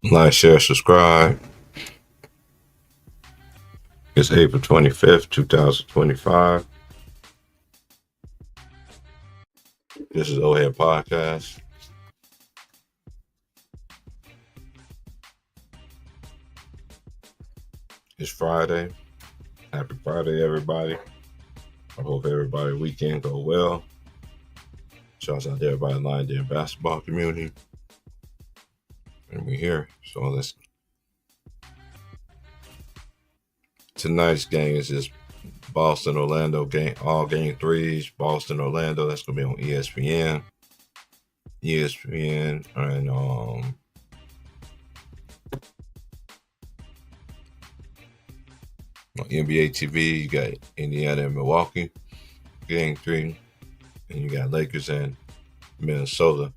Like, share, subscribe. It's April 25th, 2025. This is Ohead Podcast. It's Friday. Happy Friday, everybody. I hope everybody weekend go well. Shouts out to everybody in line there in basketball community. And we're here. So let's tonight's game is just Boston Orlando game, all game threes. Boston Orlando. That's gonna be on ESPN. ESPN and on NBA TV, you got Indiana and Milwaukee, game three. And you got Lakers and Minnesota,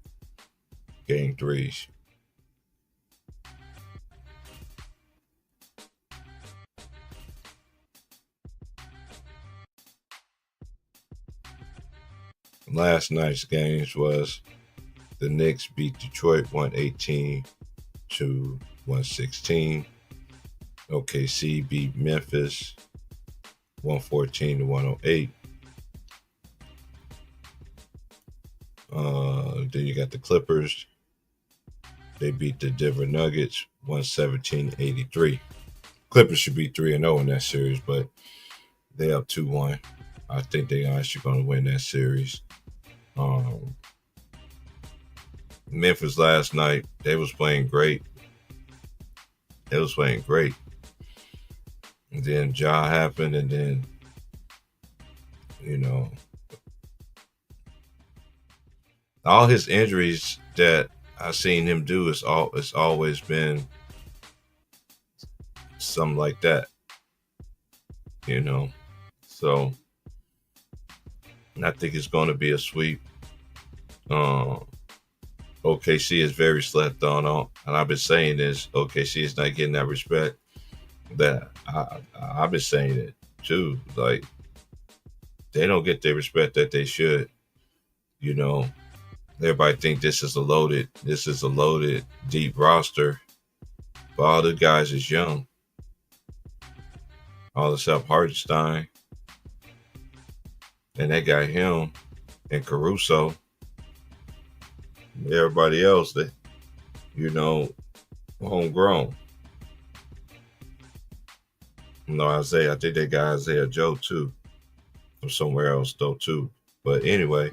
game threes. Last night's games was the Knicks beat Detroit 118 to 116. OKC beat Memphis 114 to 108. Then you got the Clippers. They beat the Denver Nuggets 117-83. Clippers should be 3-0 in that series, but they up 2-1. I think they are actually going to win that series. Memphis last night, they was playing great. And then Ja happened, and then, all his injuries that I've seen him do it's always been something like that. So I think it's going to be a sweep. OKC is very slept on, and I've been saying this. OKC is not getting that respect that I've been saying it too. Like, they don't get the respect that they should. Everybody think this is a loaded deep roster, but all the guys is young. All except Hartenstein, and they got him and Caruso. Everybody else, that homegrown. Isaiah. I think they got Isaiah Joe too, from somewhere else though too. But anyway,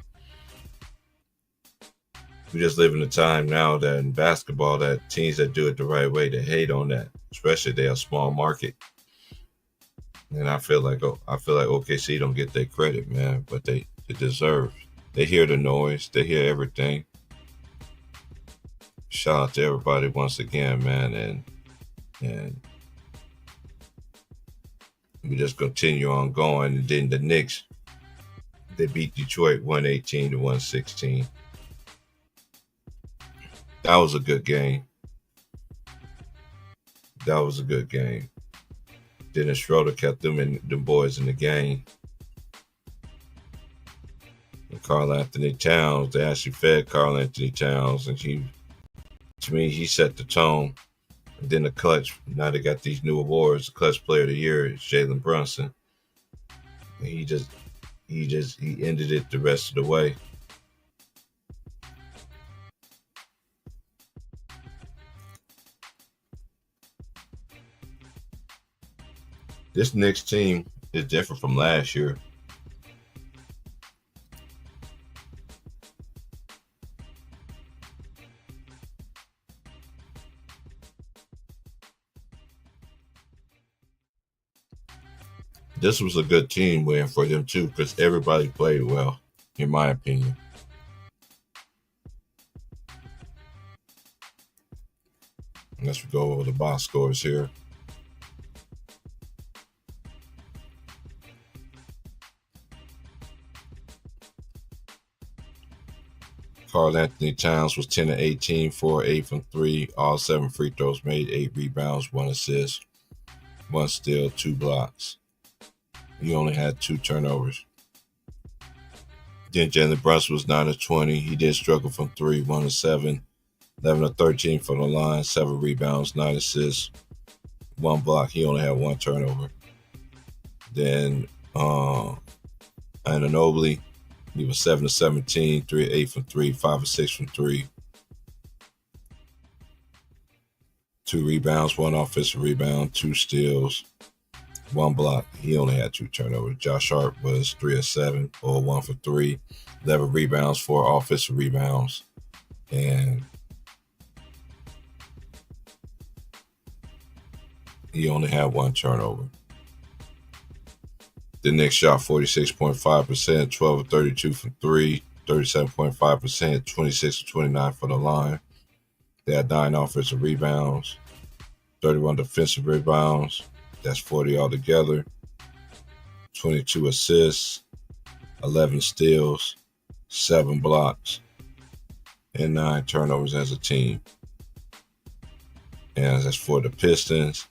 we just live in a time now that in basketball, that teams that do it the right way, they hate on that, especially they're a small market. And I feel like OKC don't get their credit, man, but they deserve. They hear the noise, they hear everything. Shout out to everybody once again, man, and we just continue on going. And then the Knicks, they beat Detroit 118 to 116. That was a good game. Dennis Schroeder kept them boys in the game. And Karl Anthony Towns, they actually fed Karl Anthony Towns, and to me, he set the tone. And then the clutch, now they got these new awards. The clutch player of the year is Jalen Brunson. And he ended it the rest of the way. This Knicks team is different from last year. This was a good team win for them too, because everybody played well, in my opinion. Let's go over the box scores here. Karl Anthony Towns was 10 of 18, 4-8 from 3, all 7 free throws made, 8 rebounds, 1 assist, 1 steal, 2 blocks. He only had 2 turnovers. Then Jalen Brunson was 9 of 20. He did struggle from 3, 1 of 7, 11 of 13 from the line, 7 rebounds, 9 assists, 1 block. He only had 1 turnover. Then Anunoby, he was 7 of 17, 3 of 8 from 3, 5 of 6 from 3. 2 rebounds, 1 offensive rebound, 2 steals, 1 block. He only had 2 turnovers. Josh Hart was 3 of 7, or 1 for 3, 11 rebounds, 4 offensive rebounds, and he only had 1 turnover. The Knicks shot 46.5%, 12 of 32 from 3, 37.5%, 26 of 29 from the line. They had 9 offensive rebounds, 31 defensive rebounds. That's 40 altogether. 22 assists, 11 steals, 7 blocks, and 9 turnovers as a team. And as for the Pistons,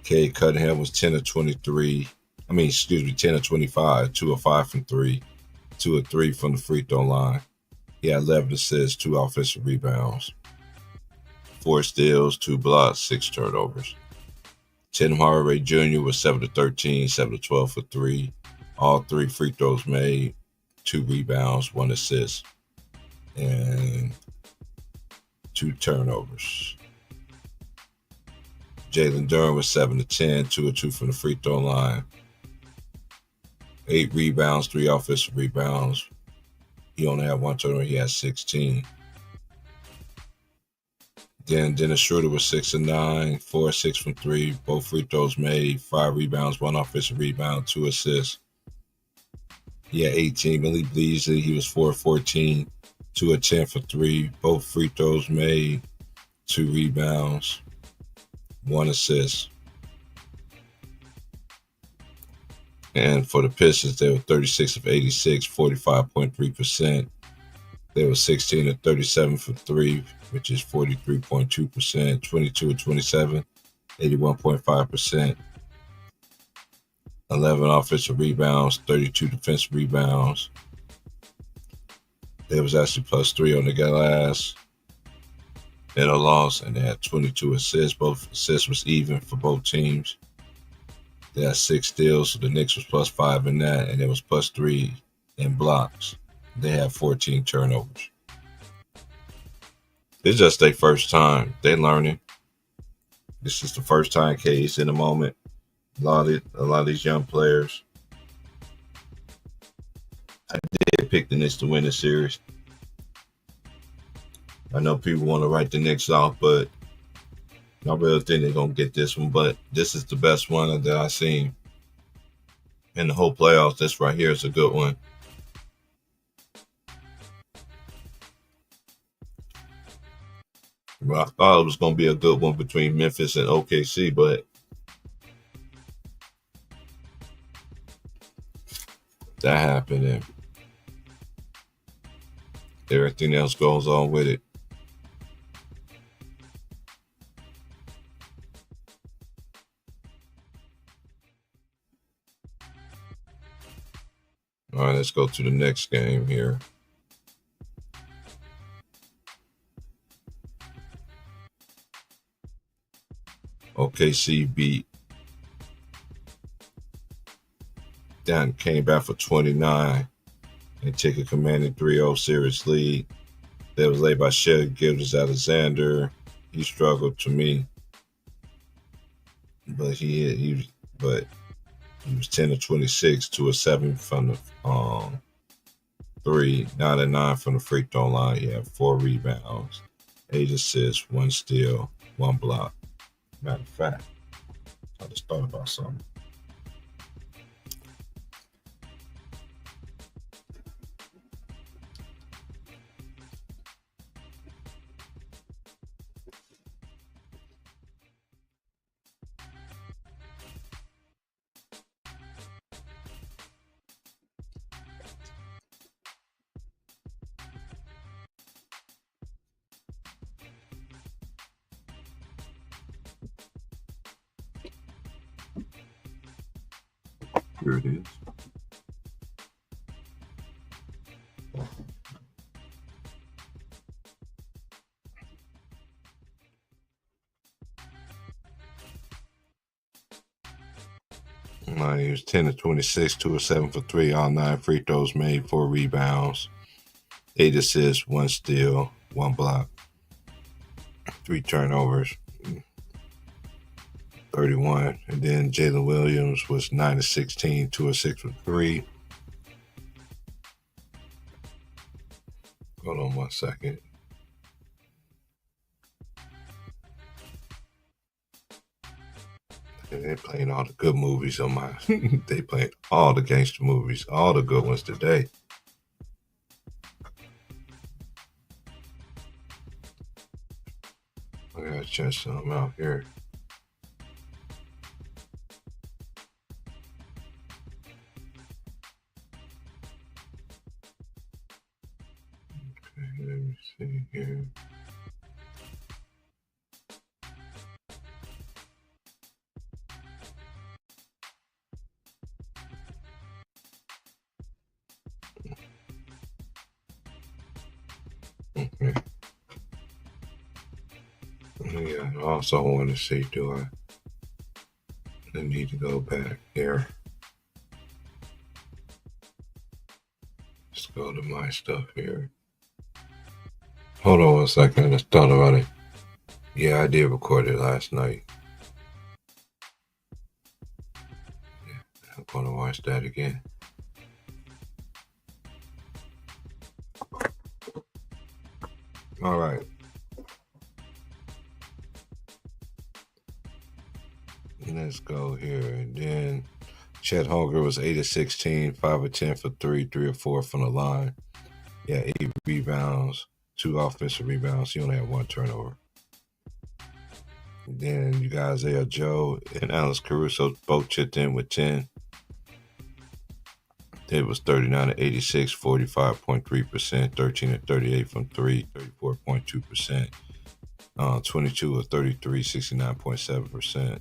Cade Cunningham was 10 of 23. 10 of 25, 2 of 5 from 3, 2 of 3 from the free throw line. He had 11 assists, 2 offensive rebounds, 4 steals, 2 blocks, 6 turnovers. Tim Hardaway Jr. was 7 of 13, 7 of 12 for 3, all 3 free throws made, 2 rebounds, 1 assist, and 2 turnovers. Jalen Duren was 7 of 10, 2 of 2 from the free throw line, 8 rebounds, 3 offensive rebounds. He only had 1 turnover. He had 16. Then Dennis Schroeder was 6 of 9, 4 of 6 from 3, both free throws made, 5 rebounds, 1 offensive rebound, 2 assists. He had 18. Malik Beasley, he was 4 of 14, 2 of 10 for 3, both free throws made, 2 rebounds, 1 assist. And for the Pistons, they were 36 of 86, 45.3%. They were 16 of 37 for 3, which is 43.2%. 22 of 27, 81.5%. 11 offensive rebounds, 32 defensive rebounds. They was actually plus 3 on the glass in a loss, and they had 22 assists. Both assists was even for both teams. They had 6 steals, so the Knicks was plus 5 in that, and it was plus 3 in blocks. They had 14 turnovers. It's just their first time. They're learning. This is the first time case in the moment. A lot of these young players. I did pick the Knicks to win the series. I know people want to write the Knicks off, but I really think they're going to get this one. But this is the best one that I've seen in the whole playoffs. This right here is a good one. Well, I thought it was going to be a good one between Memphis and OKC, but that happened, and everything else goes on with it. All right, let's go to the next game here. OKC beat down, came back for 29 and take a commanding 3-0 series lead. That was led by Shai Gilgeous-Alexander. He struggled to me, but he was 10 of 26, 2 of 7 from the 3, 9 of 9 from the free throw line. He had 4 rebounds, 8 assists, 1 steal, 1 block. Matter of fact, I just thought about something. Here it is. He was 10 to 26, 2 of 7 for 3, all 9 free throws made, 4 rebounds, 8 assists, 1 steal, 1 block, 3 turnovers, 31. And then Jalen Williams was 9 to 16, 2 of 6 for 3. Hold on 1 second. And they're playing all the good movies on my. They playing all the gangster movies, all the good ones today. I gotta check something out here. Okay, let me see here. Okay. Yeah, I also want to see, do I need to go back here? Let's go to my stuff here. Hold on 1 second. I just thought about it. Yeah, I did record it last night. Yeah, I'm going to watch that again. All right. Let's go here. And then Chet Holmgren was 8 of 16, 5 of 10 for 3, 3 of 4 from the line. Yeah, 8 rebounds, 2 offensive rebounds. He only had 1 turnover. And then you got Isaiah Joe and Alex Caruso both chipped in with 10. It was 39 to 86, 45.3%, 13 to 38 from 3, 34.2%, 22 of 33, 69.7%.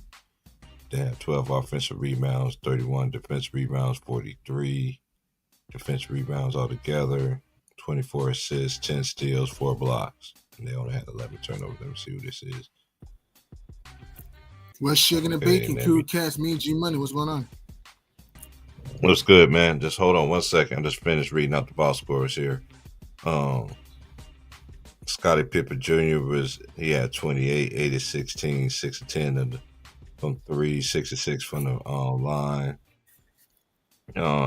They had 12 offensive rebounds, 31 defensive rebounds, 43 defensive rebounds altogether, 24 assists, 10 steals, 4 blocks. And they only had 11 turnovers. Let me see who this is. What's Sugar and Bacon? Cool Cats, me and G Money. What's going on? What's good, man? Just hold on 1 second. I just finished reading out the box scores here. Scottie Pippen Jr. he had 28, 8 of 16, 6 of 10 from 3, 6 of 6 from the line.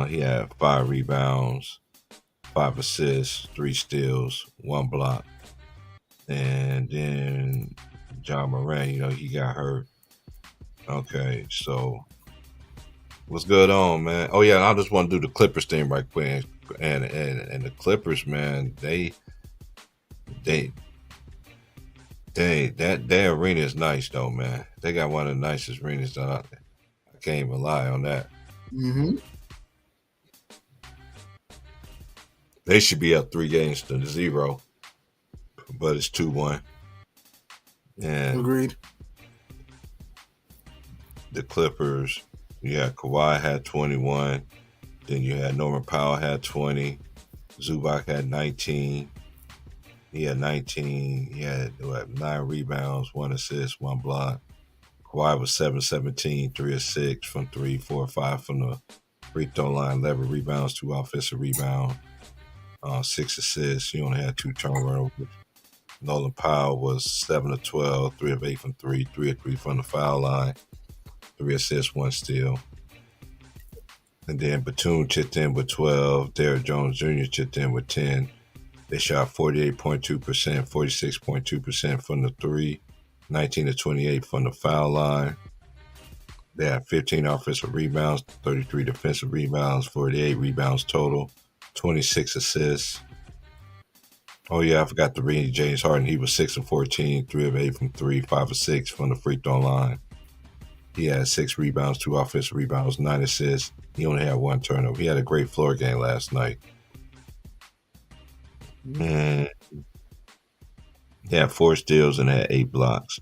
He had 5 rebounds, 5 assists, 3 steals, 1 block. And then John Moran, he got hurt. Okay, so what's good on, man? Oh yeah, I just want to do the Clippers thing right quick. And the Clippers, man, their arena is nice though, man. They got one of the nicest arenas that I can't even lie on that. Mm-hmm. They should be up 3 games to 0, but it's 2-1. And agreed. The Clippers, Kawhi had 21. Then you had Norman Powell had 20. Zubac had 19. He had 19. He had 9 rebounds, 1 assist, 1 block. Kawhi was 7-17, 3 of 6 from 3, 4 or 5 from the free throw line, 11 rebounds, 2 offensive rebounds, 6 assists. He only had 2 turnovers. Nolan Powell was 7 of 12, 3 of 8 from 3, 3 of 3 from the foul line, 3 assists, 1 steal. And then Batum chipped in with 12. Derrick Jones Jr. chipped in with 10. They shot 48.2%, 46.2% from the 3, 19 to 28 from the foul line. They had 15 offensive rebounds, 33 defensive rebounds, 48 rebounds total, 26 assists. Oh yeah, I forgot to read James Harden. He was 6 of 14, 3 of 8 from 3, 5 of 6 from the free throw line. He had 6 rebounds, 2 offensive rebounds, 9 assists. He only had 1 turnover. He had a great floor game last night. And he had 4 steals and had 8 blocks.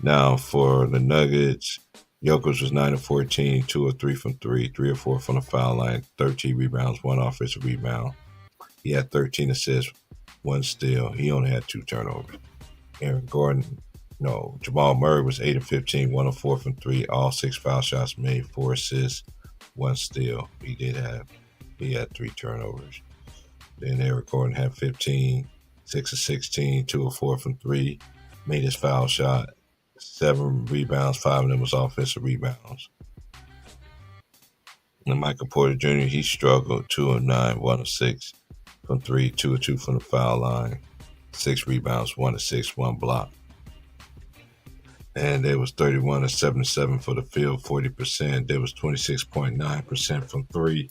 Now for the Nuggets, Jokic was 9 of 14, 2 of 3 from 3, 3 of 4 from the foul line, 13 rebounds, 1 offensive rebound. He had 13 assists, 1 steal. He only had 2 turnovers. Aaron Gordon, Jamal Murray was 8 of 15, 1 of 4 from 3, all 6 foul shots made, 4 assists, one steal. He had 3 turnovers. Then Eric Gordon had 15, 6 of 16, 2 of 4 from 3, made his foul shot, 7 rebounds, 5 of them was offensive rebounds. And Michael Porter Jr., he struggled, 2 of 9, 1 of 6 from 3, 2 of 2 from the foul line, 6 rebounds, 1 of 6, 1 block. And there was 31 of 77 for the field, 40%. There was 26.9% from 3.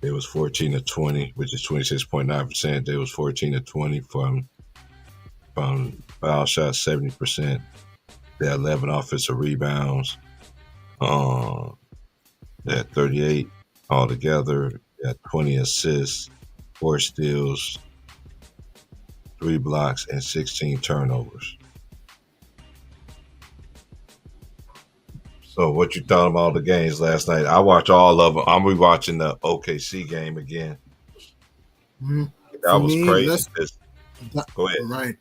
There was 14 of 20, which is 26.9%. There was 14 of 20 from foul shots, 70%. They had 11 offensive rebounds. They had 38 altogether. They had 20 assists, 4 steals, 3 blocks, and 16 turnovers. So what you thought about the games last night? I watched all of them. I'm rewatching the OKC game again. Mm-hmm. That was crazy. Go ahead. Right.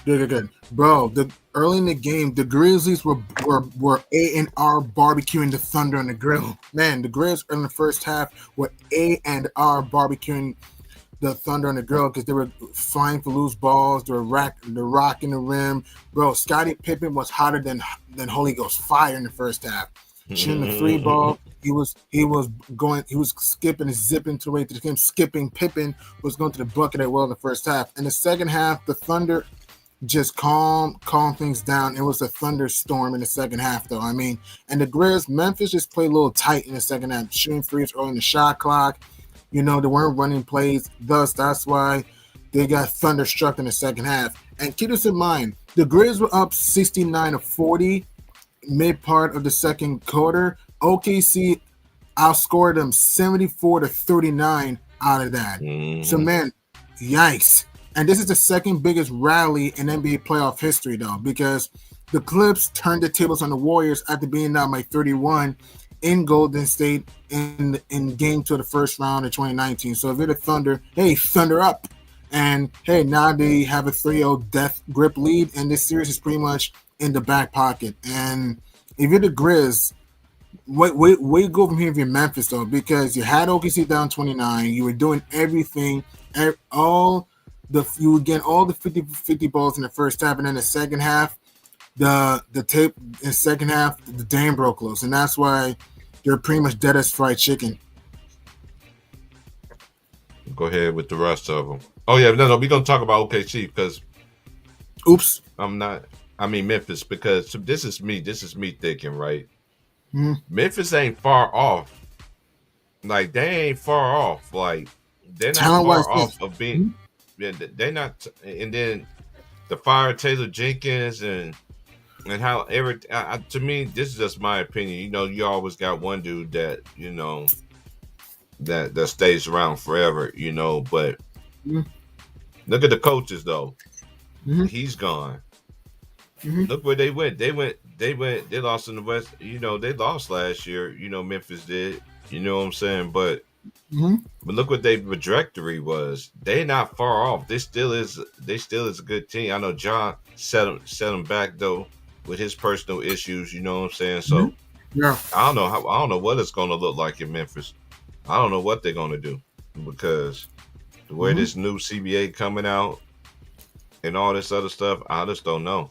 Good. Bro, early in the game, the Grizzlies were A&R barbecuing the Thunder on the grill. Man, the Grizz in the first half were A&R barbecuing the Thunder on the grill because they were flying for loose balls. They were rocking the rim. Bro, Scottie Pippen was hotter than Holy Ghost fire in the first half. Shooting the 3 ball, he was skipping and zipping to the way to the game. Skipping Pippen was going to the bucket at will in the first half. In the second half, the Thunder just calm things down. It was a thunderstorm in the second half, though. I mean, and the Grizz, Memphis just played a little tight in the second half, shooting threes early in the shot clock. You know, they weren't running plays. Thus, that's why they got thunderstruck in the second half. And keep this in mind, the Grizz were up 69-40 mid part of the second quarter. OKC outscored them 74-39 out of that. Mm-hmm. So, man, yikes. And this is the second biggest rally in NBA playoff history, though, because the Clips turned the tables on the Warriors after being down by 31 in Golden State in game 2 of the first round of 2019. So if you're the Thunder, hey, Thunder up. And, hey, now they have a 3-0 death grip lead, and this series is pretty much in the back pocket. And if you're the Grizz, where you go from here if you're Memphis, though, because you had OKC down 29. You were doing everything, you were getting all the 50-50 balls in the first half, and then the second half, the dam broke loose, and that's why they're pretty much dead as fried chicken. Go ahead with the rest of them. Oh yeah, no, we're gonna talk about OKC because, oops, Memphis, because this is me thinking, right? Mm-hmm. Memphis ain't far off. Like they ain't far off. Like they're not far off of being. Mm-hmm. Yeah, they're not, and then the fire Taylor Jenkins and how to me, this is just my opinion. You know, you always got one dude that that stays around forever. You know, but look at the coaches though. Mm-hmm. He's gone. Mm-hmm. Look where they went. They lost in the West. You know, they lost last year. You know, Memphis did. You know what I'm saying? But. Mm-hmm. But look what their trajectory was. They're not far off. They still is a good team. I know John set them back though with his personal issues. You know what I'm saying? So yeah, I don't know what it's gonna look like in Memphis. I don't know what they're gonna do because the way this new CBA coming out and all this other stuff, I just don't know.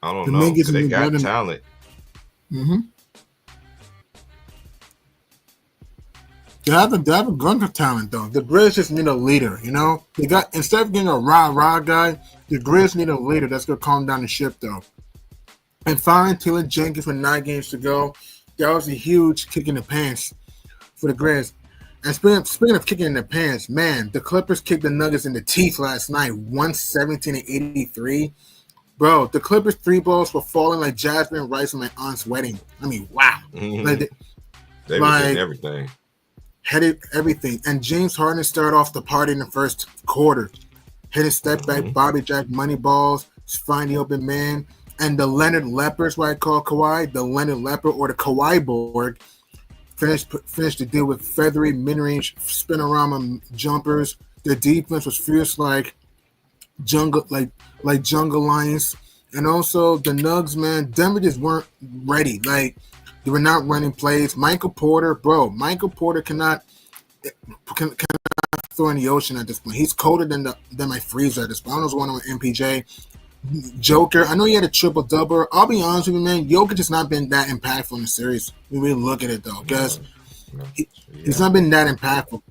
I don't know because they got talent. Mm-hmm. They have a gun of talent, though. The Grizz just need a leader, you know? Instead of getting a rah-rah guy, the Grizz need a leader that's going to calm down the ship, though. And firing Taylor Jenkins with 9 games to go, that was a huge kick in the pants for the Grizz. And speaking of kicking in the pants, man, the Clippers kicked the Nuggets in the teeth last night, 117-83. Bro, the Clippers 3 balls were falling like jasmine rice at my aunt's wedding. I mean, wow. Mm-hmm. They were getting everything. Headed everything, and James Harden started off the party in the first quarter, hitting step back, Bobby Jack money balls, find the open man, and the Leonard Lepers, what I call Kawhi, the Leonard Leper or the Kawhi board, finished the deal with feathery mid-range spinorama jumpers. Their defense was fierce like jungle lions, and also the Nugs, man, Denver just weren't ready. Like They were not running plays. Michael Porter cannot throw in the ocean at this point. He's colder than my freezer at this point. I don't know what's going on with MPJ. Joker, I know he had a triple double. I'll be honest with you, man. Jokic has not been that impactful in the series. We really look at it though, because he's not been that impactful.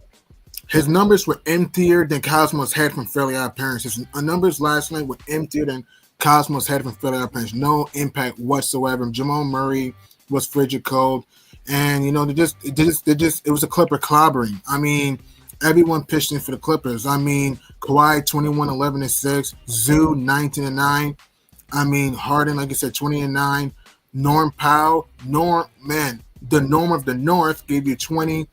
His numbers were emptier than Cosmo's head from Fairly Odd Parents. His numbers last night were emptier than Cosmo's head from Fairly Odd Parents. No impact whatsoever. Jamal Murray was frigid cold, and you know they just it was a Clipper clobbering. I mean, everyone pitched in for the Clippers. I mean, Kawhi 21-11-6, Zoo 19-9. I mean, Harden, like I said, 20-9. Norm Powell, the Norm of the North gave you 20.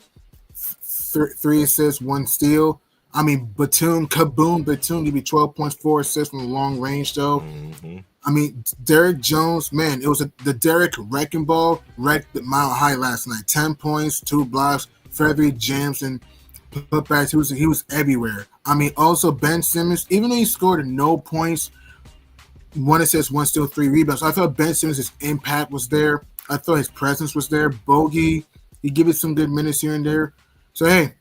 3 assists, 1 steal. I mean, Batum gave you 12 points, 4 assists from the long range, though. Mm-hmm. I mean, Derek Jones, man, it was the Derek Wrecking Ball wrecked the Mile High last night. 10 points, 2 blocks, for every jams and putbacks. He was everywhere. I mean, also Ben Simmons, even though he scored no points, 1 assist, 1 steal, 3 rebounds. I thought Ben Simmons' impact was there. I thought his presence was there. Bogey, he gave it some good minutes here and there. So, hey,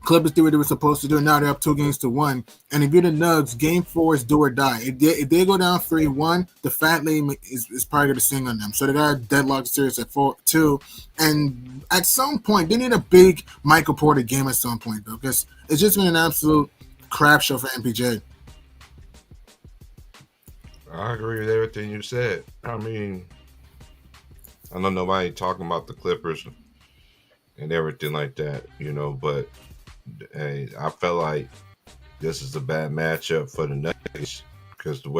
Clippers did what they were supposed to do. Now they're up 2-1. And if you're the Nugs, game 4 is do or die. If they go down 3-1, the fat lady is probably going to sing on them. So they got to deadlock the series at 4-2. And at some point, they need a big Michael Porter game at some point, though, because it's just been an absolute crap show for MPJ. I agree with everything you said. I mean, I know nobody talking about the Clippers and everything like that, you know, but hey, I felt like this is a bad matchup for the Nuggets because especially the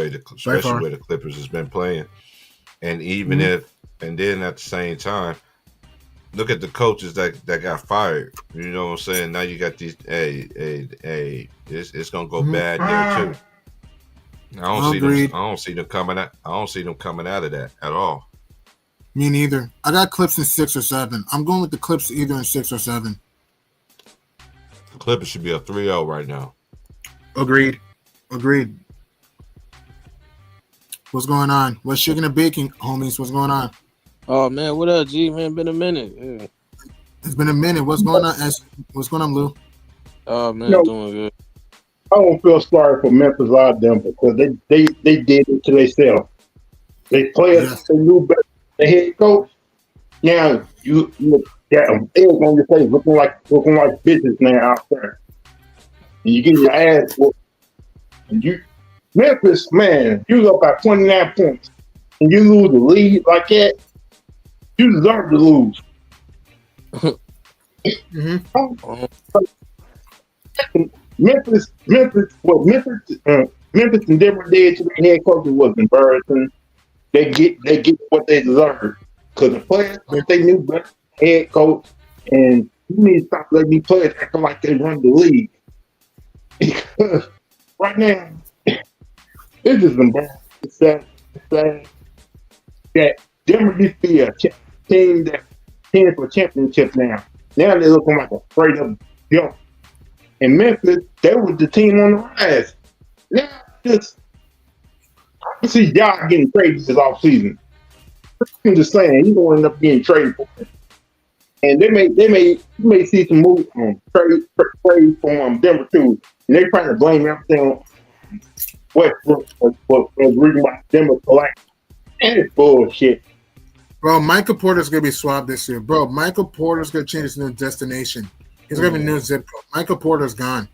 way the Clippers has been playing. And even and then at the same time, look at the coaches that got fired. You know what I'm saying? Now you got these, it's gonna go bad there too. I don't see them coming out. I don't see them coming out of that at all. Me neither. I got Clips in 6 or 7. I'm going with the Clips either in 6 or 7. The Clippers should be a 3-0 right now. Agreed. What's going on? What's shaking and baking, homies? What's going on? Oh man, what up, G? Man, been a minute. Yeah. It's been a minute. What's going on, What's going on, Lou? Oh man, doing good. I don't feel sorry for Memphis out them because they did it to themselves. They players they knew better. The head coach. Now you got eggs on your face, looking like bitches now out there. And you get your ass whooped. And Memphis, man, you was up by 29 points, and you lose the lead like that. You deserve to lose. Memphis and Denver did to the head coaches was embarrassing. They get what they deserve because the players, if they knew better, head coach, and you need to stop letting these players acting like they run the league. Because right now, it's just embarrassing. It's sad that Denver used to be a team that team for championship now. Now they're looking like a straight up jump. In Memphis, they were the team on the rise. Now I see y'all getting traded this offseason. I'm just saying, he's going to end up getting traded for him. And they may see some moves on trade from Denver too. And they're trying to blame everything on Westbrook for the reason why Denver collapsed. And it's bullshit. Bro, Michael Porter's going to be swapped this year. Bro, Michael Porter's going to change his new destination. He's going to be a new zip code. Michael Porter's gone.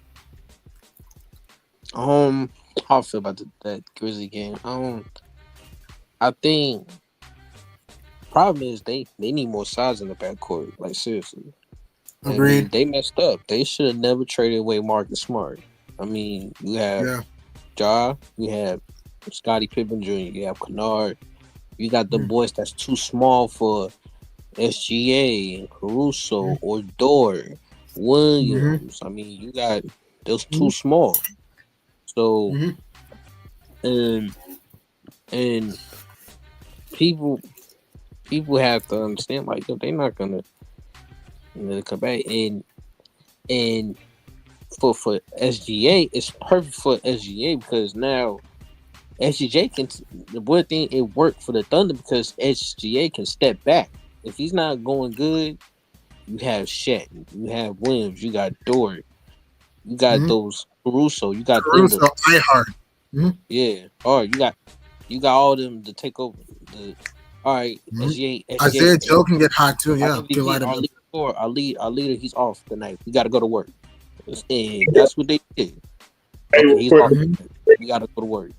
How I feel about that Grizzly game. I think problem is they need more size in the backcourt. Like seriously. Agreed. I mean, they messed up. They should have never traded away Marcus Smart. I mean, you have Ja, you have Scottie Pippen Jr., you have Kennard. You got the boys that's too small for SGA and Caruso or Dort, Williams. I mean, you got those too small. So, and people have to understand, like, they're not gonna come back. And for SGA, it's perfect for SGA because now SGA can. The one thing it worked for the Thunder because SGA can step back if he's not going good, you have Shet, you have Williams, you got Dort, you got those Caruso, you got Caruso, Ihart. Yeah. All right, you got all them to take over. All right, Isaiah Joe can get hot too. Yeah, our leader, he's off tonight. We got to go to work, and that's what they did. Okay, he's off. We got to go to work.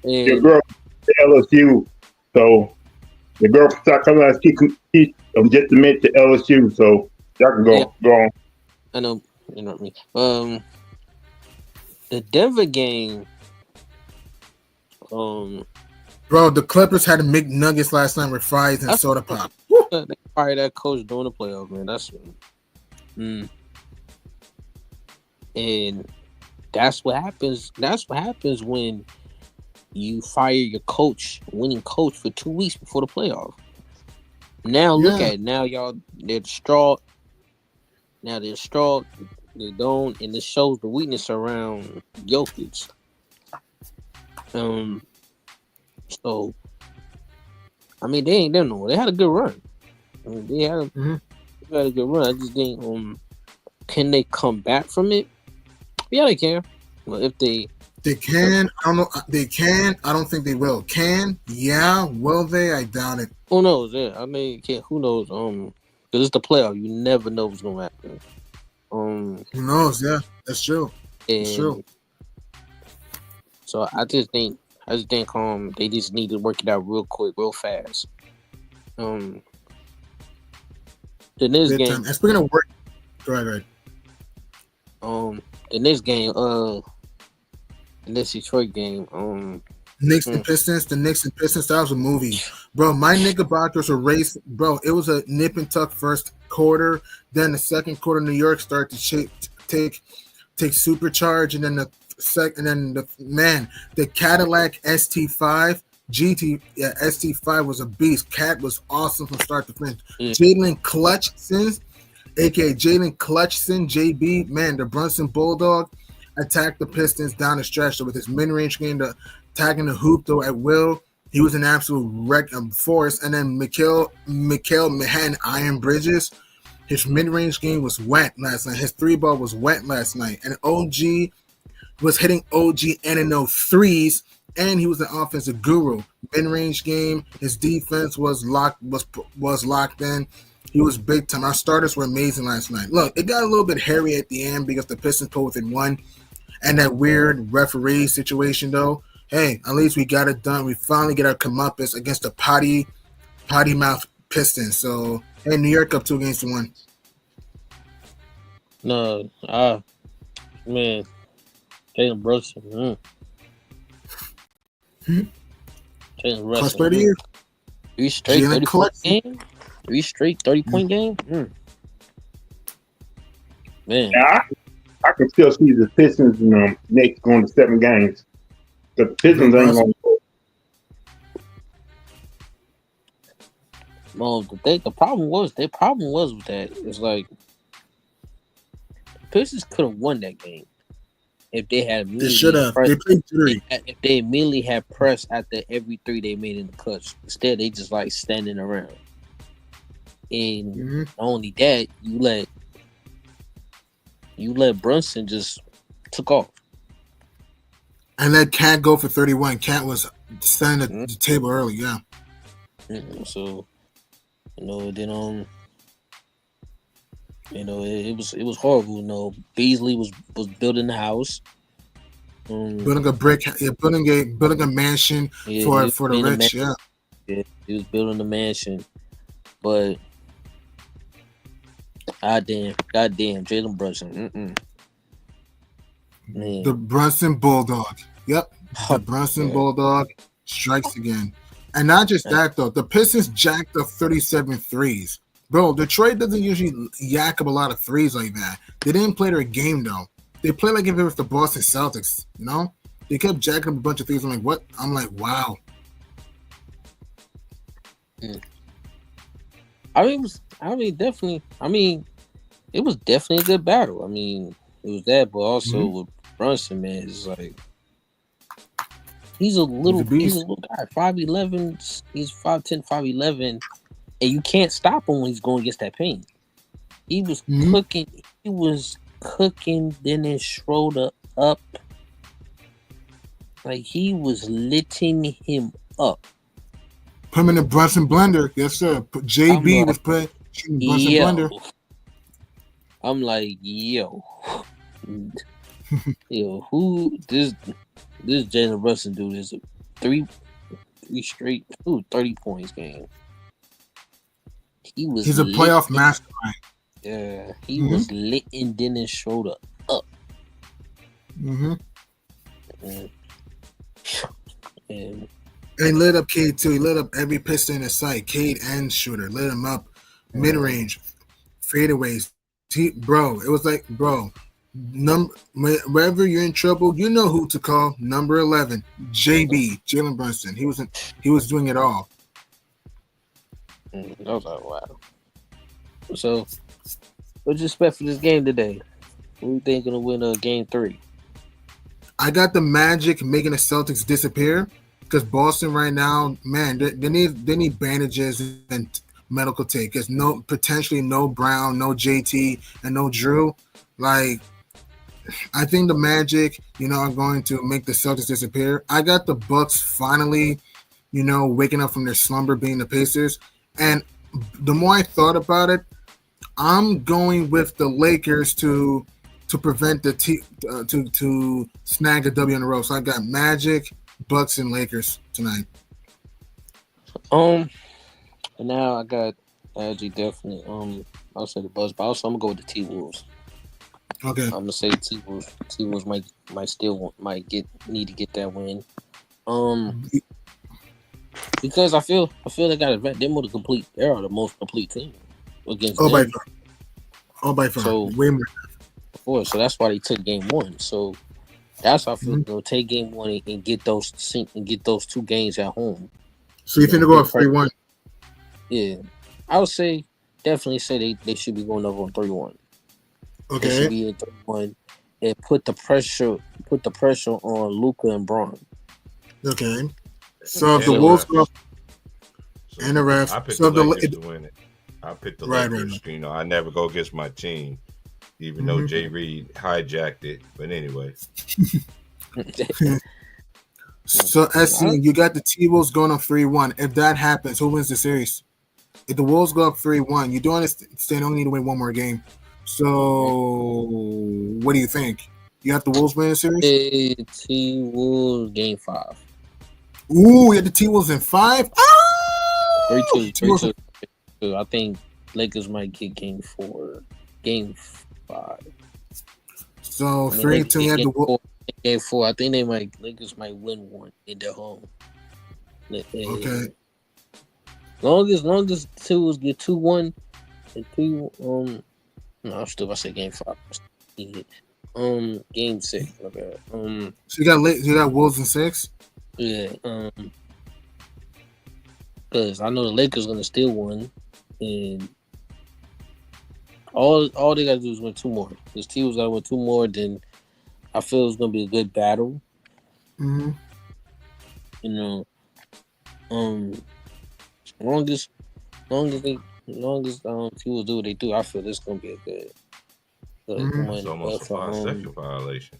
And your girl LSU, so the girl from South Carolina, she just admit to LSU, so y'all can go on. I know, you know what I mean. The Denver game. Bro, the Clippers had to make nuggets last night with fries and soda pop. They fired that coach during the playoffs, man. That's and that's what happens. That's what happens when you fire your coach, winning coach, for 2 weeks before the playoff. Now look at it. Now y'all, they're distraught. Now they're distraught. They don't, and this shows the weakness around Jokic. So, I mean, they ain't done no. They had a good run. I mean, they had a good run. I just think, can they come back from it? Yeah, they can. Well, if they can, I don't know. They can. I don't think they will. Can? Yeah. Will they? I doubt it. Who knows? Yeah, I mean, who knows? Because it's the playoff. You never know what's gonna happen. Who knows? Yeah, that's true. That's true. So I just think they just need to work it out real quick, real fast. The next game. And speaking of work, go ahead. The next game, the next Detroit game, Knicks and Pistons. The Knicks and Pistons. That was a movie, bro. My Knickerbockers were raced, bro. It was a nip and tuck first quarter. Then the second quarter, New York started to take supercharge, and then the Cadillac ST5 GT. Yeah, ST5 was a beast. Cat was awesome from start to finish. Jalen Clutchson, aka Jalen Clutchson, JB, man, the Brunson Bulldog attacked the Pistons down the stretch with his mid-range game, attacking the hoop though at will. He was an absolute wreck force. And then Mikal Manhattan Iron Bridges, his mid-range game was wet last night. His three ball was wet last night. And OG was hitting OG and no threes, and he was an offensive guru. Mid-range game, his defense was locked in. He was big time. Our starters were amazing last night. Look, it got a little bit hairy at the end because the Pistons pulled within one, and that weird referee situation though. Hey, at least we got it done. We finally get our comeuppance against the potty mouth Pistons. So, hey, New York up 2-1. No, man, Jalen Brunson. Jalen Brunson. Plus 30 years. 3 straight 30-point game. 3 straight 30-point game. Man, yeah, I can still see the Pistons and Knicks going to 7 games. The Pistons ain't going to go. Well, the problem was with that. It's like the Pistons could have won that game if they had. They should have. They played 3. If they immediately had pressed after every 3 they made in the clutch. Instead, they just like standing around. And not only that, you let Brunson just took off. And let Cat go for 31. Cat was standing at the table early, yeah. So, then it was horrible. Beasley was building the house. Building a mansion for the rich, yeah. Yeah, he was building the mansion. But goddamn, Jalen Brunson. The Brunson Bulldog. Yep. The Brunson Bulldog strikes again. And not just that, though. The Pistons jacked up 37 threes. Bro, Detroit doesn't usually yak up a lot of threes like that. They didn't play their game, though. They played like if it was the Boston Celtics, you know? They kept jacking up a bunch of threes. I'm like, what? I'm like, wow. It was definitely a good battle. I mean, it was that, but also with Brunson, man, it's like he's a little guy, 5'11". He's 5'10", 5'11", And you can't stop him when he's going against that paint. He was cooking. He was cooking Dennis Schroeder up. Like, he was litting him up. Put him in the Brunson blender. Yes, sir. JB was put in the Brunson blender. I'm like, yo, who this Jalen Brunson dude is a three straight 30 points game. He's a playoff mastermind. Yeah, he was litting Dennis Schroeder up. And he lit up Cade too. He lit up every piston in his sight. Cade and Shooter lit him up. Mid range, fadeaways. It was like, wherever you're in trouble, you know who to call. Number 11, JB, Jalen Brunson. He was doing it all. That was like, wow. So, what you expect for this game today? Who you think gonna win game 3? I got the Magic making the Celtics disappear because Boston right now, man, they need bandages and medical take. There's potentially no Brown, no JT, and no Drew. Like, I think the Magic, are going to make the Celtics disappear. I got the Bucks finally, waking up from their slumber, being the Pacers. And the more I thought about it, I'm going with the Lakers to prevent the to snag a W in a row. So I got Magic, Bucks, and Lakers tonight. Now I got actually definitely I'll say the Bucks, but also I'm gonna go with the T-Wolves. Okay. I'm gonna say T-Wolves. T-Wolves might need to get that win. Because I feel they got it. They're more the most complete team against them. By far. So way more. Before, so that's why they took game 1. So that's why I feel they'll take game 1 and get those 2 games at home. So you think they'll go up 3-1? Yeah, I would definitely say they should be going up on 3-1. Okay. They should be in 3-1 and put the pressure on Luka and Braun. Okay. So if the Wolves go up and the refs, I picked the Lakers to win it. I picked the Lakers. Right. I never go against my team, even though Jay Reed hijacked it. But anyway. So SC, you got the T-Wolves going up 3-1. If that happens, who wins the series? If the Wolves go up 3-1, you do understand only need to win one more game. So what do you think? You have the Wolves win the series? T-Wolves game 5. Ooh, you had the T-Wolves in 5? 3-2. I think Lakers might get game 4. Game 5. So 3-2, you had the Wolves. Game 4. I think Lakers might win one in their home. Okay. Long as T-Wolves get 2-1 and 2 no, I'm still about to say game 5. Game 6. Okay. So you got Wolves in 6? Yeah. Because I know the Lakers gonna steal one, and all they gotta do is win 2 more. This T-Wolves gotta win 2 more, then I feel it's gonna be a good battle. Mm-hmm. Long as T-Wolves do what they do, I feel this gonna be a good win. It's almost a 5-second violation.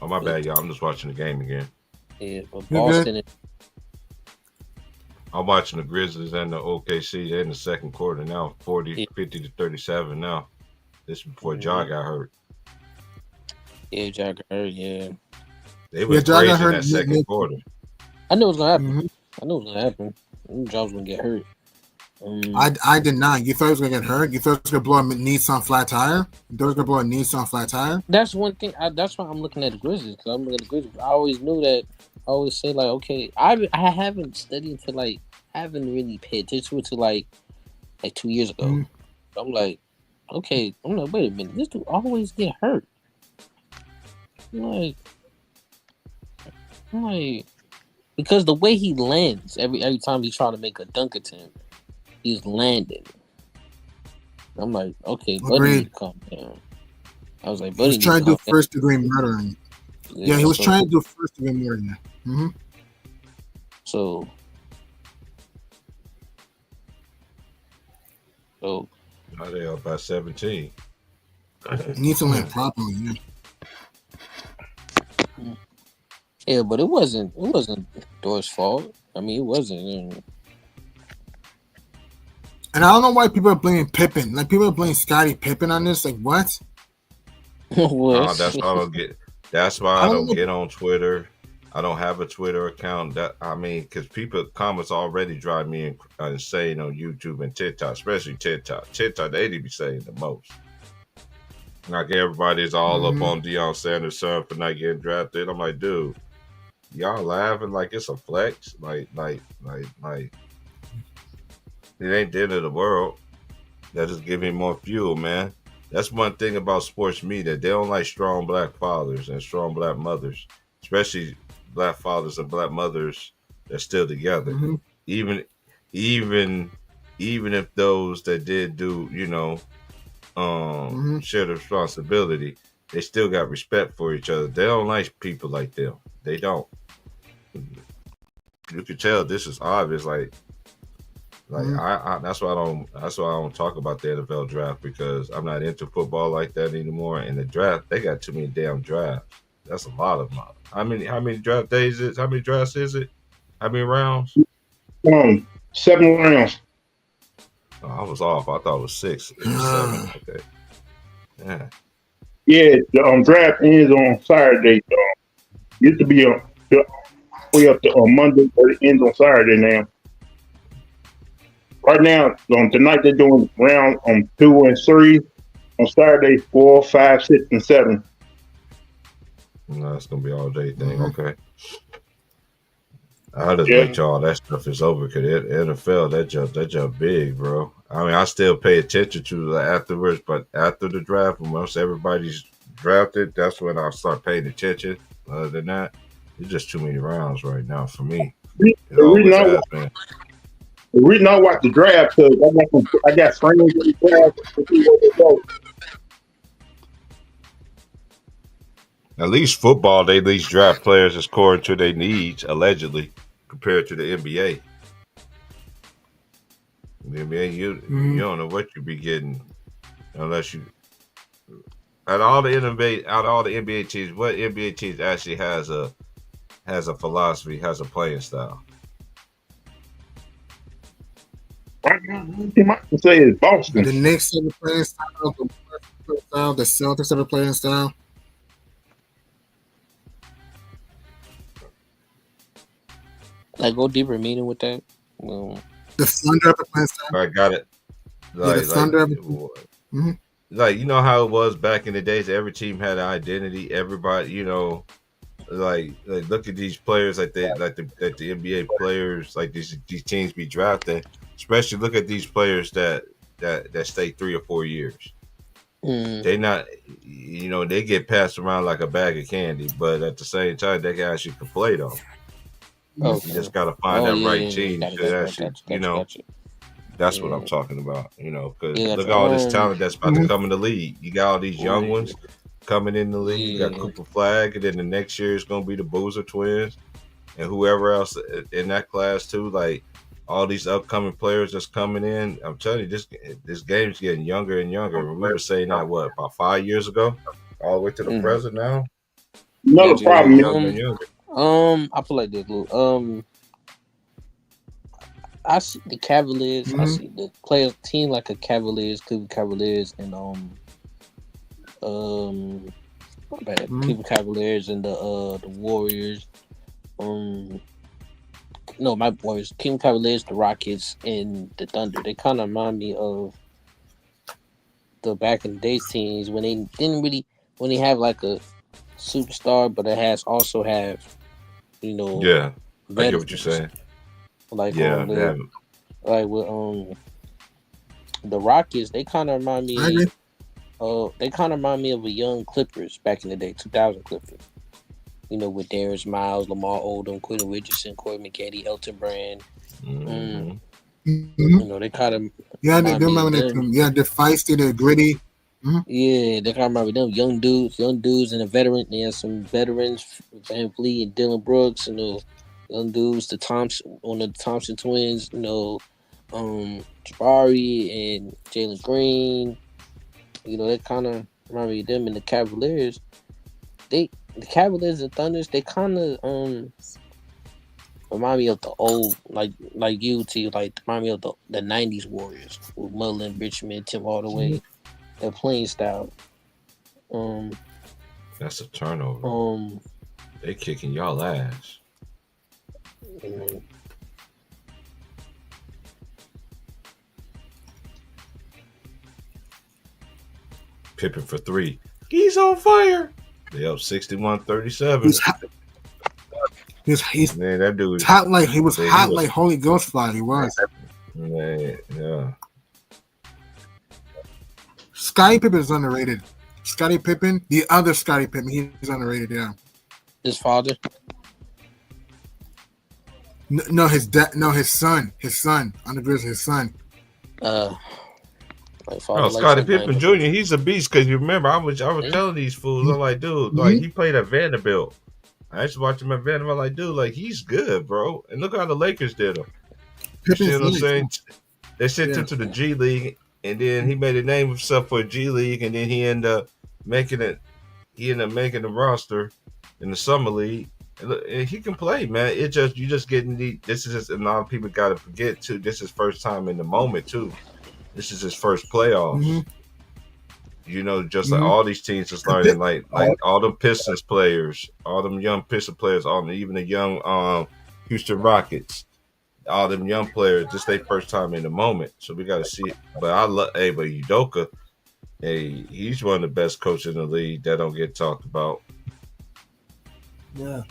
Oh, my bad, y'all. I'm just watching the game again. Yeah, but Boston. I'm watching the Grizzlies and the OKC. They're in the second quarter now, 50 to 37 now. This is before Ja got hurt. Yeah, Ja got hurt, yeah. They were crazy in that second quarter. I knew it was going to happen. I knew it was going to happen. I knew Ja was going to get hurt. I did not. You thought he was going to get hurt? You thought he was going to blow a Nissan flat tire? You thought he was going to blow a Nissan flat tire? That's one thing. That's why I'm looking at the Grizzlies. Because I'm looking at the Grizzlies. I always knew that. I always say, like, okay, I haven't studied to, like, I haven't really paid attention to, like 2 years ago. Mm-hmm. I'm like, okay. I'm like, wait a minute. This dude always get hurt. I'm like, because the way he lands every time he try to make a dunk attempt, he's landing. I'm like, okay, buddy, need to calm down. I was like, buddy, he was trying to do first degree murder. Yeah, he was trying to do first degree murder. Mm-hmm. So, So Now they up by 17. Need to land properly. yeah, but it wasn't Dor's fault. I mean, it wasn't. And I don't know why people are blaming Pippen. Like people are blaming Scottie Pippen on this. Like what? That's why I don't get. That's why I don't get on Twitter. I don't have a Twitter account. Because people comments already drive me insane on YouTube and TikTok, especially TikTok. TikTok, they be saying the most. Like everybody's all up on Deion Sanders' son for not getting drafted. I'm like, dude, y'all laughing like it's a flex. Like it ain't the end of the world. That just give me more fuel, man. That's one thing about sports media. They don't like strong black fathers and strong black mothers, especially black fathers and black mothers that's still together. Even if those that did do, share the responsibility, they still got respect for each other. They don't like people like them. They don't. You can tell this is obvious. I that's why I don't talk about the NFL draft, because I'm not into football like that anymore. And the draft, they got too many damn drafts. That's a lot of them. How many draft days is? How many drafts is it? How many rounds? 7 rounds. Oh, I was off. I thought it was 6. It was 7. Okay. Yeah. Yeah, the draft ends on Saturday. Used to be way up to Monday, but it ends on Saturday now. Right now, tonight they're doing round on 2 and 3. On Saturday, 4, 5, 6, and 7. No, it's gonna be all day thing. Okay. I just wait till all that stuff is over, because NFL that jump big, bro. I mean, I still pay attention to afterwards, but after the draft, once everybody's drafted, that's when I'll start paying attention. Other than that, it's just too many rounds right now for me. The reason I watch the draft, because I got friends in the draft to see where they go. At least football, they at least draft players according to their needs, allegedly, compared to the NBA. The NBA, you don't know what you be getting unless you. Out of all the NBA teams, what NBA teams actually has a philosophy, has a playing style? You might say it's Boston. The Knicks have a playing style. The Celtics have a playing style. Like, go deeper meaning with that. The Thunder have a playing style. I got it. The Thunder have like, you know how it was back in the days. Every team had an identity. Everybody, like look at these players, like the NBA players, like these teams be drafting. Especially look at these players that stay 3 or 4 years. They not, they get passed around like a bag of candy, but at the same time, they can actually play though. You just gotta find that right team to actually, That's what I'm talking about. Because look at all this talent that's about to come in the league. You got all these young ones coming in the league. You got Cooper Flag, and then the next year is going to be the Boozer twins and whoever else in that class too. Like all these upcoming players that's coming in. I'm telling you, this game's getting younger and younger. We were saying that about 5 years ago, all the way to the present now. Another problem. I feel like this, Luke. I see the Cavaliers. I see the players team like a Cavaliers, Cleveland Cavaliers, and Cleveland Cavaliers and the Warriors. No, my Warriors, Cleveland Cavaliers, the Rockets, and the Thunder. They kind of remind me of the back in the days teams when they when they have like a superstar, but it also have Yeah, I get what you're saying. Like like with the Rockets, they kind of remind me. They kind of remind me of a young Clippers back in the day, 2000 Clippers. With Darius Miles, Lamar Odom, Quentin Richardson, Corey McGetty, Elton Brand. They kind of they remember that. Yeah, they're feisty, they're gritty. Yeah, they kind of remember them young dudes, and a veteran. They have some veterans, Van Vliet and Dylan Brooks, young dudes, the Thompson twins, Jabari and Jalen Green. You know, that kind of remind me of them and the Cavaliers. The Cavaliers and Thunders, they kind of remind me of the old like UT, like remind me of the '90s Warriors with Mullen, Richmond, Tim Hardaway, their playing style. That's a turnover. They kicking y'all ass. Pippen for 3. He's on fire. They up 61-37. He's man, that dude hot like he was hot like Holy Ghost fire. He was. Man, yeah. Scottie Pippen is underrated. Scottie Pippen, the other Scottie Pippen, he's underrated. Yeah. His father. No, his dad. No, his son. On the Grizzlies, his son. Scottie Pippen Jr. He's a beast because you remember I was telling these fools, I'm like, dude, like he played at Vanderbilt. I used to watch him at Vanderbilt, like, dude, like he's good, bro. And look how the Lakers did him. You see what I'm saying? They sent him to the G League, and then he made a name of himself for a G League, and then he ended up making it. He ended up making the roster in the summer league. And he can play, man. You just getting this is just, and a lot of people got to forget too. This is first time in the moment too. This is his first playoffs. Mm-hmm. You know, just like all these teams just learning, like all the Pistons players, all them young Pistons players, even the young Houston Rockets, all them young players. This their first time in the moment, so we got to see it. But but Udoka, he's one of the best coaches in the league that don't get talked about. Yeah,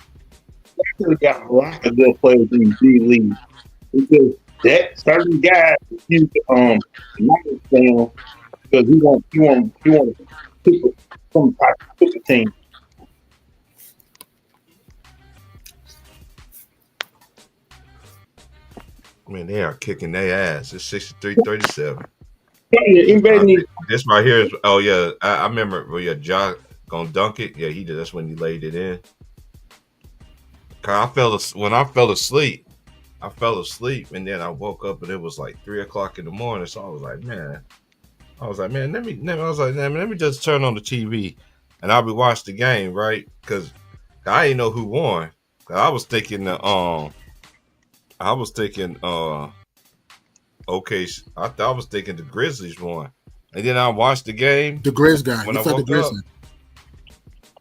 we got a lot of good players in the G League because that certain guy used to down because he want to pick some type of pick a team. Man, they are kicking their ass. It's 63-37. This right here is I remember Ja gonna dunk it. Yeah, he did. That's when he laid it in. When I fell asleep, and then I woke up and it was like 3:00 in the morning. So I was like, man, let me just turn on the TV and I'll be watch the game, right? Because I didn't know who won. I was thinking I was thinking the Grizzlies won. And then I watched the game. The Grizz guy. When I woke up.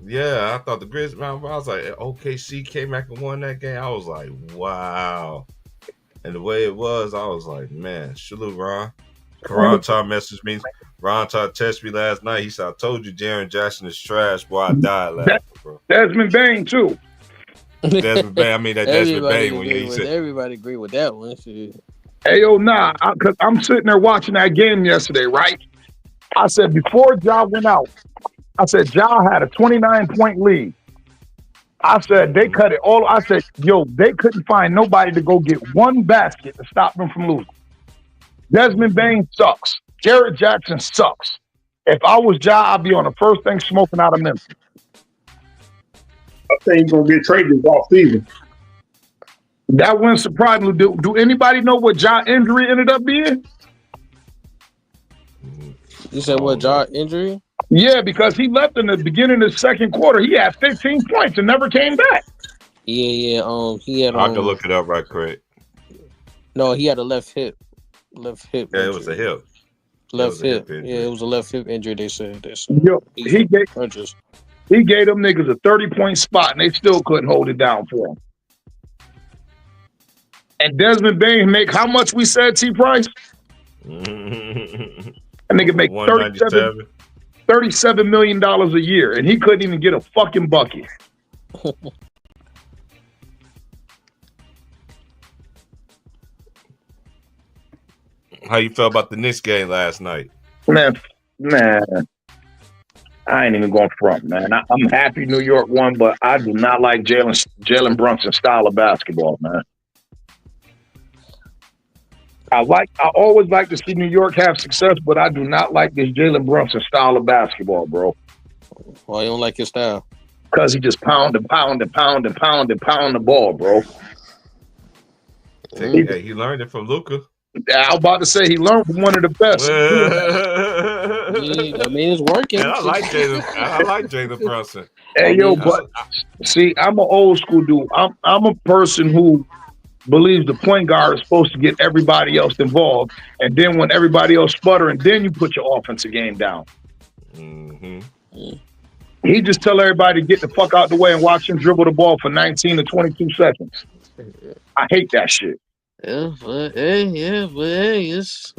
Yeah, I thought the Grizzlies. I was like, OKC came back and won that game. I was like, wow. And the way it was, I was like, man, salute, Ron. Ron Todd messaged me. Ron Todd texted me last night. He said, I told you Jaren Jackson is trash. Boy, I died laughing, bro. Desmond Bain, too. Desmond Bain. I mean, that Desmond Bain when he said. Everybody agree with that one. Hey, because I'm sitting there watching that game yesterday, right? I said, before Ja went out, I said, Ja had a 29-point lead. I said, they cut it all. I said, they couldn't find nobody to go get one basket to stop them from losing. Desmond Bain sucks. Jarrett Jackson sucks. If I was Ja, I'd be on the first thing smoking out of Memphis. I think he's going to get traded this offseason. That wouldn't surprise me. Do anybody know what Ja injury ended up being? You said what, Ja injury? Yeah, because he left in the beginning of the second quarter. He had 15 points and never came back. Yeah. He had. I can look it up right quick. No, he had a left hip. Yeah, it was a hip. Left hip. Yeah, it was a left hip injury. They said this. He gave them niggas a 30-point spot, and they still couldn't hold it down for him. And Desmond Bain make how much we said, T. Price? That nigga make $37 million a year, and he couldn't even get a fucking bucket. How you felt about the Knicks game last night? Man, I ain't even going front, man. I'm happy New York won, but I do not like Jalen Brunson's style of basketball, man. I always like to see New York have success, but I do not like this Jalen Brunson style of basketball, bro. Why you don't like his style? Because he just pound the ball, bro. He learned it from Luka. I was about to say he learned from one of the best. I mean, it's working. And I like Jalen Brunson. Hey, but see, I'm an old school dude. I'm a person who believes the point guard is supposed to get everybody else involved, and then when everybody else sputtering, then you put your offensive game down. Mm-hmm. He just tell everybody to get the fuck out the way and watch him dribble the ball for 19 to 22 seconds. I hate that shit. Yeah, but hey, it's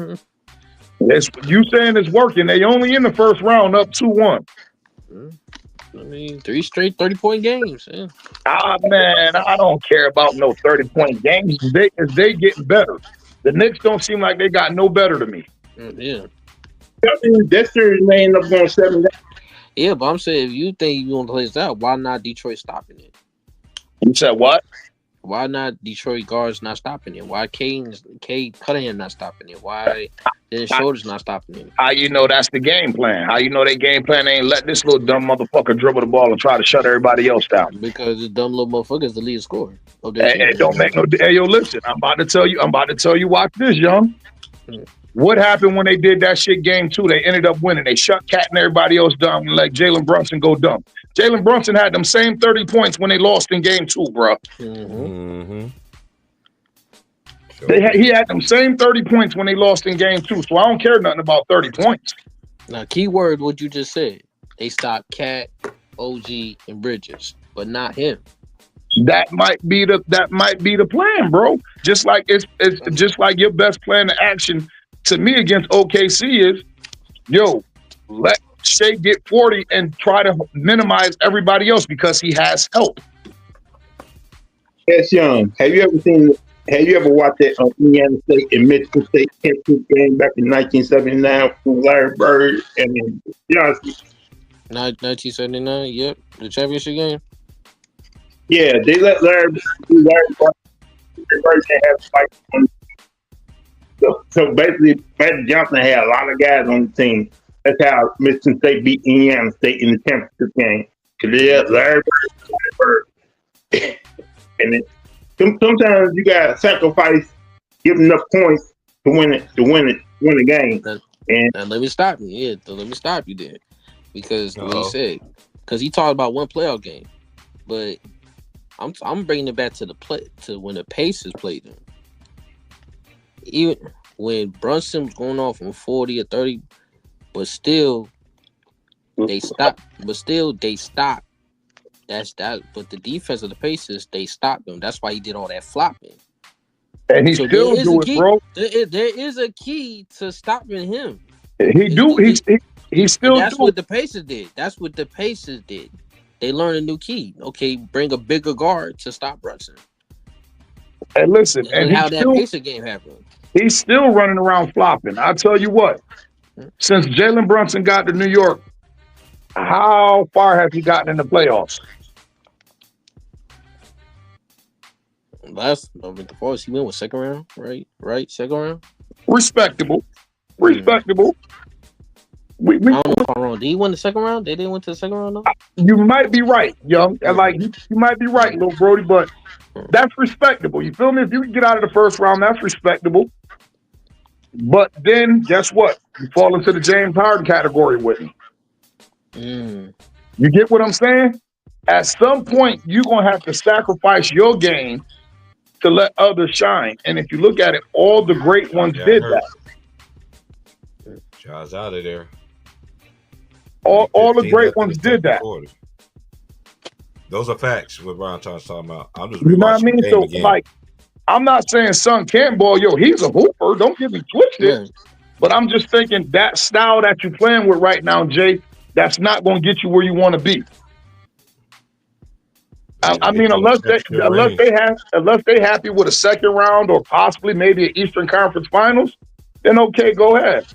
you saying it's working. They only in the first round up 2-1. I mean, 3 straight 30-point games. Yeah. Man, I don't care about no 30-point games. They getting better. The Knicks don't seem like they got no better to me. Yeah. That series may end up going 7 games. Yeah, but I'm saying if you think you want to play this out, why not Detroit stopping it? You said what? Why not Detroit guards not stopping it? Why Cade Cunningham not stopping it? Why Dennis Schroeder's not stopping it? How you know that's the game plan? How you know their game plan ain't let this little dumb motherfucker dribble the ball and try to shut everybody else down? Because the dumb little motherfucker is the lead scorer. Hey, don't make no. Hey, yo, listen. I'm about to tell you. Watch this, young. What happened when they did that shit game 2? They ended up winning. They shut Cat and everybody else down and let Jalen Brunson go dumb. Jalen Brunson had them same 30 points when they lost in game 2, bro. He had them same 30 points when they lost in game 2. So I don't care nothing about 30 points. Now, keyword what you just said. They stopped Cat, OG, and Bridges, but not him. That might be the plan, bro. Just like it's just like your best plan of action to me against OKC is, let Shea get 40 and try to minimize everybody else because he has help. Yes, Young. Have you ever watched that Indiana State and Michigan State championship game back in 1979 from Larry Bird and Johnson? 1979, yep. The championship game? Yeah, they let Larry Bird have fight on. So basically, Magic Johnson had a lot of guys on the team. That's how Michigan State beat Indiana State in the championship game. Because they had Larry Bird. And then sometimes you got to sacrifice, give enough points to win the game. And let me stop you. Yeah, let me stop you there. Because what he said, because he talked about one playoff game. But I'm bringing it back to when the Pacers played them. Even when Brunson was going off from 40 or 30, but still they stopped. That's that. But the defense of the Pacers, they stopped them. That's why he did all that flopping. And he still do it, bro. There is a key to stopping him. He still. That's what the Pacers did. They learned a new key. Okay, bring a bigger guard to stop Brunson. And listen, and how that Pacer game happened. He's still running around flopping. I'll tell you what. Since Jalen Brunson got to New York, how far has he gotten in the playoffs? Last, the first he went with second round, right? Second round. Respectable. I don't know if I'm wrong. Did he win the second round? They didn't win to the second round, though? You might be right, young. Like you might be right, little Brody, but that's respectable. You feel me? If you can get out of the first round, that's respectable. But then, guess what? You fall into the James Harden category with me. You get what I'm saying? At some point, you're going to have to sacrifice your game to let others shine. And if you look at it, all the great ones did that. Jaws out of there. All the great ones did that. Those are facts. What Brian Thomas talking about. I'm just, you know what I mean? So, like, I'm not saying Son can't ball. He's a hooper. Don't get me twisted. But I'm just thinking that style that you're playing with right now, Jay, that's not going to get you where you want to be. I mean, unless they happy with a second round or possibly maybe an Eastern Conference Finals, then okay, go ahead.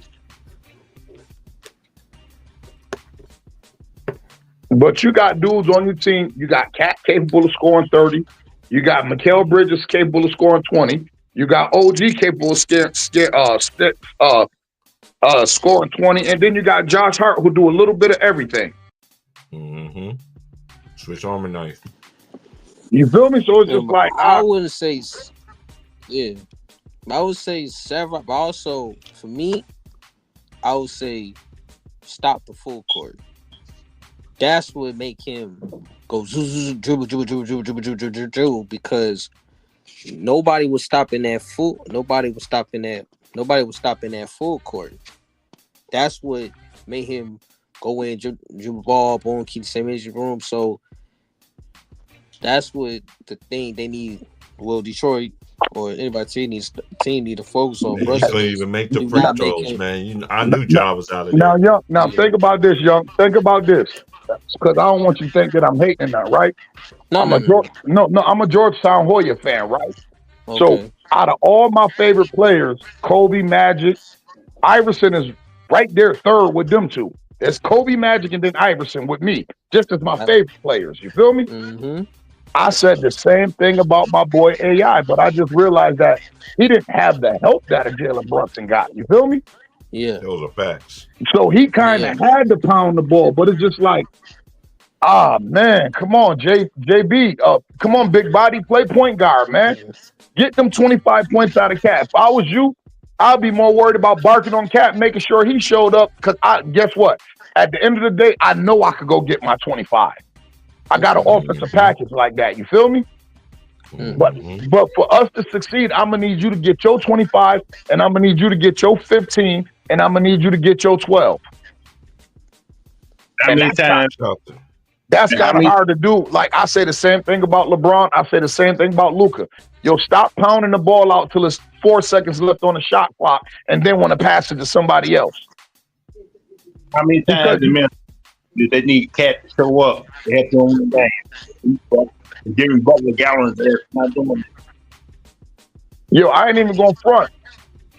But you got dudes on your team. You got Cat capable of scoring 30. You got Mikal Bridges capable of scoring 20. You got OG capable of scoring 20. And then you got Josh Hart who do a little bit of everything. Switch arm and knife. You feel me? So it's just like I wouldn't say, yeah. I would say several, but also for me, I would say stop the full court. That's what make him go dribble, dribble, dribble, dribble, dribble, dribble, dribble, dribble, because nobody was stopping that full court. That's what made him go in, dribble ball, boom, keep the same energy room. So that's what the thing they need. Well, Detroit or anybody need to focus on. He couldn't even make the free throws, man. I knew Ja was out of now, there. Young. Think about this, Young. Think about this, because I don't want you to think that I'm hating that, right? I'm a Georgetown Hoya fan, right? Okay. So out of all my favorite players, Kobe, Magic, Iverson is right there third with them two. It's Kobe, Magic, and then Iverson with me, just as my favorite players. You feel me? Mm-hmm. I said the same thing about my boy AI, but I just realized that he didn't have the help that a Jalen Brunson got. You feel me? Yeah. Those are facts. So he kind of had to pound the ball, but it's just like, man, come on, JB, come on, big body, play point guard, man. Get them 25 points out of Cat. If I was you, I'd be more worried about barking on Cat, making sure he showed up, because guess what? At the end of the day, I know I could go get my 25. I got an offensive package like that. You feel me? Mm-hmm. But for us to succeed, I'm going to need you to get your 25, and I'm going to need you to get your 15, and I'm going to need you to get your 12. That's kind of hard to do. Like, I say the same thing about LeBron. I say the same thing about Luka. Yo, stop pounding the ball out till it's 4 seconds left on the shot clock and then want to pass it to somebody else. How many times they need Cat to show up? They have to win the game. Jimmy Butler gallons there not doing it. Yo, I ain't even going front.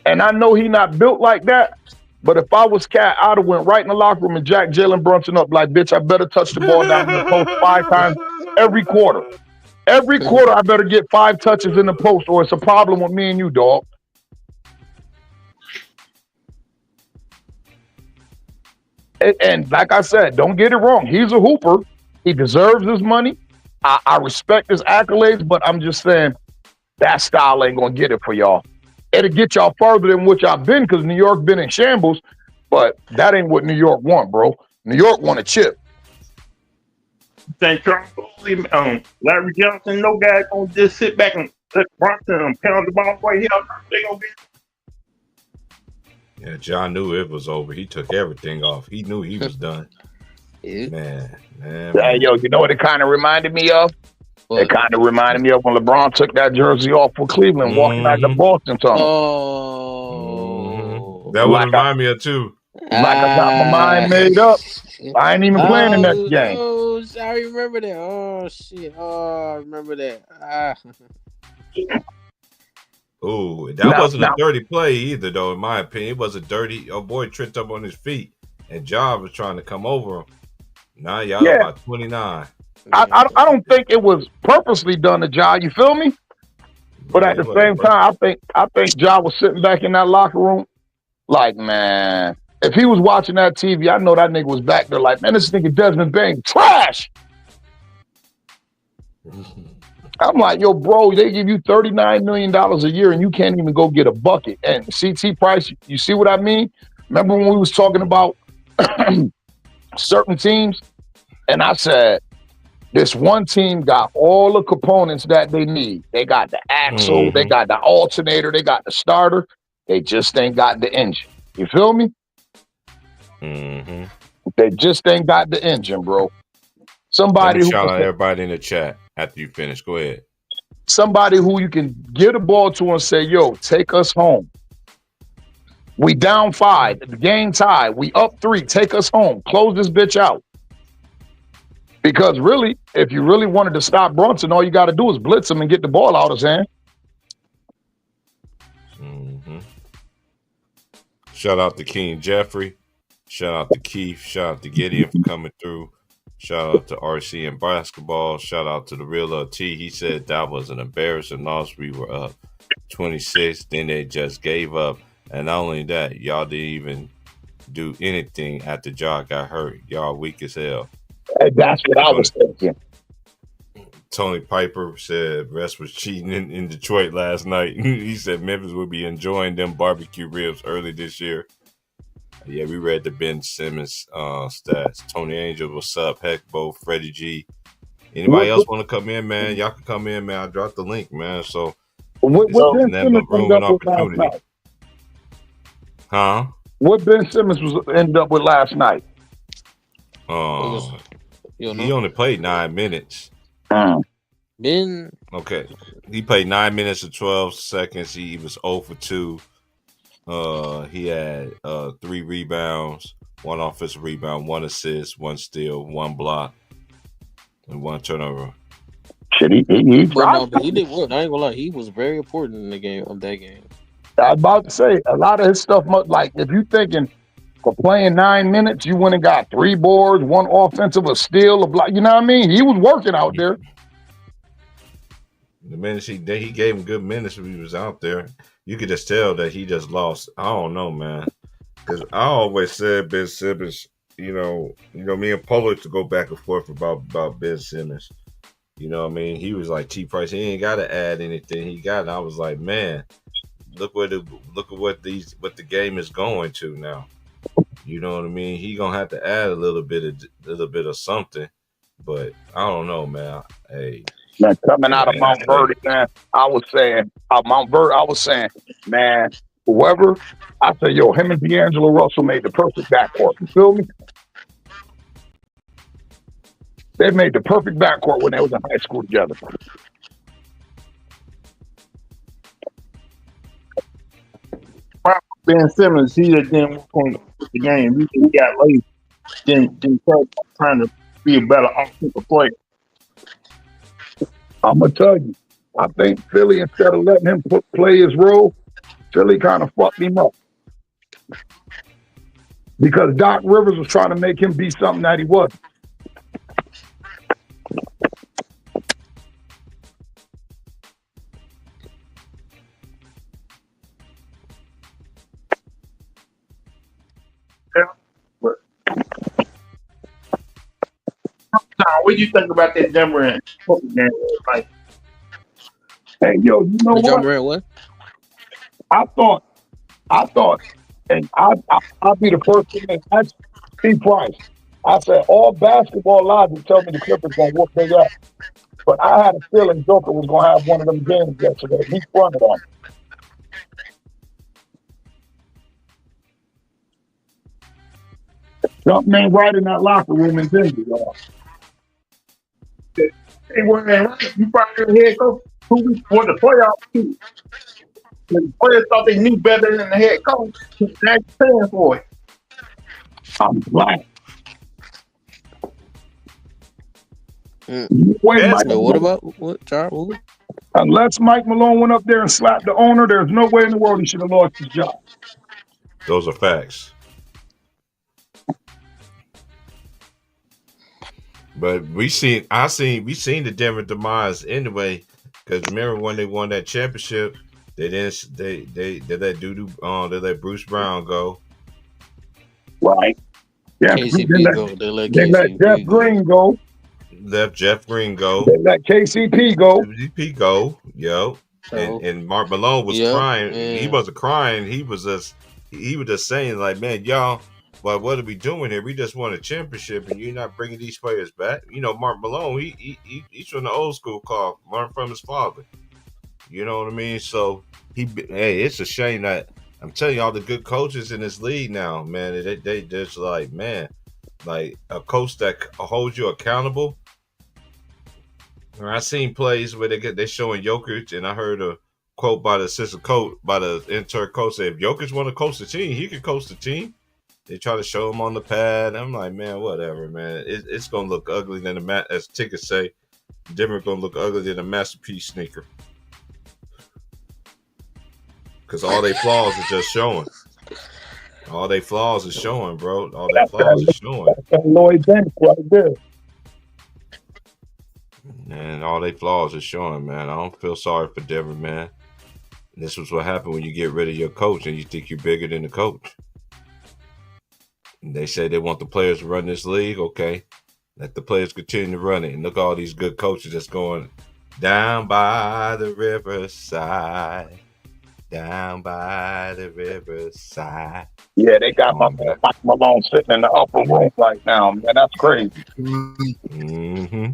And I know he not built like that. But if I was Cat, I'd have went right in the locker room and jacked Jalen Brunson up like, bitch, I better touch the ball down in the post 5 times every quarter. Every quarter, I better get 5 touches in the post, or it's a problem with me and you, dog. And like I said, don't get it wrong. He's a hooper. He deserves his money. I respect his accolades, but I'm just saying that style ain't going to get it for y'all. It'll get y'all further than what y'all been, because New York been in shambles, but that ain't what New York want, bro. New York want a chip. Larry Johnson, no guy gonna just sit back and let Brunson pound the ball right here. They gonna get. Yeah, John knew it was over. He took everything off. He knew he was done. Man. Yo, you know what it kind of reminded me of? It kind of reminded me of when LeBron took that jersey off for Cleveland, walking out the Boston tunnel. Oh, that would remind me of too. Like I got my mind made up. I ain't even playing the next game. Oh, I remember that. Oh shit. Oh, I remember that. Oh, that wasn't a dirty play either, though. In my opinion, it was a dirty. Oh boy, tripped up on his feet, and Ja was trying to come over him. Now y'all about 29. I don't think it was purposely done to Ja. You feel me? But at the same time, I think Ja was sitting back in that locker room, like, man, if he was watching that TV, I know that nigga was back there like, man, this nigga Desmond Bain trash. I'm like, yo, bro, they give you $39 million a year and you can't even go get a bucket. And CT Price, you see what I mean? Remember when we was talking about certain teams? And I said, this one team got all the components that they need. They got the axle, they got the alternator, they got the starter. They just ain't got the engine. You feel me? Mm-hmm. They just ain't got the engine, bro. Somebody who shout out everybody in the chat after you finish. Go ahead. Somebody who you can give the ball to and say, yo, take us home. We down 5, the game tied. We up 3, take us home. Close this bitch out. Because really, if you really wanted to stop Brunson, all you got to do is blitz him and get the ball out of his hand. Mm-hmm. Shout out to King Jeffrey. Shout out to Keith. Shout out to Gideon for coming through. Shout out to RC and basketball. Shout out to the real T. He said that was an embarrassing loss. We were up 26. Then they just gave up. And not only that, y'all didn't even do anything after Ja got hurt. Y'all weak as hell. That's what I was thinking. Tony Piper said Russ was cheating in Detroit last night. He said Memphis will be enjoying them barbecue ribs early this year. Yeah, we read the Ben Simmons stats. Tony Angel, what's up? Heck, Bo, Freddie G. Anybody else want to come in, man? Y'all can come in, man. I dropped the link, man. So what Ben Simmons room and opportunity. Huh? What Ben Simmons was ended up with last night? He only played 9 minutes. Ben. Okay. He played 9 minutes and 12 seconds. He was 0 for 2. He had 3 rebounds, 1 offensive rebound, 1 assist, 1 steal, 1 block, and 1 turnover. Shit, he did well. I ain't gonna lie, he was very important in that game. I was about to say a lot of his stuff. Like if you thinking for playing 9 minutes, you went and got 3 boards, 1 offensive, a steal, a block. You know what I mean? He was working out there. The minutes he gave him good minutes when he was out there. You could just tell that he just lost. I don't know, man. Because I always said Ben Simmons, you know, me and Polo used to go back and forth about Ben Simmons. You know what I mean? He was like T Price. He ain't got to add anything. He got. And I was like, man, look at what the game is going to now. You know what I mean? He gonna have to add a little bit of something. But I don't know, man. Hey. Man, coming out of Mount Verdi, man, I was saying, man, whoever, I said, yo, him and D'Angelo Russell made the perfect backcourt. You feel me? They made the perfect backcourt when they was in high school together. Ben Simmons, he just didn't work on the game. He got lazy. Didn't trying to be a better offensive player. I'm gonna tell you, I think Philly, instead of letting him play his role, Philly kind of fucked him up because Doc Rivers was trying to make him be something that he wasn't. What do you think about that Denver and like? Hey, yo, you know what? I thought, and I'll be the first to admit, that's T Price. I said all basketball logic tell me the Clippers gonna whoop their ass, but I had a feeling Joker was gonna have one of them games yesterday. He fronted on it. Something ain't right in that locker room in Denver, y'all. They weren't right. You probably head coach 2 weeks before the playoffs too. The players thought they knew better than the head coach. They're paying for it. I'm black. What about what, Charles? Unless Mike Malone went up there and slapped the owner, there's no way in the world he should have lost his job. Those are facts. But we seen the Denver demise anyway. Because remember when they won that championship, they let Bruce Brown go. Right. Yeah. They let Jeff Green go. Left Jeff Green go. They let KCP go. KCP go. Yo. And Mark Malone was crying. Yeah. He wasn't crying. He was just saying like, man, y'all. But what are we doing here? We just won a championship, and you're not bringing these players back. You know, Mark Malone, he's from the old school call, learned from his father. You know what I mean? So it's a shame that I'm telling you, all the good coaches in this league now, man, they just like, man, like a coach that holds you accountable. I seen plays where they're showing Jokic, and I heard a quote by the assistant coach, by the intern coach, say, if Jokic want to coach the team, he can coach the team. They try to show him on the pad. I'm like, man, whatever, man. It's gonna look ugly than as tickets say. Denver gonna look ugly than a masterpiece sneaker. Cause all they flaws is just showing. All they flaws is showing, bro. All they flaws is showing. That's Lloyd Banks right there. And all they flaws is showing, man. I don't feel sorry for Denver, man. This was what happened when you get rid of your coach and you think you're bigger than the coach. They say they want the players to run this league. Okay. Let the players continue to run it. And look at all these good coaches that's going down by the riverside. Down by the riverside. Yeah, they got my man Mike Malone sitting in the upper room right now, man. That's crazy. Mm-hmm.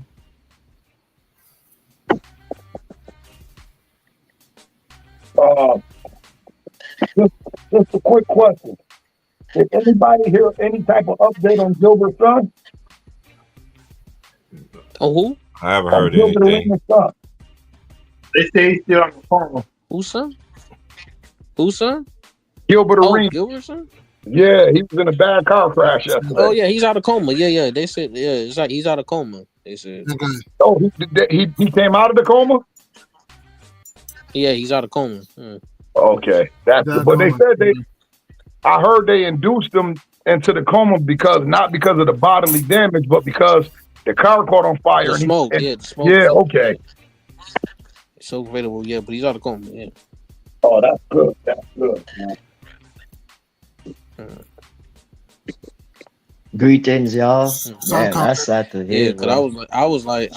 Just a quick question. Did anybody hear any type of update on Gilbert's son? Oh, who? I haven't heard anything. Son. They say he's still on the phone. Who's son? Who's son? Gilbert Oh, Arenas. Gilbert's son? Yeah, he was in a bad car crash yesterday. Oh yeah, he's out of coma. Yeah. They said it's like he's out of coma. They said. Oh, he came out of the coma? Yeah, he's out of coma. Okay. But they said I heard they induced him into the coma not because of the bodily damage, but because the car caught on fire. The smoke, the smoke. Yeah, okay. So available, yeah, but he's out of coma, yeah. Oh, that's good. That's good, man. Greetings, y'all. Man, that's sad to hear. Yeah, because I was like,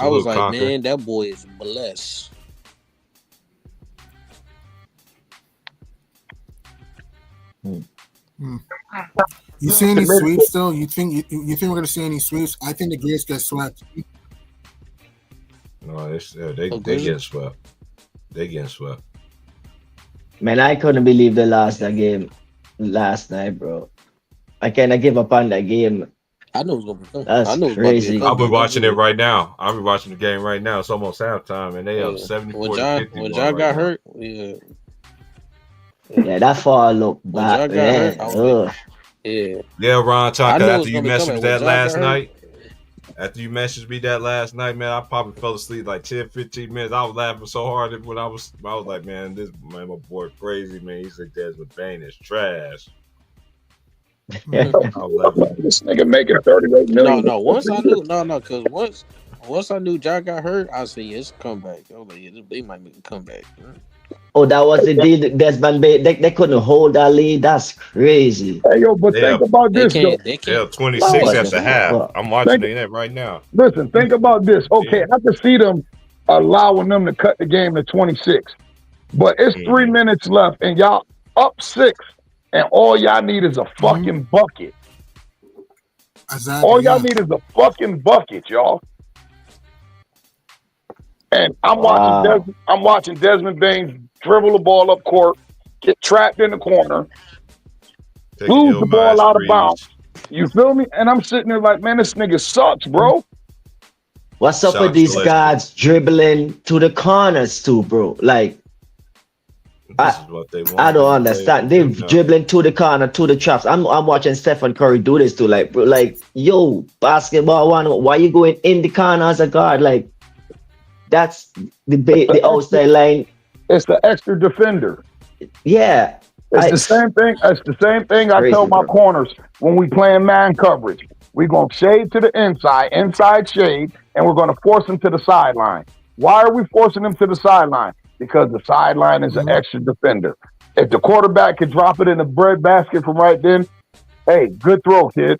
man, that boy is blessed. You see any sweeps still? You think we're gonna see any sweeps? I think the Grizz get swept. No, they get swept. They getting swept. Man, I couldn't believe they lost that game last night, bro. I kind of give up on that game. I know it's gonna be fun. That's crazy. I'll be watching it right now. I'll be watching the game right now. It's almost halftime, and they up 74-50. When John got hurt, yeah. Yeah, that fall look bad. Yeah, Ron Tonka, after you messaged me that last night, man, I probably fell asleep like 10, 15 minutes. I was laughing so hard when I was like, man, my boy crazy, man. He said Desmond Bain is trash. Yeah. This nigga making 38 million. No. Once I knew, because once I knew John got hurt, I said, yeah, it's a comeback. I was like, yeah, they might make a comeback. Oh, that was the deal. Desmond Bain, they couldn't hold that lead. That's crazy. Hey, yo, but think about this. They're 26 after half. I'm watching that right now. Listen, think about this. Okay, I can see them allowing them to cut the game to 26. But it's 3 minutes left, and y'all up 6. And all y'all need is a fucking bucket. Exactly, all y'all need is a fucking bucket, y'all. And I'm watching Desmond Bain dribble the ball up court, get trapped in the corner, lose the ball out of bounds. You feel me? And I'm sitting there like, man, this nigga sucks, bro. What's up with these guys dribbling to the corners too, bro? Like, this is what they want. I don't understand. They're dribbling to the corner, to the traps. I'm watching Stephen Curry do this too. Like, bro, like, yo, basketball one, why you going in the corner as a guard? Like, that's the outside line. It's the extra defender. Yeah. It's the same thing. It's the same thing I tell my corners when we playing man coverage. We're going to shade to the inside shade, and we're going to force them to the sideline. Why are we forcing them to the sideline? Because the sideline is an extra defender. If the quarterback can drop it in the bread basket from right then, hey, good throw, kid.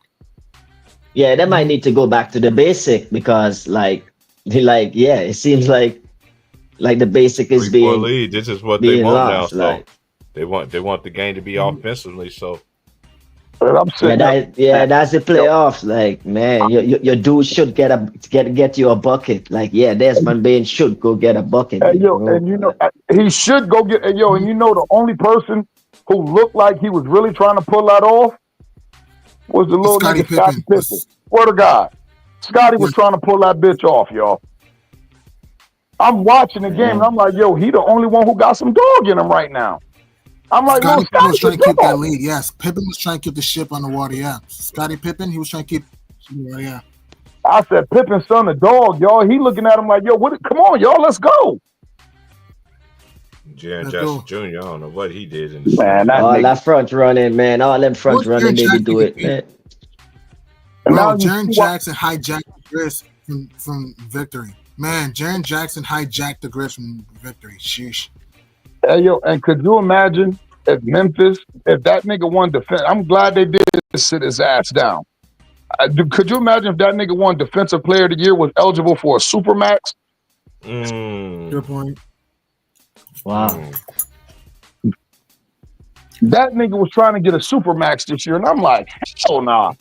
Yeah, they might need to go back to the basic because, it seems like the basic is being lead. This is what they want lost, now. So they want the game to be offensively. So that's the playoffs. Like, man, your dude should get you a bucket. Like, yeah, Desmond Bain should go get a bucket. Hey, and he should go get. And the only person who looked like he was really trying to pull that off was the little nigga Scottie Pippen. Swear to God, Scotty was trying to pull that bitch off, y'all. I'm watching the game, and I'm like, yo, he the only one who got some dog in him right now. I'm like, Scottie was trying to keep that lead. Yes, Pippen was trying to keep the ship on the water. Yeah, Scottie Pippen, he was trying to keep. Yeah. I said, Pippen's son, a dog, y'all. He looking at him like, yo, come on, y'all, let's go. Jaren Jackson Jr., I don't know what he did in the that front running, man. All them front running, they do it, man. Bro, Jaren Jackson hijacked the Grizz from victory. Man, Jaren Jackson hijacked the Grizz from victory. Sheesh. Hey, yo, and could you imagine if that nigga won defense? I'm glad they did sit his ass down. Could you imagine if that nigga won Defensive Player of the Year, was eligible for a Supermax? Good point. Wow. That nigga was trying to get a Supermax this year, and I'm like, hell nah.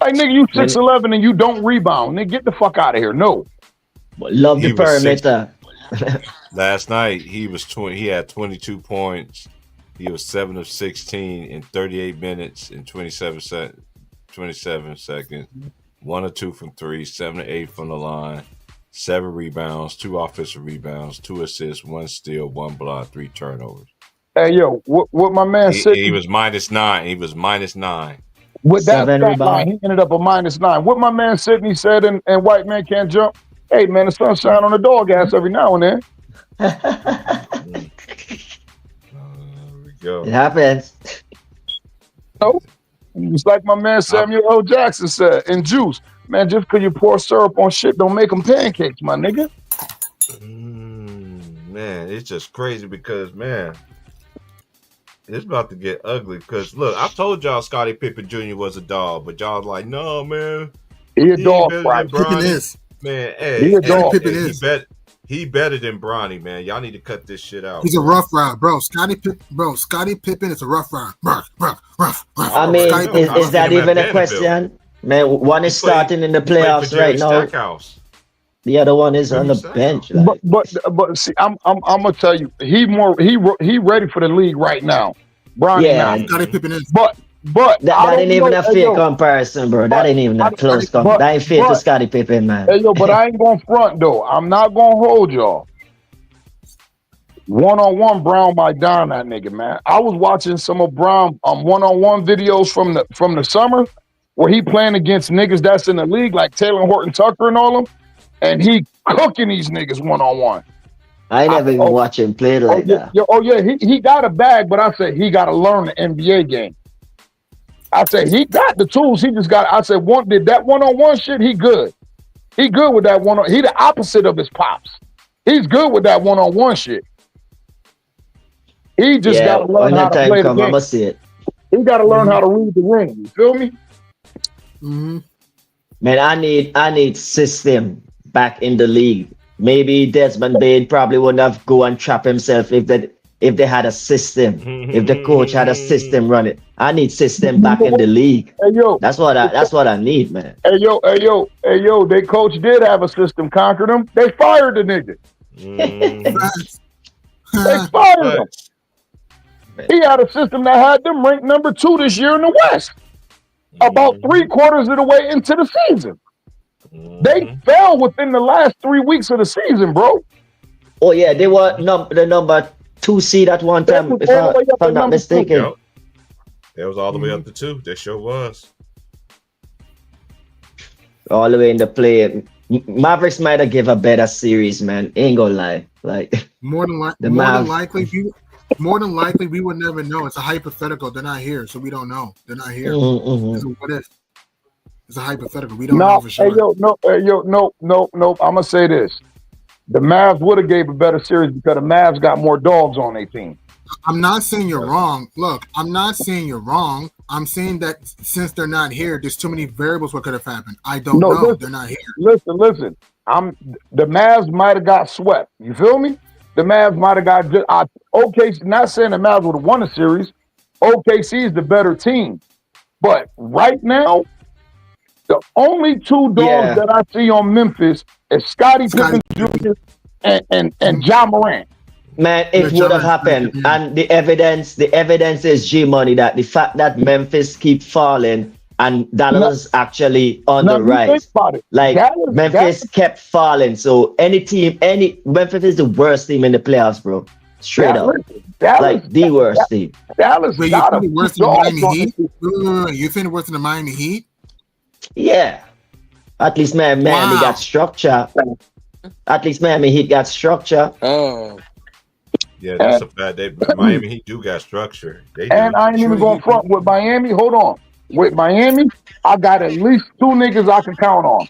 Like, nigga, you 6'11" and you don't rebound. Nigga, get the fuck out of here. No. Love the perimeter. Last night he was 20. He had 22 points. He was 7 of 16 in 38 minutes and 27 seconds. 1 or 2 from 3, 7 or 8 from the line, 7 rebounds, 2 offensive rebounds, 2 assists, 1 steal, 1 block, 3 turnovers. Hey, yo, what my man said. He was -9. He was -9. With that stat line, he ended up a -9. What my man Sidney said in White Man Can't Jump, hey, man, the sun shine on the dog ass every now and then. There we go. It happens. No. It's like my man Samuel L. Jackson said in Juice, man, just because you pour syrup on shit don't make them pancakes, my nigga. Man, it's just crazy because, man, it's about to get ugly. Because, look, I told y'all Scottie Pippen Jr. was a dog, but y'all like, no, man. He a dog, right? Pippen is. Man, hey, he a dog. Pippen is. He better than Bronny, man. Y'all need to cut this shit out. He's a rough ride, bro. Scottie Pippen is a rough ride. Rough. I mean, is that even a question? Man, one is starting in the playoffs right now. Stackhouse. The other one is on the bench. Like. But see, I'm gonna tell you, he ready for the league right now. Bronny now. Scottie Pippen is. But that ain't even a fair comparison, bro. That ain't even a close comparison. That ain't fair to Scottie Pippen, man. Hey, yo, but I ain't going front, though. I'm not going to hold y'all. One-on-one, Brown might down that nigga, man. I was watching some of Brown one-on-one videos from the summer where he playing against niggas that's in the league, like Taylor Horton Tucker and all them, and he cooking these niggas one-on-one. I never even watch him play like that. He got a bag, but I said he got to learn the NBA game. I said he got the tools. He just got. I said did that one-on-one shit. He good. He good with that one. He the opposite of his pops. He's good with that one-on-one shit. He just got to learn how to play the game. I'ma see it. He got to learn how to read the ring. You feel me? Mm-hmm. Man, I need system back in the league. Maybe Desmond Bain probably wouldn't have go and trap himself if they had a system, if the coach had a system running. I need system back in the league. Hey, yo, that's what I need, man. Hey yo, they coach did have a system, conquered them. They fired the nigga. They fired him. He had a system that had them ranked number 2 this year in the West. About 3/4 of the way into the season. They fell within the last 3 weeks of the season, bro. Oh yeah, they were the number 2 seed at one time, if I'm not mistaken. Yep. It was all the way up to 2. They sure was. All the way in the play. Mavericks might have give a better series, man. Ain't gonna lie. Like more than likely, we would never know. It's a hypothetical. They're not here, so we don't know. They're not here. What if? It's a hypothetical. We don't know for sure. No. I'm gonna say this. The Mavs would have gave a better series because the Mavs got more dogs on their team. I'm not saying you're wrong. Look, I'm not saying you're wrong. I'm saying that since they're not here, there's too many variables what could have happened. I don't know. Listen, they're not here. Listen. The Mavs might have got swept. You feel me? The Mavs might have got OKC. Not saying the Mavs would have won the series. OKC is the better team. But right now, the only 2 dogs that I see on Memphis is Scottie Pippen Jr. and Ja Morant. Man, it would have happened. And the evidence is G-Money, that the fact that Memphis keep falling and Dallas actually on the rise. Like Memphis kept falling. So Memphis is the worst team in the playoffs, bro. Straight up. Like the worst team. Dallas. Wait, you think the worst than Miami Heat? You think the worse than the Miami Heat? Yeah. At least Miami got structure. At least Miami Heat got structure. Oh. Yeah, that's a bad day. Miami Heat do got structure. I ain't even going front with Miami. Hold on. With Miami, I got at least 2 niggas I can count on.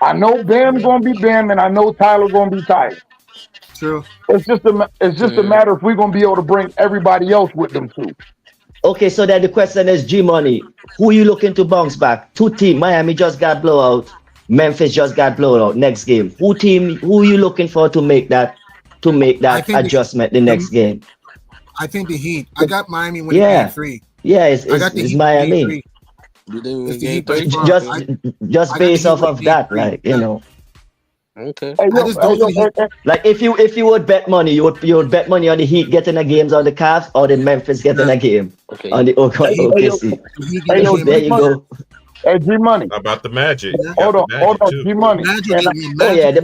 I know Bam's gonna be Bam, and I know Tyler's gonna be Tyler. True. It's just a matter if we're gonna be able to bring everybody else with them too. Okay, so then the question is, G Money, who you looking to bounce back? Two teams. Miami just got blown out. Memphis just got blown out. Next game, who you looking for to make that adjustment the next game? I think the Heat. I got Miami winning game 3. Yeah, it's Miami. Just based off of that, like, you know. Okay. Like if you would bet money, you would bet money on the Heat getting a games on the Cavs or the Memphis getting a game on the OKC. There you go. Hey, G Money. How about the Magic? Hold on, G Money. The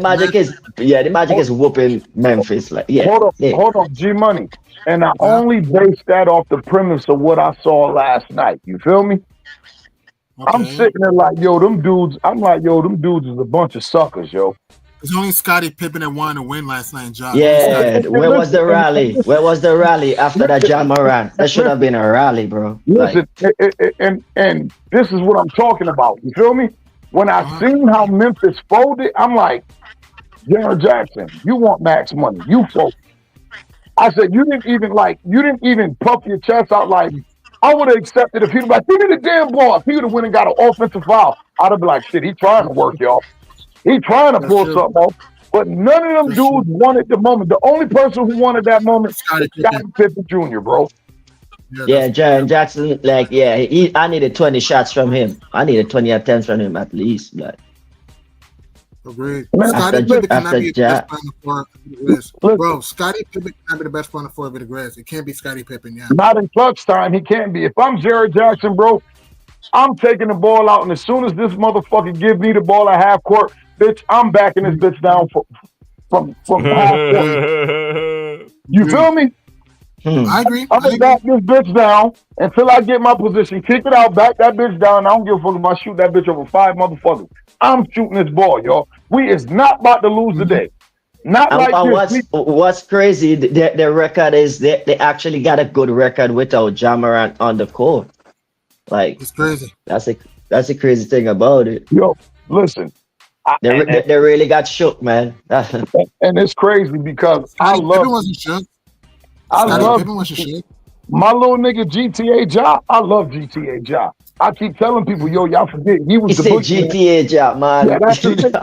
Magic is whooping Memphis. Like, hold on, G Money. And I only base that off the premise of what I saw last night. You feel me? Okay. I'm sitting there like, them dudes is a bunch of suckers, yo. It's only Scottie Pippen that wanted to win last night, John. Yeah, where was the rally? Where was the rally after that Ja Morant? That should have been a rally, bro. Listen, and this is what I'm talking about. You feel me? When I seen how Memphis folded, I'm like, Jaren Jackson, you want max money. You fold. I said, you didn't even puff your chest out like, I would have accepted if he'd be like, give me the damn ball. If he would have went and got an offensive foul, I'd have been like, shit, he trying to work, y'all. He trying to pull something off. But none of them dudes wanted the moment. The only person who wanted that moment was Scottie Pippen Jr., bro. Yeah, Jaren Jackson, like, I needed 20 shots from him. I needed 20 attempts from him at least. Like. Agreed. Scottie Pippen cannot be the best point for the Grizz. Bro, Scottie Pippen cannot be the best point for the Grizz. It can't be Scottie Pippen, yeah. Not in clutch time. He can't be. If I'm Jaren Jackson, bro, I'm taking the ball out, and as soon as this motherfucker give me the ball at half court, bitch, I'm backing this bitch down from half court. You feel me? I agree. I'm gonna back this bitch down until I get my position. Kick it out, back that bitch down. I don't give a fuck if I shoot that bitch over 5 motherfuckers. I'm shooting this ball, y'all. We is not about to lose today. Not like this. What's crazy, their record is they actually got a good record without Ja Morant on the court. Like, it's crazy. That's a crazy thing about it. Yo, listen. They really got shook, man. And it's crazy because I love my little nigga GTA Ja. I love GTA Ja. I keep telling people, yo, y'all forget he was the GTA Ja, man. Yeah, that's the thing.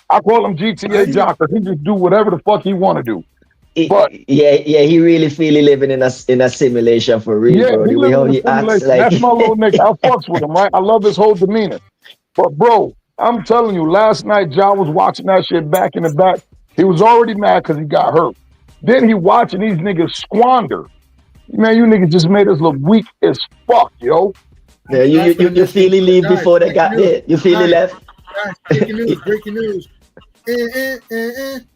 I call him GTA Ja because he just do whatever the fuck he want to do. But he really feel he living in a simulation for real. Yeah, bro. he living in a simulation. That's my little nigga. I fucks with him, right? I love his whole demeanor. But bro, I'm telling you, last night Ja was watching that shit back in the back. He was already mad because he got hurt. Then he watching these niggas squander. Man, you niggas just made us look weak as fuck, yo. Yeah, you feel he leave before they got there. You feel he left. Breaking news.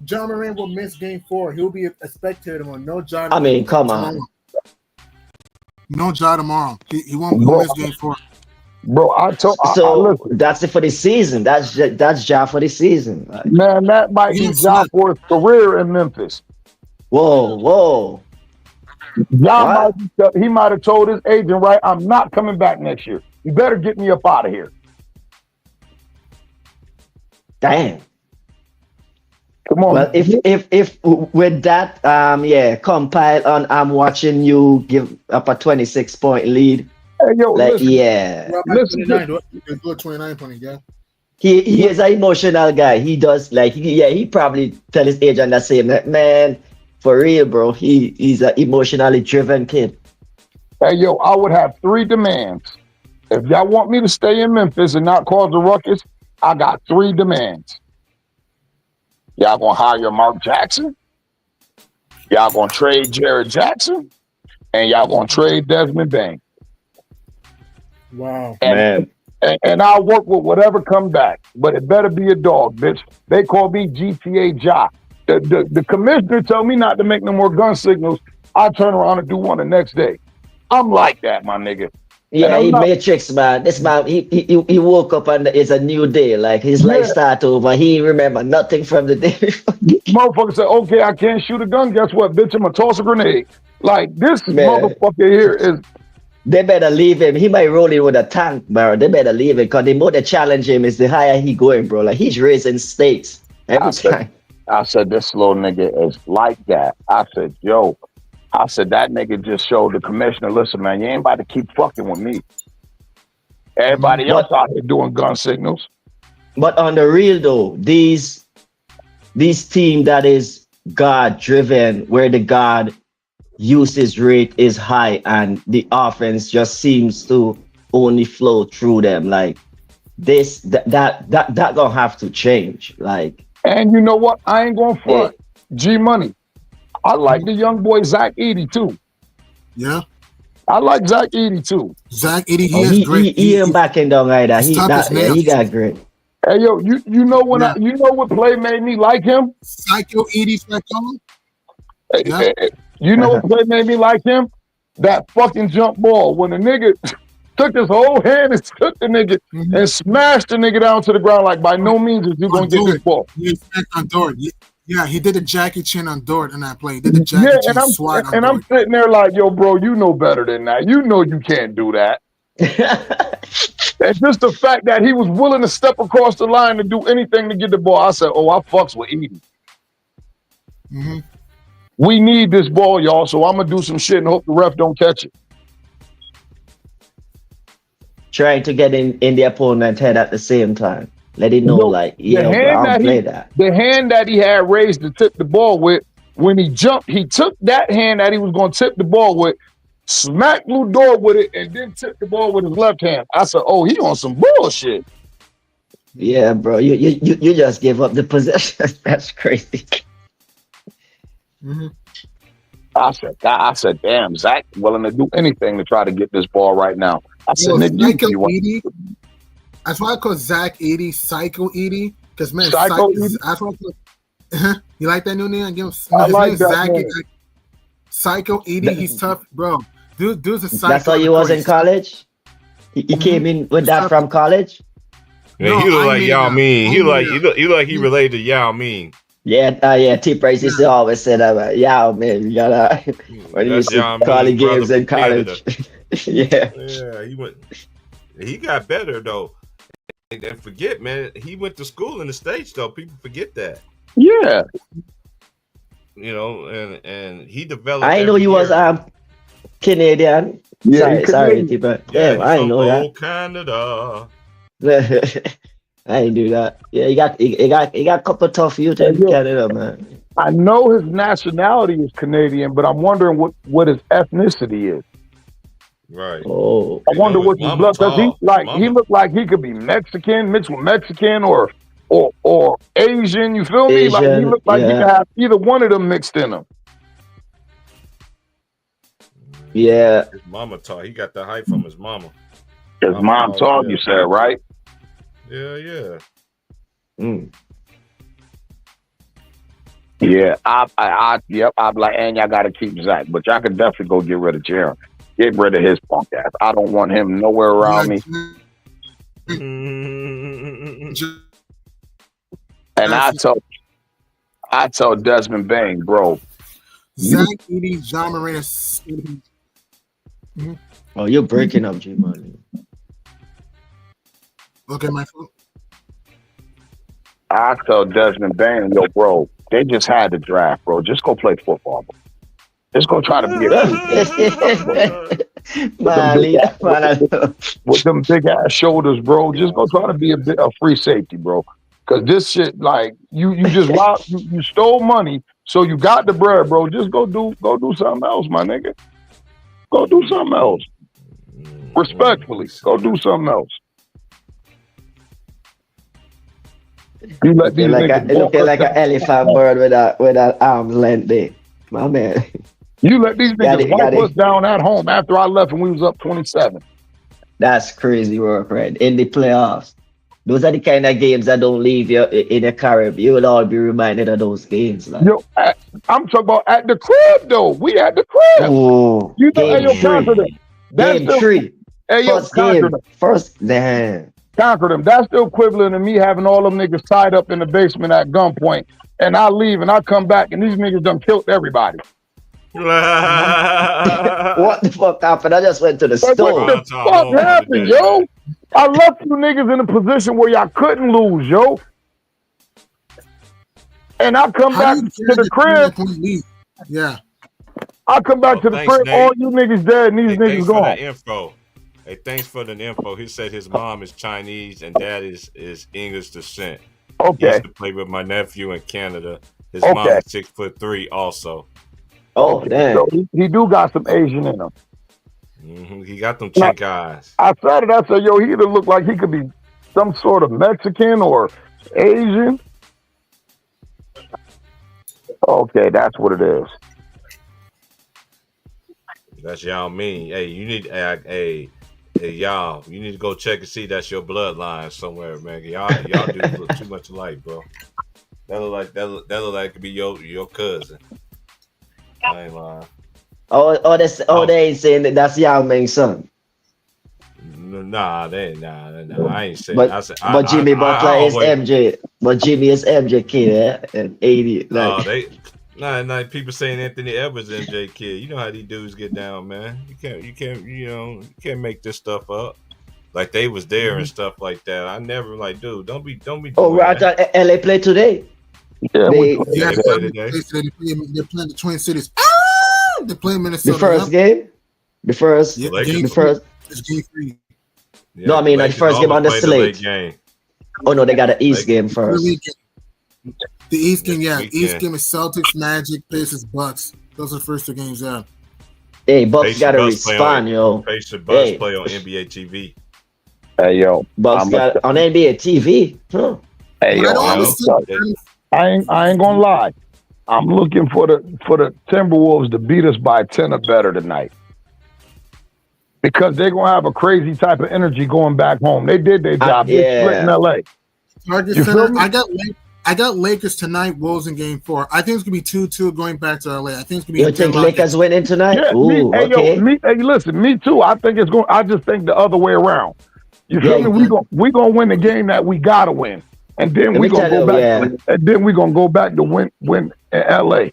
Ja Morant will miss game 4. He'll be a spectator tomorrow. No Ja. I mean, come on. No Ja tomorrow. He won't miss game 4. Bro, that's it for the season. That's Ja for the season. Like, man, that might be Ja for his career in Memphis. Whoa. Ja he might have told his agent, right, I'm not coming back next year. You better get me up out of here. Damn. Come on. Well, if with that, compile on, I'm watching you give up a 26-point lead. Hey, yo, like, listen. Yeah. Listen, 29 point, yeah. He is an emotional guy. He does he probably tell his agent the same, man. For real, bro. He's an emotionally driven kid. Hey, yo, I would have 3 demands. If y'all want me to stay in Memphis and not cause a ruckus, I got 3 demands. Y'all gonna hire Mark Jackson? Y'all gonna trade Jaren Jackson? And y'all gonna trade Desmond Bane? Wow. And I'll work with whatever come back. But it better be a dog, bitch. They call me GTA Ja. The commissioner told me not to make no more gun signals. I turn around and do one the next day. I'm like that, my nigga. Yeah, he Matrix, man. This man, he woke up and it's a new day. Like his life start over. He remember nothing from the day before. Motherfucker said, okay, I can't shoot a gun. Guess what, bitch? I'm gonna toss a grenade. Like this motherfucker here is. They better leave him. He might roll in with a tank, bro. They better leave him because the more they challenge him is the higher he going, bro. Like he's raising stakes every time. I said, this little nigga is like that. I said, yo, I said, that nigga just showed the commissioner, listen, man, you ain't about to keep fucking with me. Everybody else out here doing gun signals. But on the real though, these team that is God driven, where the God usage rate is high and the offense just seems to only flow through them. Like that gonna have to change. Like, and you know what? I ain't going front. G Money. I like the young boy Zach Edey too. Yeah. I like Zach Edey too. Zach Edey, he is great. He ain't backing down like that. He got great. Hey yo, you know when you know what play made me like him? Psycho Edey, You know what play made me like him? That fucking jump ball when the nigga took his whole hand and took the nigga and smashed the nigga down to the ground. Like, by no means is you gonna get this ball. On Dort. Yeah, he did a Jackie Chin on Dort in that play. He did the Jackie Chin swat on Dort. And I'm sitting there like, yo, bro, you know better than that. You know you can't do that. And just the fact that he was willing to step across the line to do anything to get the ball, I said, oh, I fucks with Edey. We need this ball, y'all, so I'm going to do some shit and hope the ref don't catch it. Trying to get in the opponent's head at the same time. Let it know, like, yeah, I'll play that. The hand that he had raised to tip the ball with, when he jumped, he took that hand that he was going to tip the ball with, smacked Lu Dort with it, and then tipped the ball with his left hand. I said, oh, he on some bullshit. Yeah, bro, you just gave up the possession. That's crazy. I said, damn, Zach willing to do anything to try to get this ball right now. I said, nigga, that's why I call Zach Edey Psycho Edey. Because man, Psycho that's why you like that new name? Give him, I like that Zach name. Psycho Edey. He's tough, bro. Dude's a psycho. That's how he was in college. He came in with that from college. Yeah, no, he look like Yao Ming. He like he related to Yao Ming. Yeah, T Price used to always say that about Yao, man. You gotta when he used to college games in college. Yeah, he got better though. And forget, man, he went to school in the States though. People forget that. Yeah. You know, and he developed. I know he was Canadian. Yeah, sorry, T-Price. Yeah, I know that. Canada. I ain't do that. Yeah, he got a couple of tough youth in Canada, man. I know his nationality is Canadian, but I'm wondering what his ethnicity is. Right. Oh, I wonder what his blood does. He looked like he could be Mexican, mixed with Mexican, or Asian. You feel me? Like he looked like he could have either one of them mixed in him. Yeah. His mama taught. He got the height from his mama. His mom taught, you said, right? Yeah. Yeah, I'm like, and y'all got to keep Zach, but y'all can definitely go get rid of Jaron. Get rid of his punk ass. I don't want him nowhere around me. And I told Desmond Bain, bro. Zach Edey, John Moreno. Oh, you're breaking up, G Money. Okay, my phone. I told Desmond Bain, yo, bro, they just had the draft, bro. Just go play football, bro. Just go try to be with them big ass shoulders, bro. Just go try to be a free safety, bro. Cause this shit, like you just robbed, you stole money, so you got the bread, bro. Just go do something else, my nigga. Go do something else. Respectfully, go do something else. You let these looking like an elephant bird with an arm's length there, my man. You let these niggas wipe us down at home after I left and we was up 27. That's crazy work, right? In the playoffs. Those are the kind of games that don't leave you in the Caribbean. You will all be reminded of those games. Like. Yo, I'm talking about at the crib, though. We at the crib. Oh, you know, Game 3. Hey, yo, First, damn. Conquer them. That's the equivalent of me having all them niggas tied up in the basement at gunpoint. And I leave and I come back and these niggas done killed everybody. What the fuck happened? I just went to the store. What the fuck happened, yo? I left you niggas in a position where y'all couldn't lose, yo. And I come back to the crib. Yeah. I come back to the thanks, crib, Nate. all you niggas dead and these niggas Thanks gone. for the info. Hey, thanks for the info. He said his mom is Chinese and dad is English descent. He Okay. used to play with my nephew in Canada. His mom is 6'3" also. Oh, damn. So he do got some Asian in him. He got them chink eyes. I said, yo, he either look like he could be some sort of Mexican or Asian. Okay, that's what it is. That's Yao Ming. Hey, you need hey, y'all, you need to go check and see that's your bloodline somewhere, man. Y'all do look too much alike, bro. That look like it could be your cousin. I ain't lying. They ain't saying that's Yao Ming's son. Nah, I ain't saying. But Jimmy Butler is MJ. But Jimmy is MJ kid, and 80. Like, Nah, people saying Anthony Edwards MJ kid. You know how these dudes get down, man. You can't make this stuff up. Like they was there and stuff like that. I never like, dude, don't be. Oh, I thought LA played today. Yeah, they play today. They're playing the Twin Cities. They're playing Minnesota. The first game. The first. It's game 3. Yeah, no, I mean the first game on the slate. Oh no, they got an East game first. The East game, yeah. East game is Celtics, Magic, Pacers, Bucks. Those are the first 2 games out. Hey, Bucks gotta respond, yo. Pacers Bucks play on NBA TV. Hey, yo. Bucks got on NBA TV. Huh. Hey, yo. I ain't gonna lie. I'm looking for the Timberwolves to beat us by 10 or better tonight. Because they're gonna have a crazy type of energy going back home. They did their job. They split in LA. I got Lakers tonight. Wolves in game 4. I think it's gonna be 2-2 going back to LA. I think it's gonna be. You think Lakers winning tonight? Yeah, listen, me too. I think it's going. I just think the other way around. You feel me? We gonna win the game that we gotta win, and then we gonna go back. And then we gonna go back to win in LA.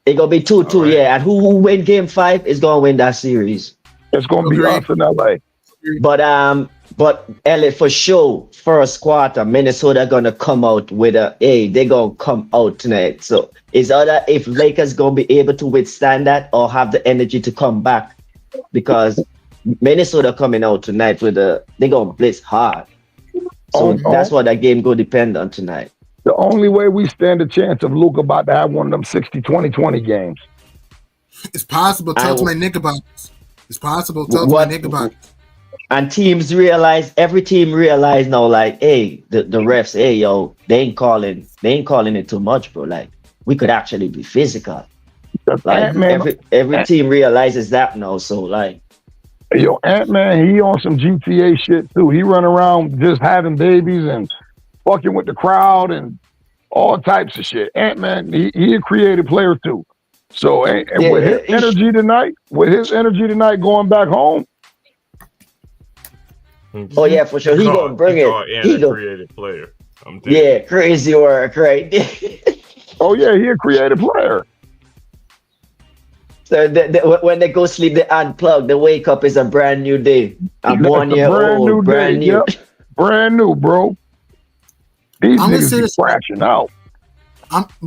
It's gonna be 2-2, right. Yeah. And who win game 5 is gonna win that series. It's gonna be us in LA. But LA for sure, first quarter, Minnesota gonna come out with they gonna come out tonight. So it's either if Lakers gonna be able to withstand that or have the energy to come back, because Minnesota coming out tonight they gonna blitz hard. So that's what that game gonna depend on tonight. The only way we stand a chance of Luka about to have one of them 60-20-20 games. It's possible. Talk to my Nick about this. It's possible. Talk to my Nick about it. And every team realize now, like, hey, the refs, hey, yo, they ain't calling it too much, bro. Like, we could actually be physical. Like, every team realizes that now. So, like, yo, Ant-Man, he on some GTA shit too. He run around just having babies and fucking with the crowd and all types of shit. Ant-Man, he a creative player too. So, with his energy tonight going back home. Oh yeah, for sure. He gonna bring it. He a creative player. Yeah, crazy work, right? Oh yeah, he a creative player. So when they go sleep, they unplug. They wake up is a brand new day. I'm 1 year old, brand new. Yep. Brand new, bro. These niggas be crashing out.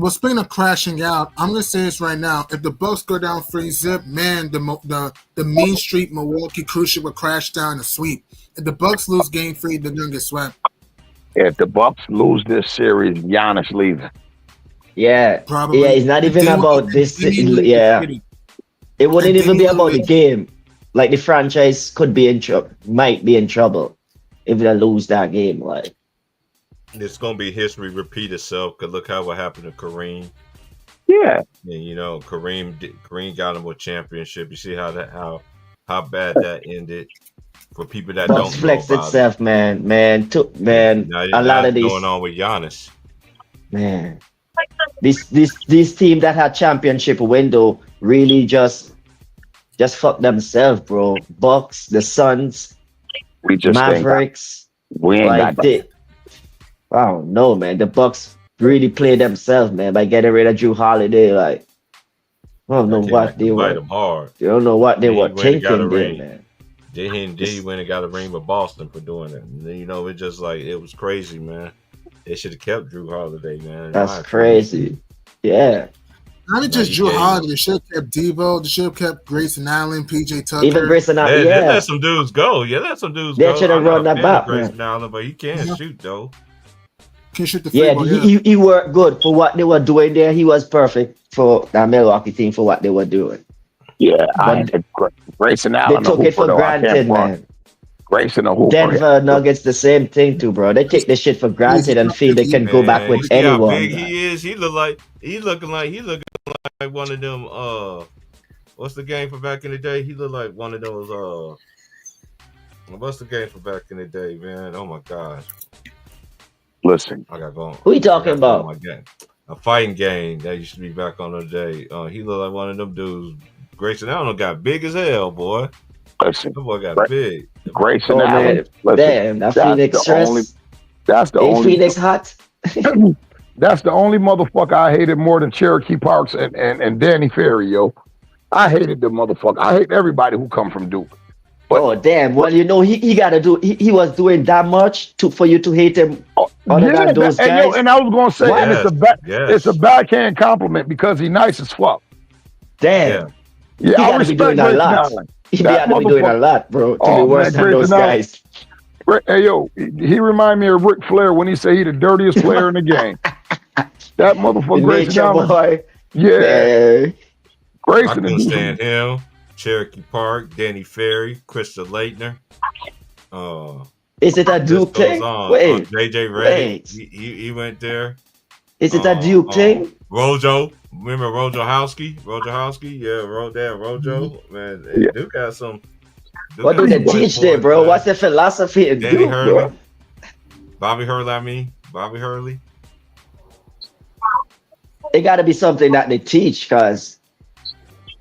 Speaking of crashing out, I'm gonna say this right now. If the Bucks go down 3-0, man, the Mean Street Milwaukee Cruise Ship will crash down and sweep. If the Bucks lose game 3, they're gonna get swept. If the Bucks lose this series, Giannis leaving. Yeah, probably. Yeah, it's not even about this. Yeah, it wouldn't even be about the game. Like the franchise could be might be in trouble if they lose that game. Like it's gonna be history repeat itself. Cause look what happened to Kareem. Yeah, and Kareem got him a championship. You see how bad that ended. For people that don't flex know itself, it. man. Now, a lot of these going on with Giannis. Man, this team that had championship window really just fucked themselves, bro. Bucks, the Suns, Mavericks. We ain't got that. I don't know, man. The Bucks really played themselves, man, by getting rid of Drew Holiday. Like, I don't know what they were. Hard. You don't know what they were thinking, man. He went and got a ring with Boston for doing it. And, it just like it was crazy, man. They should have kept Drew Holiday, man. That's crazy. Yeah. Not just Drew Holiday. They should have kept Devo. They should have kept Grayson Allen, PJ Tucker. Even Grayson Allen, They let some dudes go. Yeah, let some dudes they go. should have run that back, Grayson Allen, but he can't shoot though. Can shoot the free ball, he worked good for what they were doing there. He was perfect for that Milwaukee team for what they were doing. Yeah, Grayson Allen. They took it for granted, man. Grayson a hooper. Denver Nuggets the same thing too, bro. They take the shit for granted and feel they can go back with anyone. How big he is. He looking like one of them. What's the game for back in the day? He looked like one of those. What's the game for back in the day, man? Oh my gosh. Listen, I got going. Who you talking about? My game. A fighting game that used to be back on the day. He looked like one of them dudes. Grayson Allen got big as hell, boy. Listen, that boy got big. Grayson Allen. Damn, that Phoenix stress. That's the only Phoenix hot. That's the only motherfucker I hated more than Cherokee Parks and Danny Ferry, yo. I hated the motherfucker. I hate everybody who come from Duke. But, damn. Well, you know, he got to do. He was doing that much for you to hate him. Other than those guys. And I was gonna say, it's a backhand compliment because he's nice as fuck. Damn. Yeah, I respect Grayson Allen. He got to be doing a lot, bro, to be worse than those guys. Hey, yo, he remind me of Ric Flair when he said he the dirtiest player in the game. That motherfucker, Grayson Allen. Boy. Yeah. Grayson. I couldn't stand him. Cherokee Park, Danny Ferry, Krista Leitner. Is it a Duke thing? Wait. JJ Redick. He went there. Is it a Duke thing? Rojo. Remember Rojo Howski? Yeah, Rojo. Man, Duke got some. What do they teach there, bro? What's the philosophy in Duke, bro? Bobby Hurley. It got to be something that they teach, because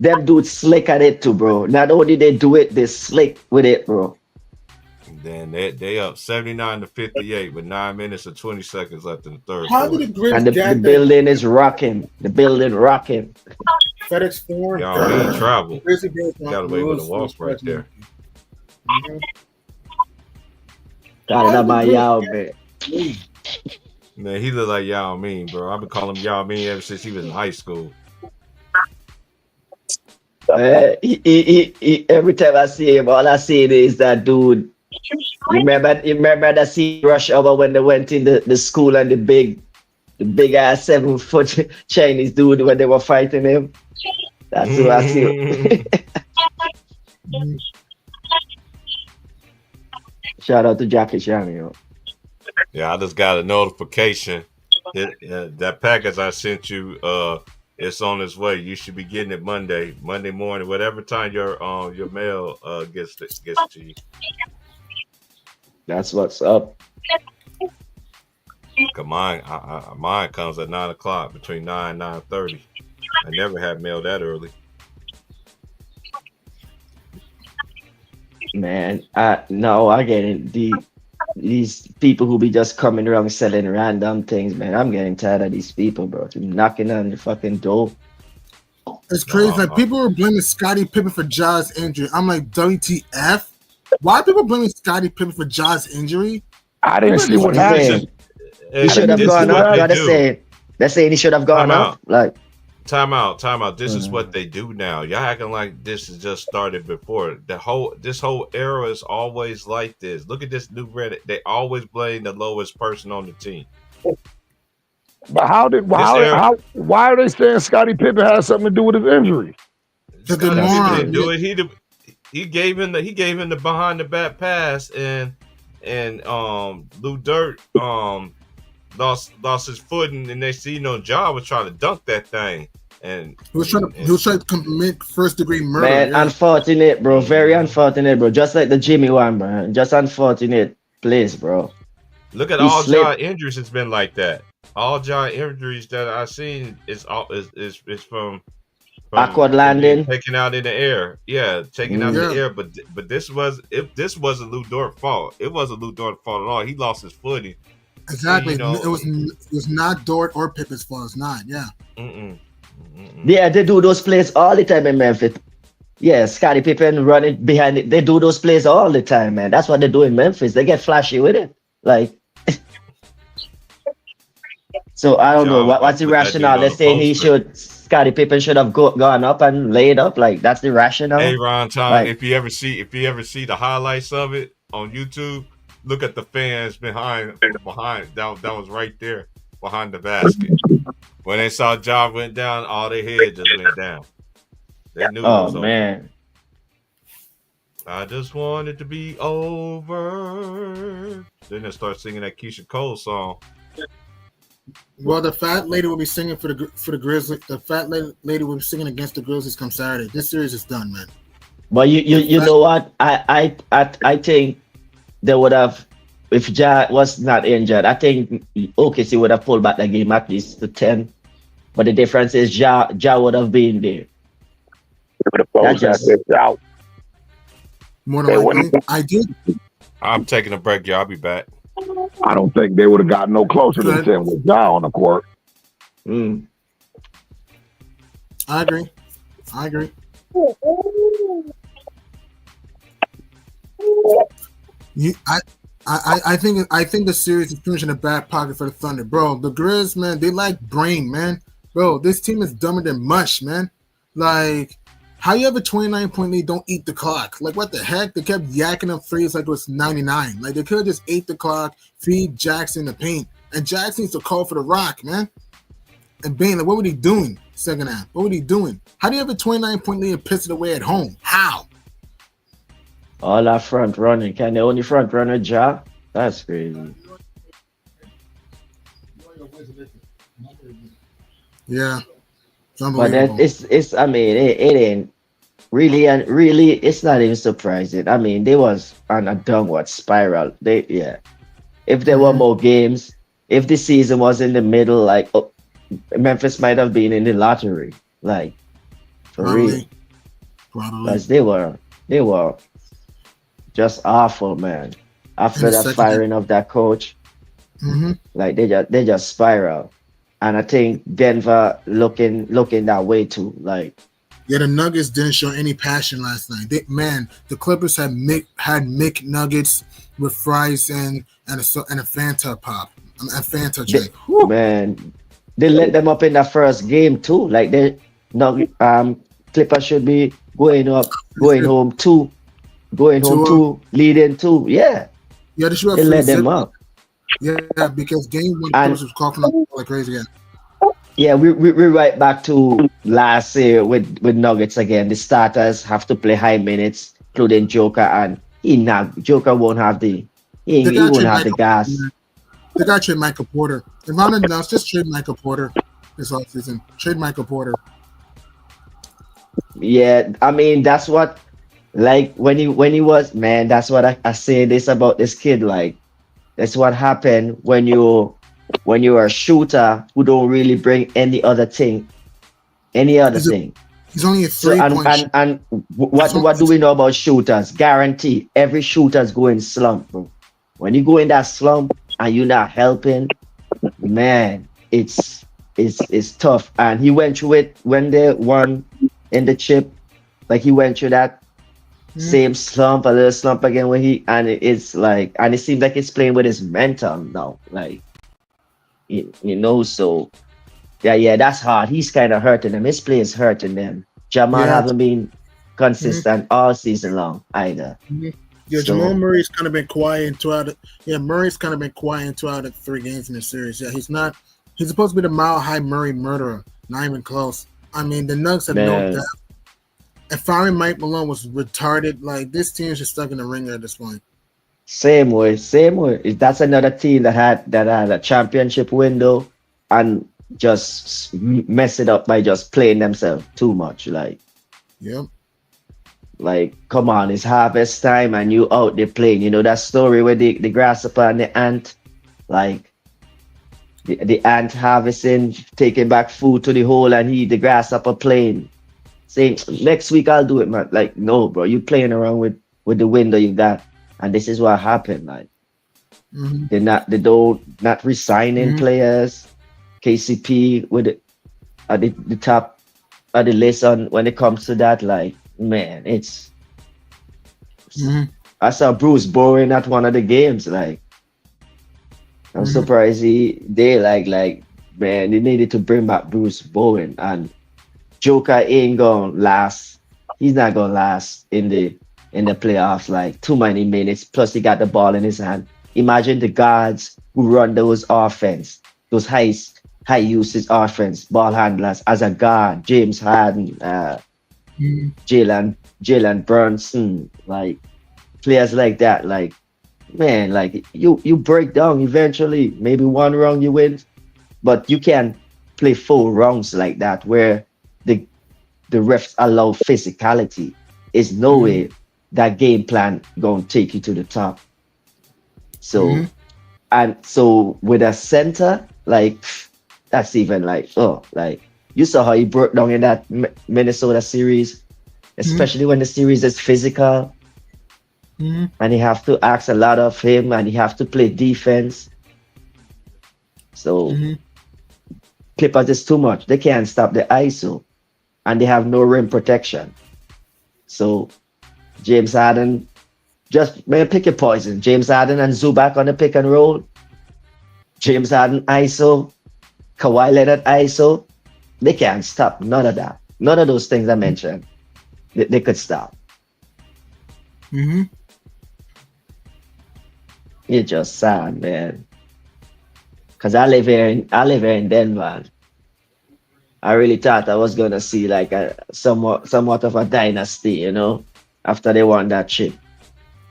them dudes slick at it too, bro. Not only they do it, they slick with it, bro. Then they up 79-58 with 9 minutes and 20 seconds left in the third. How did the Grizz and the building is rocking. The building rocking. FedEx Forum. Y'all travel. Got away with a walk right there. Got it on my Yao, man. Man, he look like Yao Ming, bro. I've been calling him Yao Ming ever since he was in high school. Every time I see him, all I see is that dude. Remember that scene Rush Hour when they went in the school and the big ass 7-foot Chinese dude when they were fighting him. That's who I see. Shout out to Jackie Chan, yo. Yeah, I just got a notification. That package I sent you, it's on its way. You should be getting it Monday morning, whatever time your mail gets to you. That's what's up. Mine comes at 9:00, between 9 and 9:30. I never had mail that early. Man, I get it. These people who be just coming around selling random things, man. I'm getting tired of these people, bro. Knocking on the fucking door. It's crazy. Like, people were blaming Scottie Pippen for Ja's injury. I'm like, WTF? Why are people blaming Scottie Pippen for Ja's injury? I didn't see what happened. He should have gone up. They're saying he should have gone up. Like, time out. This is what they do now. Y'all acting like this has just started before. This whole era is always like this. Look at this new Reddit. They always blame the lowest person on the team. But why are they saying Scottie Pippen has something to do with his injury? Scottie didn't do it. He gave him the behind the back pass, and Lou Dirt lost his footing, and next thing you know, Ja was trying to dunk that thing, and he was trying to commit first-degree murder. Man, unfortunate, bro. Very unfortunate, bro. Just like the Jimmy one, bro. Just unfortunate place, bro. Look at all Ja injuries. It's been like that. All Ja injuries that I've seen is from backward landing, taking out in the air. Yeah, taking out in the air. But this wasn't Lou Dort's fault. It wasn't Lou Dort's fault at all. He lost his footing. Exactly. And, it was not Dort or Pippen's fault. It's not. Yeah. Yeah, they do those plays all the time in Memphis. Yeah, Scottie Pippen running behind it. They do those plays all the time, man. That's what they do in Memphis. They get flashy with it. Like, So I don't know what's the rationale. They're saying Scottie Pippen should have gone up and laid up. Like that's the rationale. Hey Ron Tom, like, if you ever see the highlights of it on YouTube, look at the fans behind. That was right there behind the basket. When they saw Ja went down, all their heads just went down. They knew. Oh man. I just want it to be over. Then they start singing that Keisha Cole song. Well, the fat lady will be singing for the Grizzlies. The fat lady will be singing against the Grizzlies come Saturday. This series is done, man. But you know what? I think they would have, if Ja was not injured, I think OKC would have pulled back the game at least to 10. But the difference is Ja would have been there. Out. More than likely, I did. I'm taking a break, y'all. I'll be back. I don't think they would have gotten no closer than 10 with Ja on the court. I agree. I think the series is finished in a back pocket for the Thunder, bro. The Grizz, man, they lack brain, man. Bro, this team is dumber than mush, man. Like, how you have a 29-point lead, don't eat the clock? Like, what the heck? They kept yakking up threes like it was 99. Like, they could have just ate the clock, feed Jackson the paint. And Jackson needs to call for the rock, man. And Bane, like, what were he doing second half? What were he doing? How do you have a 29-point lead and piss it away at home? How? All that front running. Can they only front runner Ja? That's crazy. Yeah. But it's I mean it ain't really, and really it's not even surprising. I mean they was on a downward spiral. If there were more games, if the season was in the middle, like Memphis might have been in the lottery. Like for real. Because they were just awful, man. After the firing of that coach, like they just spiral. And I think Denver looking that way too. Like, yeah, the Nuggets didn't show any passion last night. The Clippers had Mick Nuggets with fries and a Fanta pop, a Fanta drink. Man, they let them up in the first game too. Like Clippers should be going home two, leading two. Yeah, they should have let them up. Yeah, because game one Clippers was coughing up like crazy again. Yeah, we're right back to last year with Nuggets again. The starters have to play high minutes, including Joker, and Joker won't have the gas. They got to trade Michael Porter. If not enough, just trade Michael Porter this offseason. Trade Michael Porter. Yeah, I mean that's what, like when he was, man, that's what I say this about this kid. Like that's what happened when you're a shooter who don't really bring any other thing. He's only a 3-point. And what do we know about shooters? Guarantee every shooter's going slump, bro. When you go in that slump and you're not helping, man, it's tough. And he went through it when they won in the chip. Like he went through that same slump, a little slump again it seems like he's playing with his mental now. Like so yeah, that's hard. He's kind of hurting them. His play is hurting them. Jamal hasn't been consistent all season long either. Yeah, Jamal Murray's kind of been quiet Murray's kind of been quiet in 2 out of 3 games in the series. Yeah, he's supposed to be the mile-high Murray murderer. Not even close. I mean, the Nuggets have no depth. And firing Mike Malone was retarded. Like, this team is just stuck in the ringer at this point. Same way. That's another team that had a championship window and just mess it up by just playing themselves too much. Like, like, come on, it's harvest time and you out there playing. You know that story with the grasshopper and the ant? Like, the ant harvesting, taking back food to the hole, and the grasshopper playing. Saying, next week I'll do it, man. Like, no, bro, you playing around with the window you got. And this is what happened. Like, they're not resigning players. KCP with at the top of the list when it comes to that. Like, man, it's. I saw Bruce Bowen at one of the games. Like, I'm surprised they man, they needed to bring back Bruce Bowen, and Joker ain't gonna last. He's not gonna last in the playoffs, like too many minutes. Plus, he got the ball in his hand. Imagine the guards who run those offense, those high usage offense, ball handlers as a guard, James Harden, Jalen Brunson, like players like that, like man, like you break down eventually. Maybe one round you win, but you can't play 4 rounds like that where the refs allow physicality. It's no way that game plan gonna take you to the top. So and so with a center, like that's even like like you saw how he broke down in that Minnesota series, especially when the series is physical. And you have to ask a lot of him, and you have to play defense. So Clippers is too much. They can't stop the ISO, and they have no rim protection. So James Harden, just pick your poison. James Harden and Zubac on the pick and roll. James Harden ISO, Kawhi Leonard ISO. They can't stop none of that. None of those things I mentioned. They could stop. It's just sad, man. Cause I live here in Denver. I really thought I was gonna see like a somewhat of a dynasty, you know, after they won that chip.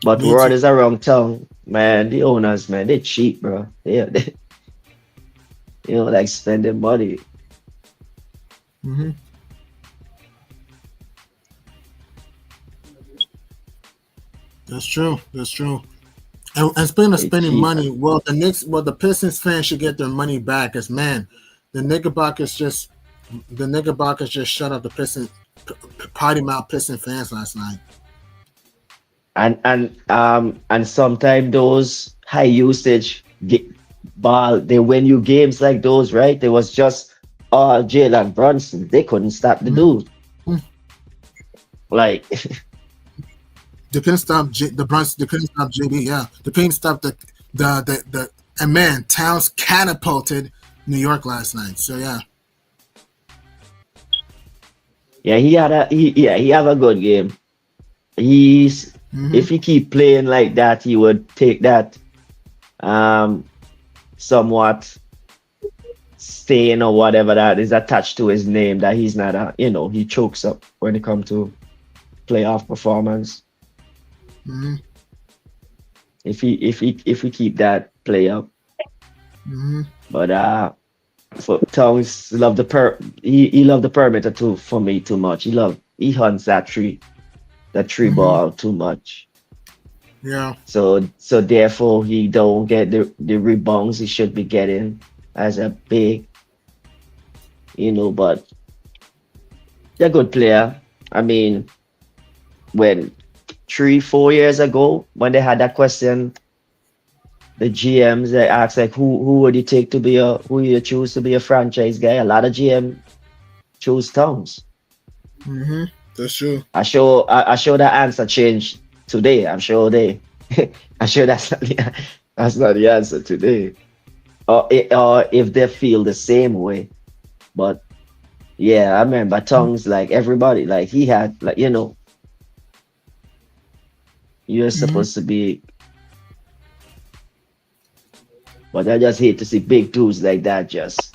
But word is around town, man. The owners, man, they cheap, bro. They like spending money. That's true. And speaking of spending money, the Pistons fans should get their money back. As man, the Knickerbockers just shut up the Pistons, potty mouth Piston fans last night. And sometimes those high usage ball, they win you games like those, right? There was just Jalen Brunson. They couldn't stop the dude. Like. They couldn't stop the Brunson. They couldn't stop JD. Yeah, they couldn't stop the and man, Towns catapulted New York last night. So yeah. Yeah, he had a good game. He's if he keep playing like that, he would take that somewhat stain or whatever that is attached to his name that he's not he chokes up when it comes to playoff performance. If we keep that play up, but for Towns love he loved the perimeter too for me too much. He hunts that tree ball too much. Yeah. So therefore he don't get the rebounds he should be getting as a big, but they're a good player. I mean, when 3-4 years ago, when they had that question, the GMs they asked like who would you take to be who you choose to be a franchise guy? A lot of GM chose Towns. That's true. I sure that answer changed today. I'm sure I'm sure that's not the answer today. Or if they feel the same way. But yeah, I remember Towns, like everybody, like he had like you're supposed to be, but I just hate to see big dudes like that just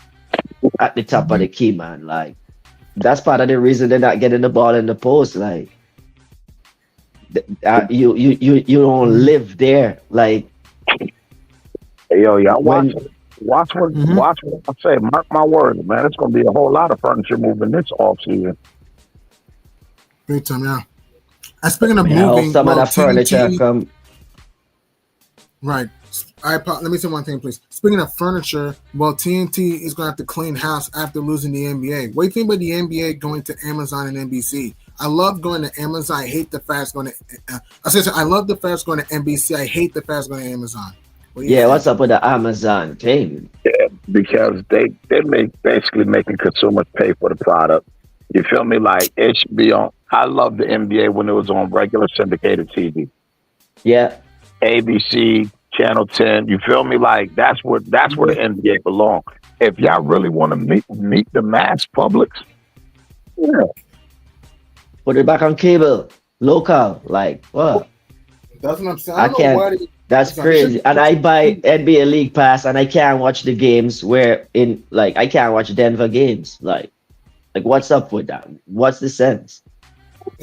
at the top of the key, man. Like that's part of the reason they're not getting the ball in the post. Like you don't live there. Like yo, y'all watch what I say. Mark my words, man. It's gonna be a whole lot of furniture moving this offseason. Big time, yeah. And speaking of moving, some of the furniture come. Right. Let me say one thing, please. Speaking of furniture, TNT is going to have to clean house after losing the NBA. What do you think about the NBA going to Amazon and NBC? I love going to Amazon. I hate the fact it's going to. I love the fact it's going to NBC. I hate the fact it's going to Amazon. What's up with the Amazon thing? Yeah, because they basically making consumers pay for the product. You feel me? Like it should be on. I love the NBA when it was on regular syndicated TV. Yeah. ABC, Channel 10. You feel me? Like that's where the NBA belongs. if y'all really want to meet the mass public, yeah. Put it back on cable, local, like what? That's what I'm saying. I can't. That's crazy. And I buy NBA League Pass, and I can't watch the games where I can't watch Denver games. Like what's up with that? What's the sense?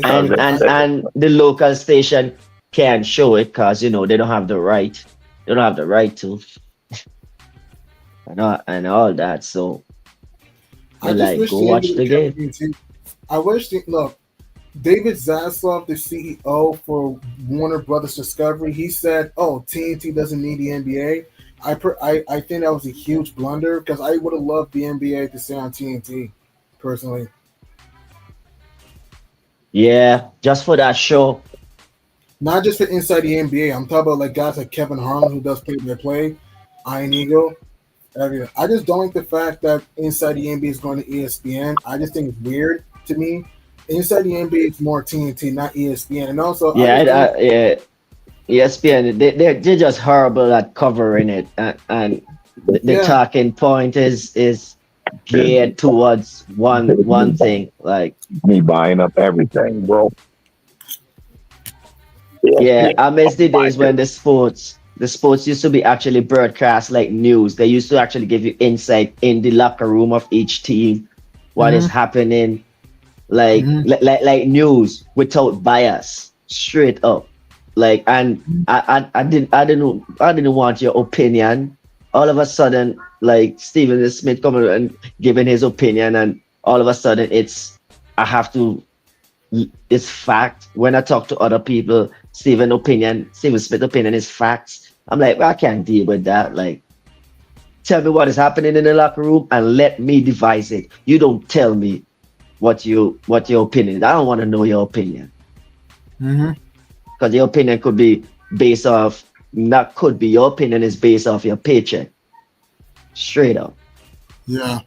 And the local station can't show it because they don't have the right. They don't have the right to. and all that. So I go watch the game. I wish look. David Zaslav, the CEO for Warner Brothers Discovery, he said, "Oh, TNT doesn't need the NBA." I think that was a huge blunder because I would have loved the NBA to stay on TNT, personally. Yeah, just for that show. Not just for inside the NBA. I'm talking about guys like Kevin Harlan, who does play-by-play, Iron Eagle, everything. I just don't like the fact that inside the NBA is going to ESPN. I just think it's weird to me. Inside the NBA, it's more TNT, not ESPN. And also, ESPN, they're just horrible at covering it, and the talking point is geared towards one thing, like me buying up everything, bro. Yeah, I miss the days when the sports used to be actually broadcast like news. They used to actually give you insight in the locker room of each team, what is happening. Like news without bias, straight up. And I didn't want your opinion. All of a sudden, Stephen Smith coming and giving his opinion, and all of a sudden it's fact. When I talk to other people, Stephen Smith opinion is facts. I'm like, well, I can't deal with that. Tell me what is happening in the locker room and let me devise it. You don't tell me what your opinion is. I don't want to know your opinion. Because your opinion could be based off, your opinion is based off your paycheck. Straight up. Yeah.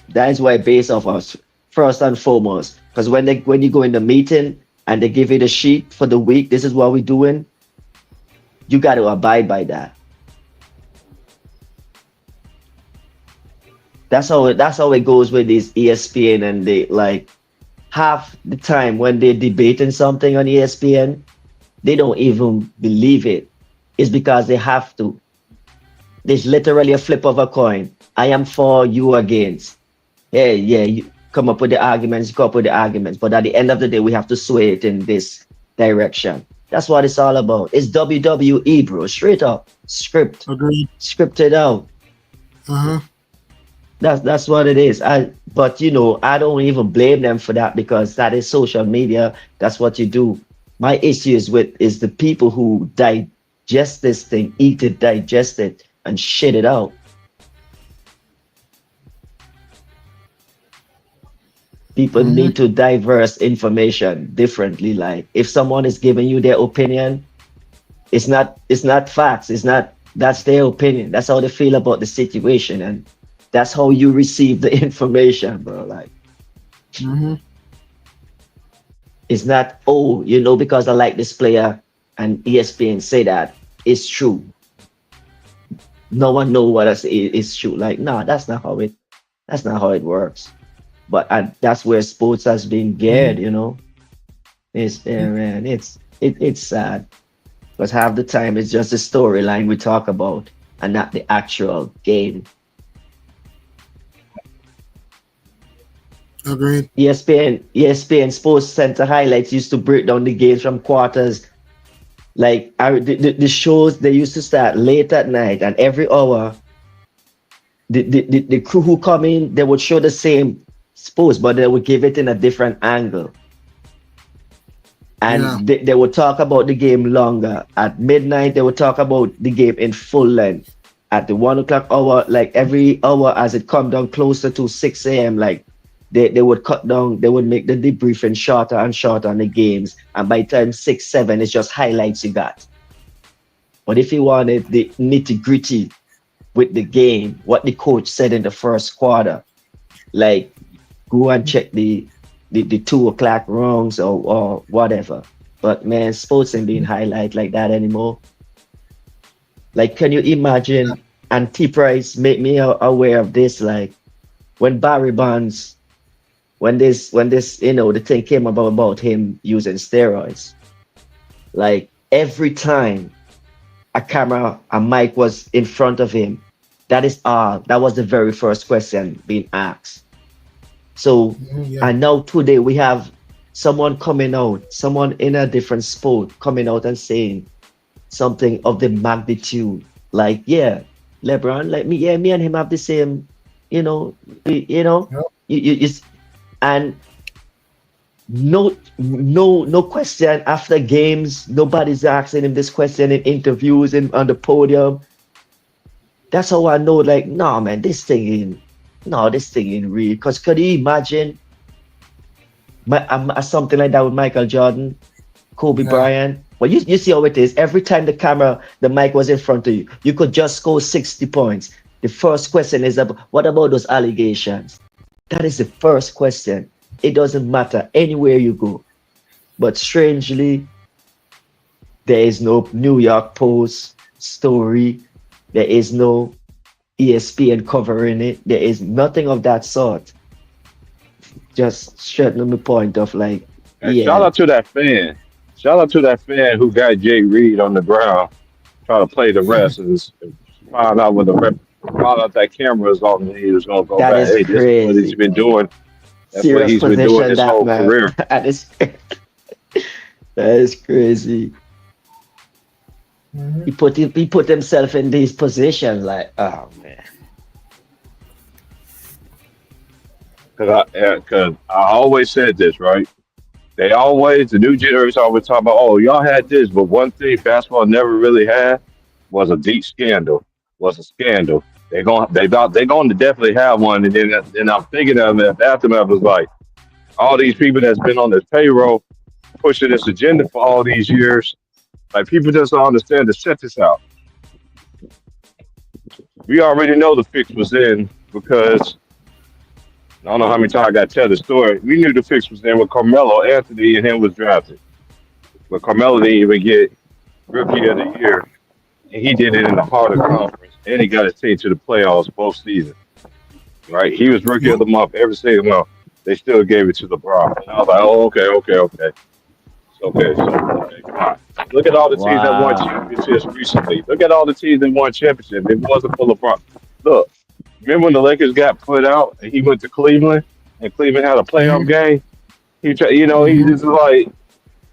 That is why based off us, first and foremost. Because when you go in the meeting and they give you the sheet for the week, this is what we're doing, you got to abide by that. That's how it goes with these ESPN, and they half the time when they're debating something on ESPN, they don't even believe it. It's because they have to. There's literally a flip of a coin. I am for, you against. Yeah, you come up with the arguments, but at the end of the day, we have to sway it in this direction. That's what it's all about. It's WWE, bro. Straight up. Scripted out. That's what it is. But I don't even blame them for that, because that is social media. That's what you do. My issue is the people who digest this thing, eat it, digest it, and shit it out. People need to diverse information differently. If someone is giving you their opinion, it's not facts. That's their opinion. That's how they feel about the situation, and that's how you receive the information, bro. It's not, because I like this player and ESPN say that it's true. No one knows what is true. No, that's not how it works. But that's where sports has been geared, It's sad. Because half the time it's just a storyline we talk about and not the actual game. Agreed. ESPN Sports Center highlights used to break down the games from quarters. The shows, they used to start late at night, and every hour the crew who come in, they would show the same sports, but they would give it in a different angle. And they would talk about the game longer. At midnight, they would talk about the game in full length. At the 1 o'clock hour, every hour as it come down closer to 6 a.m., they would cut down, they would make the debriefing shorter and shorter on the games. And by time 6, 7, it's just highlights you got. But if you wanted the nitty-gritty with the game, what the coach said in the first quarter, go and check the 2 o'clock wrongs or whatever. But man, sports ain't being highlighted like that anymore. Can you imagine and T Price made me aware of this. Like when Barry Bonds, when this the thing came about him using steroids, like every time a mic was in front of him, that was the very first question being asked. So and now today we have someone in a different sport coming out and saying something of the magnitude. Like, yeah, LeBron, like me and him have the same, and no question after games. Nobody's asking him this question in interviews and on the podium. That's how I know, like, no, man, this thing ain't real. Because could you imagine something like that with Michael Jordan, Kobe Bryant? Well, you see how it is. Every time the mic was in front of you, you could just score 60 points. The first question is, what about those allegations? That is the first question. It doesn't matter anywhere you go. But strangely, there is no New York Post story. There is no ESPN covering it. There is nothing of that sort. Just straight on the point of like, Shout out to that fan. Shout out to that fan who got Jay Reed on the ground trying to play the rest and found out that camera is on and he was going to go that back. Hey, this is what he's been doing. That's Serious what he's been doing his whole career. That is crazy. He put himself in these positions like, oh man. Because I always said this, right? The new generation always talk about, oh, y'all had this, but one thing basketball never really had was a deep scandal. They're going to definitely have one, and then I'm thinking of it. The aftermath was like all these people that's been on this payroll pushing this agenda for all these years. Like people just don't understand to set this out. We already know the fix was in because I don't know how many times I got to tell the story. We knew the fix was in when Carmelo Anthony and him was drafted. But Carmelo didn't even get Rookie of the Year. And he did it in the heart of conference. And he got his team to the playoffs both seasons. Right? He was Rookie of the Month every single month. They still gave it to LeBron. And I was like, oh, okay. Okay, come on. Look at all the teams that won championships recently. Look at all the teams that won championships. It wasn't for LeBron. Look. Remember when the Lakers got put out and he went to Cleveland and Cleveland had a playoff game? He just like,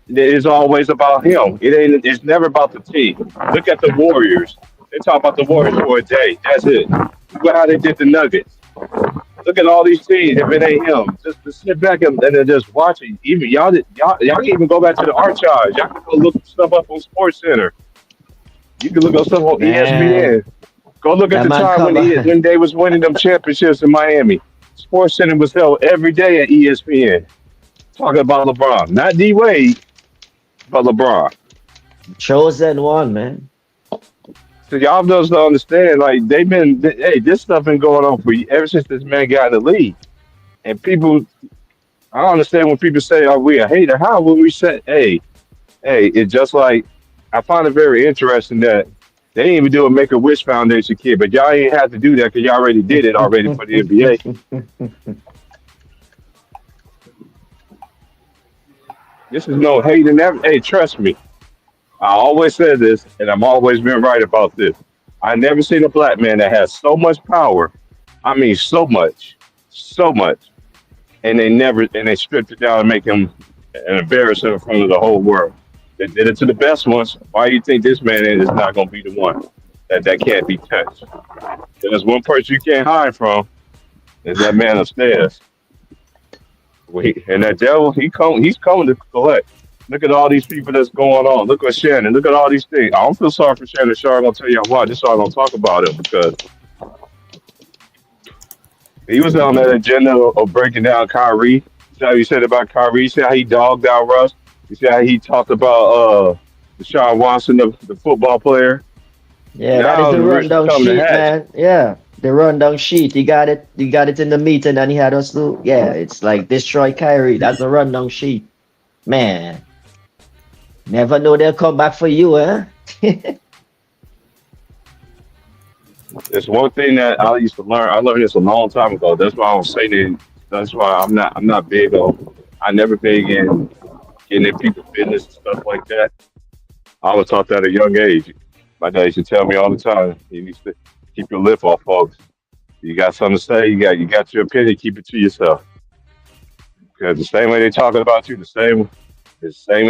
it's always about him. It's never about the team. Look at the Warriors. They talk about the Warriors for a day. That's it. Look at how they did the Nuggets. Look at all these teams. If it ain't him, just to sit back and just watch it. Even y'all can even go back to the archives. Y'all can go look stuff up on Sports Center. You can look up stuff on ESPN. Go look at the time when they was winning them championships in Miami. Sports Center was held every day at ESPN. Talking about LeBron. Not D-Wade, but LeBron. Chosen one, man. So y'all just don't understand, like, this stuff been going on for ever since this man got in the league. And people, I don't understand when people say, oh, we a hater. How would we say, hey, it's just like, I find it very interesting that they didn't even do a Make-A-Wish Foundation kid, but y'all ain't have to do that because y'all already did it already for the NBA. This is no hating. Hey, trust me. I always said this, and I've always been right about this. I never seen a black man that has so much power. I mean, so much, and they stripped it down and make him an embarrassment in front of the whole world. They did it to the best ones. Why do you think this man is not going to be the one that can't be touched? There's one person you can't hide from. Is that man upstairs. And that devil, he's coming to collect. Look at all these people that's going on. Look at Shannon. Look at all these things. I don't feel sorry for Shannon Sharp. I'm going to tell you why. This is why I don't talk about him, because he was on that agenda of breaking down Kyrie. See how you said about Kyrie? You see how he dogged out Russ? You see how he talked about Deshaun Watson, the football player? Yeah, that is the rundown sheet, man. Yeah, the rundown sheet. He got it in the meeting, and he had us do. Yeah, it's like destroy Kyrie. That's the rundown sheet, man. Never know they'll come back for you, huh? It's one thing that I used to learn. I learned this a long time ago. That's why I was saying it. That's why I'm not big on. I never big in getting in people's business and stuff like that. I was taught that at a young age. My dad used to tell me all the time, you need to keep your lip off, folks. You got something to say, you got your opinion, keep it to yourself. Because the same way they talking about you, the same way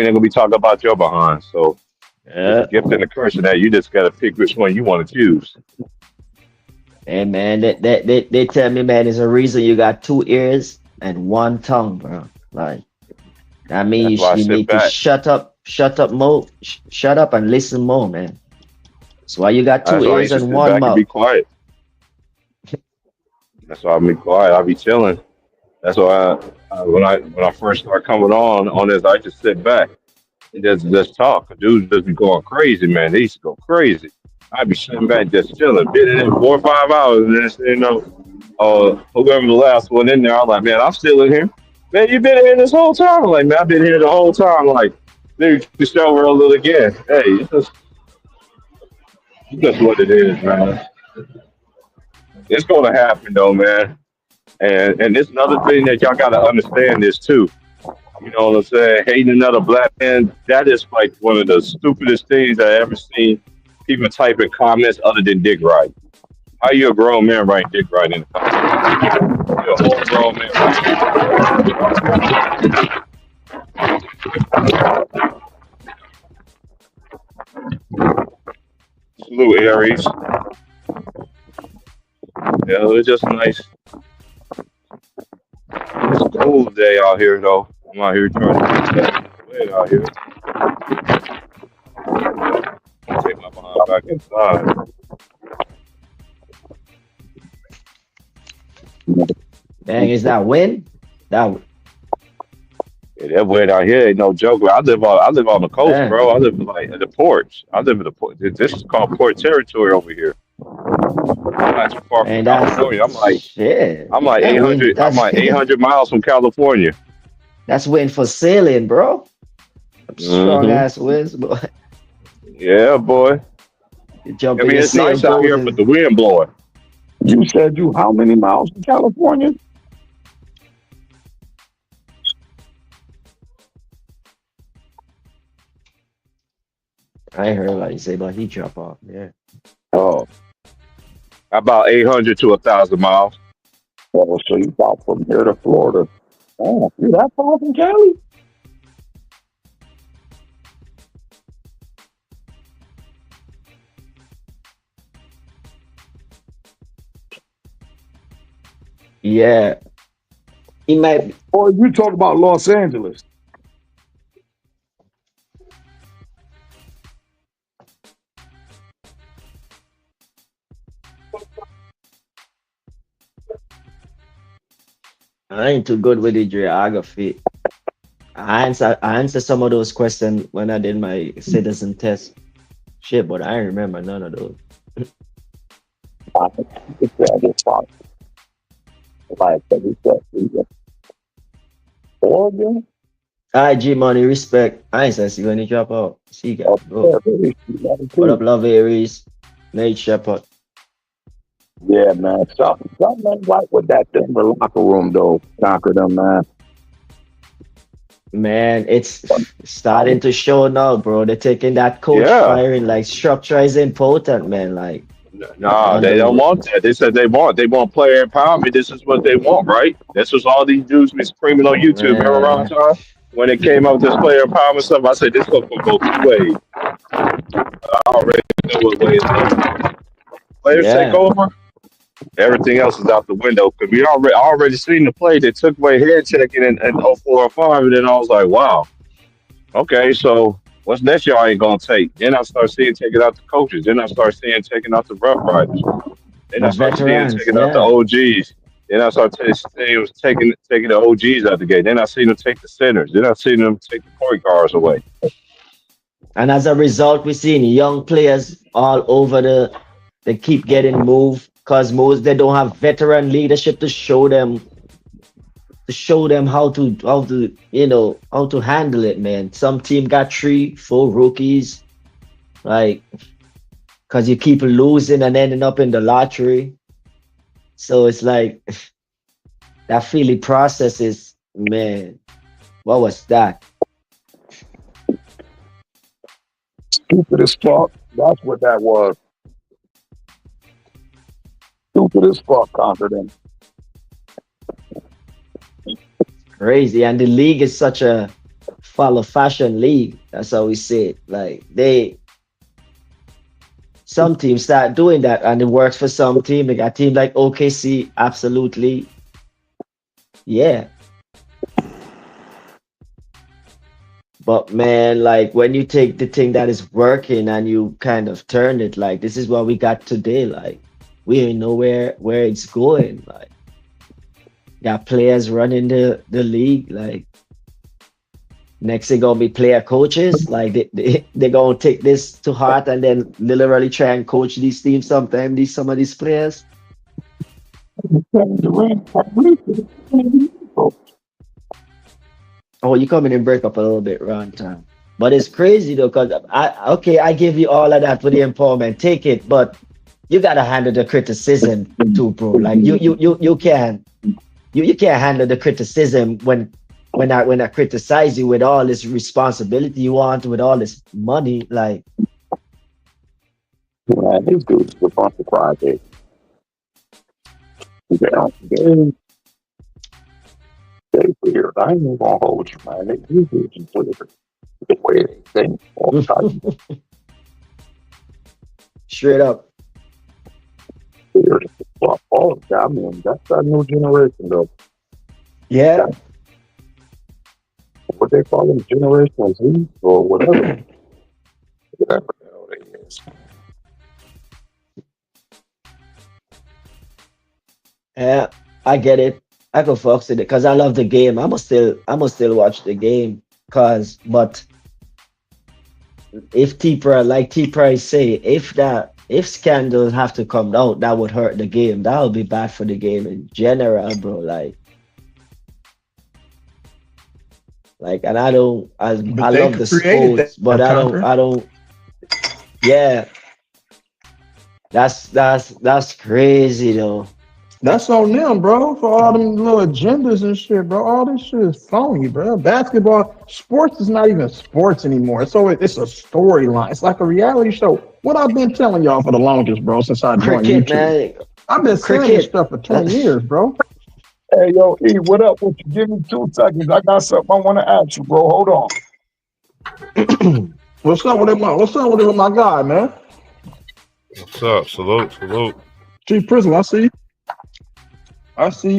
they're gonna be talking about your behind. So it's a gift and a curse of that. You just gotta pick which one you want to choose. Hey man, they tell me, man, there's a reason you got 2 ears and 1 tongue, bro. Like that means you need to shut up and listen more, man. That's why you got 2 ears and 1 mouth. Be quiet. That's why I be quiet. I be chilling. That's why when I first started coming on this, I just sit back and just talk. Dudes just be going crazy, man. They used to go crazy. I'd be sitting back just chilling, been in there 4 or 5 hours, and then whoever the last one in there, I'm like, man, I'm still in here. Man, you been here this whole time? I'm like, man, I've been here the whole time. Like, dude, just over a little again. Hey, it's just what it is, man. It's gonna happen though, man. And it's another thing that y'all gotta understand this too. You know what I'm saying? Hating another black man, that is like one of the stupidest things I ever seen people type in comments other than dick riding. How you a grown man writing dick riding in the comments? You're a whole grown man writing. Salute, Aries. Yeah, it's just nice. It's a cold day out here, though. I'm out here trying to get out here. Take my behind back inside. Dang, is that wind? Yeah, that wind out here ain't no joke. I live on the coast, man. Bro. I live like at the ports. I live at the port. This is called port territory over here. I'm not too far from California. I'm like, shit. I'm like 800. I'm like 800 miles from California. That's wind for sailing, bro. Strong ass winds, boy. Yeah, boy. It's nice out here, but the wind blowing. You said you how many miles from California? I heard like you say about heat drop off. Yeah. Oh. About 800 to 1,000 miles. Oh, so you about from here to Florida. Oh, you're that far from Cali? Yeah. He might be. Or you talk about Los Angeles. I ain't too good with the geography. I answer some of those questions when I did my citizen test. Shit, but I don't remember none of those. Oregon? IG money, respect. I ain't saying see when you drop out. See you guys. What up, Love Aries? Nate Shepard. Yeah, man. Something ain't right with that Denver locker room, though. Conquer them, man. Man, it's starting to show now, bro. They're taking that coach firing. Like, structure is important, man. Like, nah, they don't want that. They said they want player empowerment. This is what they want, right? This was all these dudes been screaming on YouTube. Remember around time when it came up with this player empowerment stuff? I said this going to go 2 ways. I already know what way it's going. Players take over. Everything else is out the window because we already seen the play that took away head checking in 0405, and then I was like, wow, okay, so what's next y'all ain't gonna take? Then I start seeing taking out the coaches. Then I start seeing taking out the rough riders. Then I start seeing taking out the OGs. Then I start seeing taking the OGs out the gate. Then I seen them take the centers. Then I seen them take the point guards away. And as a result, we're seeing young players all over they keep getting moved. Because most they don't have veteran leadership to show them how to handle it, man. Some team got 3, 4 rookies. Like because you keep losing and ending up in the lottery. So it's like that feeling process is, man, what was that? Stupid as fuck. That's what that was. Stupid as fuck, confident. Crazy. And the league is such a follow fashion league. That's how we say it. Like some teams start doing that and it works for some team. They got a team like OKC, absolutely. Yeah. But man, like when you take the thing that is working and you kind of turn it, like this is what we got today. Like we don't know where it's going. Like got players running the league. Like next thing gonna be player coaches. Like they gonna take this to heart and then literally try and coach these teams sometime. Some of these players. Oh, you come in and break up a little bit, Ron Time. But it's crazy though, because I give you all of that for the empowerment. Take it, but you gotta handle the criticism too, bro. Like you can't handle the criticism when I criticize you with all this responsibility you want, with all this money, like. Man, these dudes are a bunch of crybabies. They weird. I ain't even gonna hold you, man. These dudes are weird. The way they think all the time. Straight up. Weird as fuck. All of that, I mean, that's that new generation, though. Yeah. What they call them, Generation Z or whatever. Whatever the hell they is. Yeah, I get it. I go fuck with it because I love the game. I'ma still watch the game. But if like T Price say, if scandals have to come out, that would hurt the game. That would be bad for the game in general, bro. Like, and I love the sports, but I don't. Yeah, that's crazy though. That's on them, bro, for all them little agendas and shit, bro. All this shit is phony, bro. Basketball, sports is not even sports anymore. So it's a storyline. It's like a reality show. What I've been telling y'all for the longest, bro, since I joined YouTube. Man. I've been saying this stuff for 20 years, bro. Hey, yo, E, what up with you? Give me 2 seconds. I got something I want to ask you, bro. Hold on. What's up with my guy, man? What's up? Salute. Chief Prison, I see you.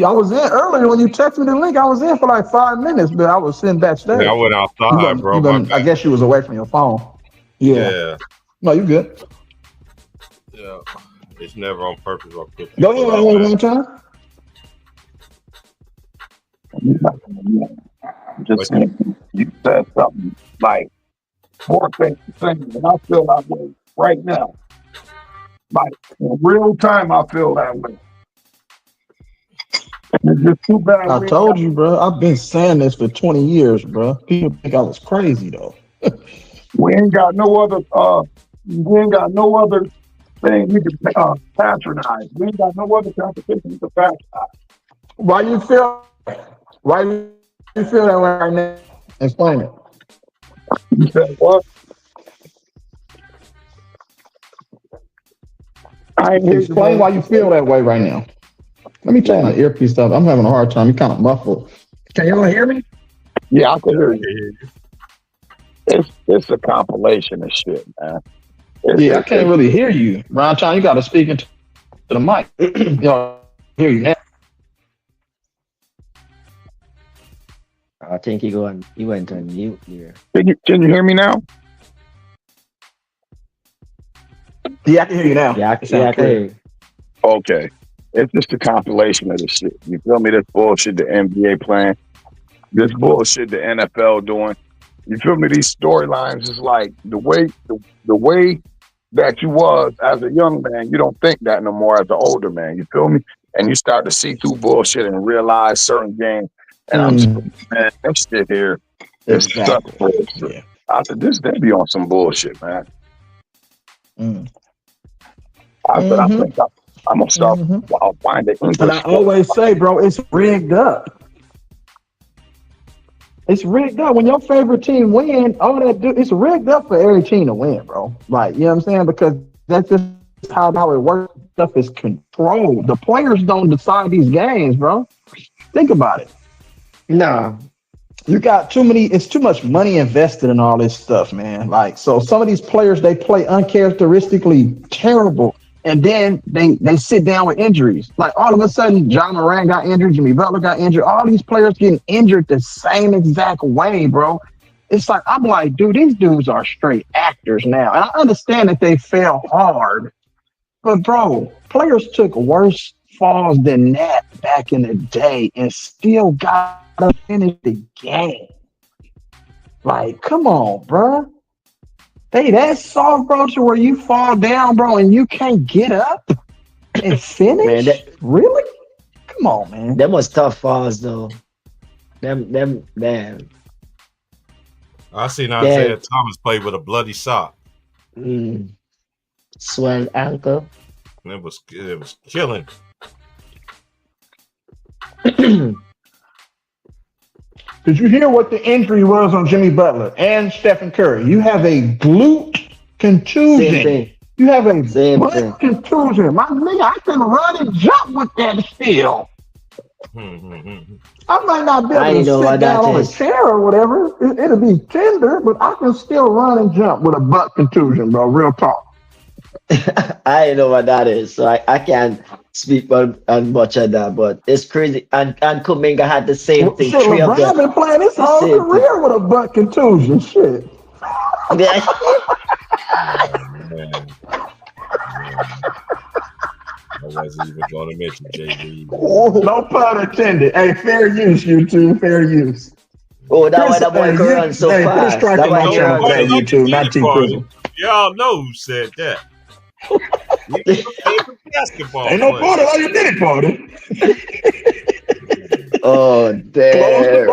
I was in earlier when you texted me the link. I was in for like 5 minutes, but I was sitting backstage. Yeah, I went outside, bro. I guess you was away from your phone. Yeah. No, you good. Yeah. It's never on purpose. Go ahead one time. Just saying, you said something like 4 things, and I feel that way right now. Like in real time, I feel that way. It's just too bad. I told you, bro. I've been saying this for 20 years, bro. People think I was crazy though. We ain't got no other thing we can patronize. We ain't got no other competition to patronize. Why you feel that way right now? Explain it. You said what? Explain why you feel that way right now. Let me check my earpiece stuff. I'm having a hard time. You're kind of muffled. Can y'all hear me? Yeah, I can hear you. It's a compilation of shit, man. I can't really hear you. Ron Chan, you got to speak into the mic. Y'all hear you now. I think he went on mute here. Can you hear me now? Yeah, I can hear you now. Yeah, I can hear you. Okay. It's just a compilation of this shit. You feel me? This bullshit the NBA playing. This bullshit the NFL doing. You feel me? These storylines is like the way that you was as a young man, you don't think that no more as an older man. You feel me? And you start to see through bullshit and realize certain games. And I'm just, man, that shit here is such bullshit. I said, they be on some bullshit, man. I said, I think I'm gonna start. I'll find the English. And I always say, bro, it's rigged up. It's rigged up. When your favorite team win, it's rigged up for every team to win, bro. Like, you know what I'm saying? Because that's just how it works. Stuff is controlled. The players don't decide these games, bro. Think about it. No. You got it's too much money invested in all this stuff, man. Like, so some of these players, they play uncharacteristically terrible. And then they sit down with injuries. Like all of a sudden, John Moran got injured, Jimmy Butler got injured. All these players getting injured the same exact way, bro. It's like, I'm like, dude, these dudes are straight actors now. And I understand that they fell hard. But, bro, players took worse falls than that back in the day and still got to finish the game. Like, come on, bro. They that soft, bro, to where you fall down, bro, and you can't get up and finish? Man, really? Come on, man. Them was tough falls, though. Them, man. I seen Isaiah Thomas play with a bloody sock. Swelled ankle. It was killing. Did you hear what the injury was on Jimmy Butler and Stephen Curry? You have a glute contusion. You have a glute contusion. My nigga, I can run and jump with that still. I might not be able to sit down on a chair or whatever. It'll be tender, but I can still run and jump with a butt contusion, bro. Real talk. I didn't know what that is, so I can't speak on much of that, but it's crazy. And Kuminga had the same thing. Shit, LeBron been playing his whole career with a butt contusion. Shit. Man. I wasn't even going to mention JB. No pun intended. Hey, fair use, YouTube. Fair use. Oh, that why that boy can run so fast. Put a strike in my channel, YouTube, not T-Prism. Y'all know who said that. Basketball. Ain't no party like you did it, party. Oh, damn.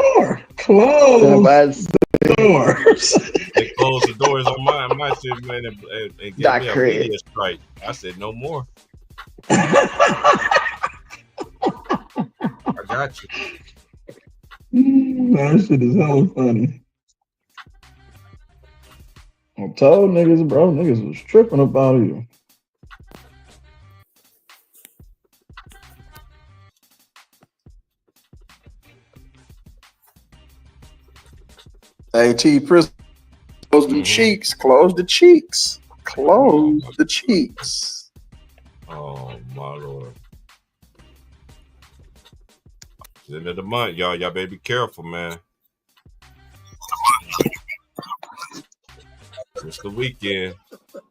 Close the doors. They closed the doors on my shit, man, and gave me a media strike. I said, no more. I got you. That shit is so funny. I told niggas, bro, niggas was tripping about you. Hey, T-Prism, close the cheeks, close the cheeks, close the cheeks. Oh, my Lord. It's the end of the month, y'all. Y'all better be careful, man. It's the weekend.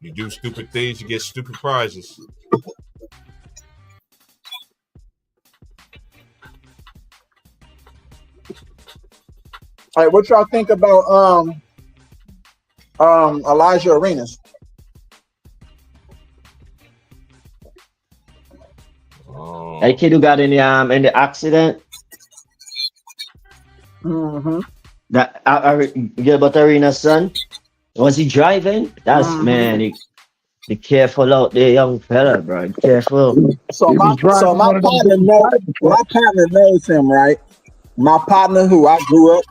You do stupid things, you get stupid prizes. All right, what y'all think about Elijah Arenas? That kid who got in the accident. That Gilbert Arenas' son. Was he driving? That's man. Be careful out there, young fella, bro. Be careful. So my partner knows him, right? My partner, who I grew up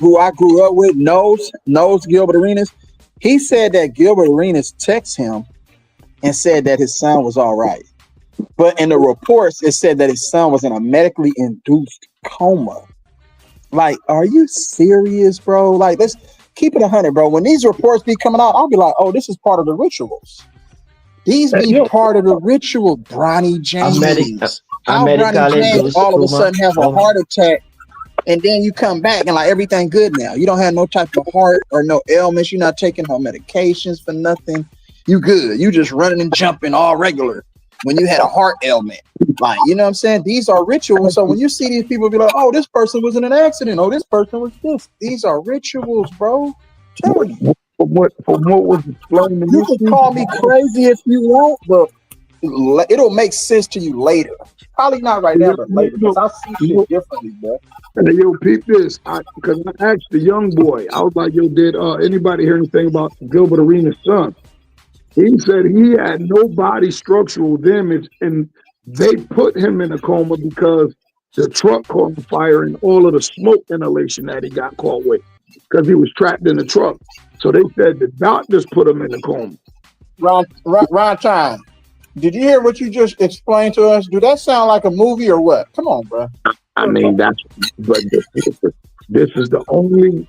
with, knows Gilbert Arenas. He said that Gilbert Arenas texted him and said that his son was all right, but in the reports it said that his son was in a medically induced coma. Like, are you serious, bro? Like, let's keep it 100, bro. When these reports be coming out, I'll be like, oh, this is part of the rituals. These be part of the ritual. Bronny James. How Bronny James all of a sudden have a heart attack, and then you come back and like everything good now. You don't have no type of heart or no ailments. You're not taking no medications for nothing. You good. You just running and jumping all regular when you had a heart ailment. Like, you know what I'm saying? These are rituals. So when you see these people be like, oh, this person was in an accident. Oh, this person was this. These are rituals, bro. Tell you. From what was explained to you can call me crazy if you want, but it'll make sense to you later. Probably not right now, but later. Because I see shit differently, bro. Hey, yo, peep this. Because I asked the young boy, I was like, yo, did anybody hear anything about Gilbert Arenas' son? He said he had no body structural damage, and they put him in a coma because the truck caught fire and all of the smoke inhalation that he got caught with, because he was trapped in the truck. So they said the doctors put him in the coma. Ron Time, did you hear what you just explained to us? Do that sound like a movie or what? Come on, bro. I mean, but this is the only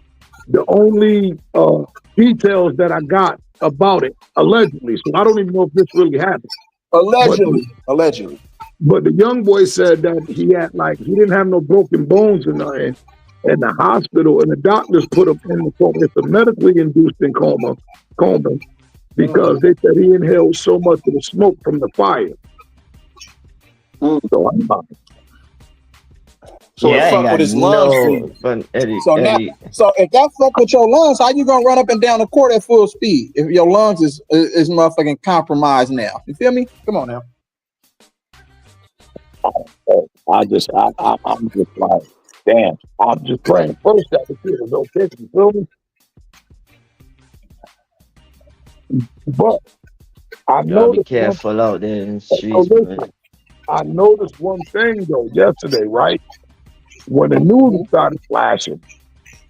details that I got about it, allegedly. So I don't even know if this really happened. Allegedly. But the young boy said that he didn't have no broken bones in the hospital, and the doctors put him in the coma. It's a medically induced coma, because they said he inhaled so much of the smoke from the fire. So it fuck with his lungs. So if that fuck with your lungs, how you gonna run up and down the court at full speed if your lungs is motherfucking compromised now? You feel me? Come on now. I'm just like, damn. I'm just praying first that the kid is okay. You feel me? But I know be careful out there in the streets, man. I noticed one thing though yesterday, right? When the news started flashing,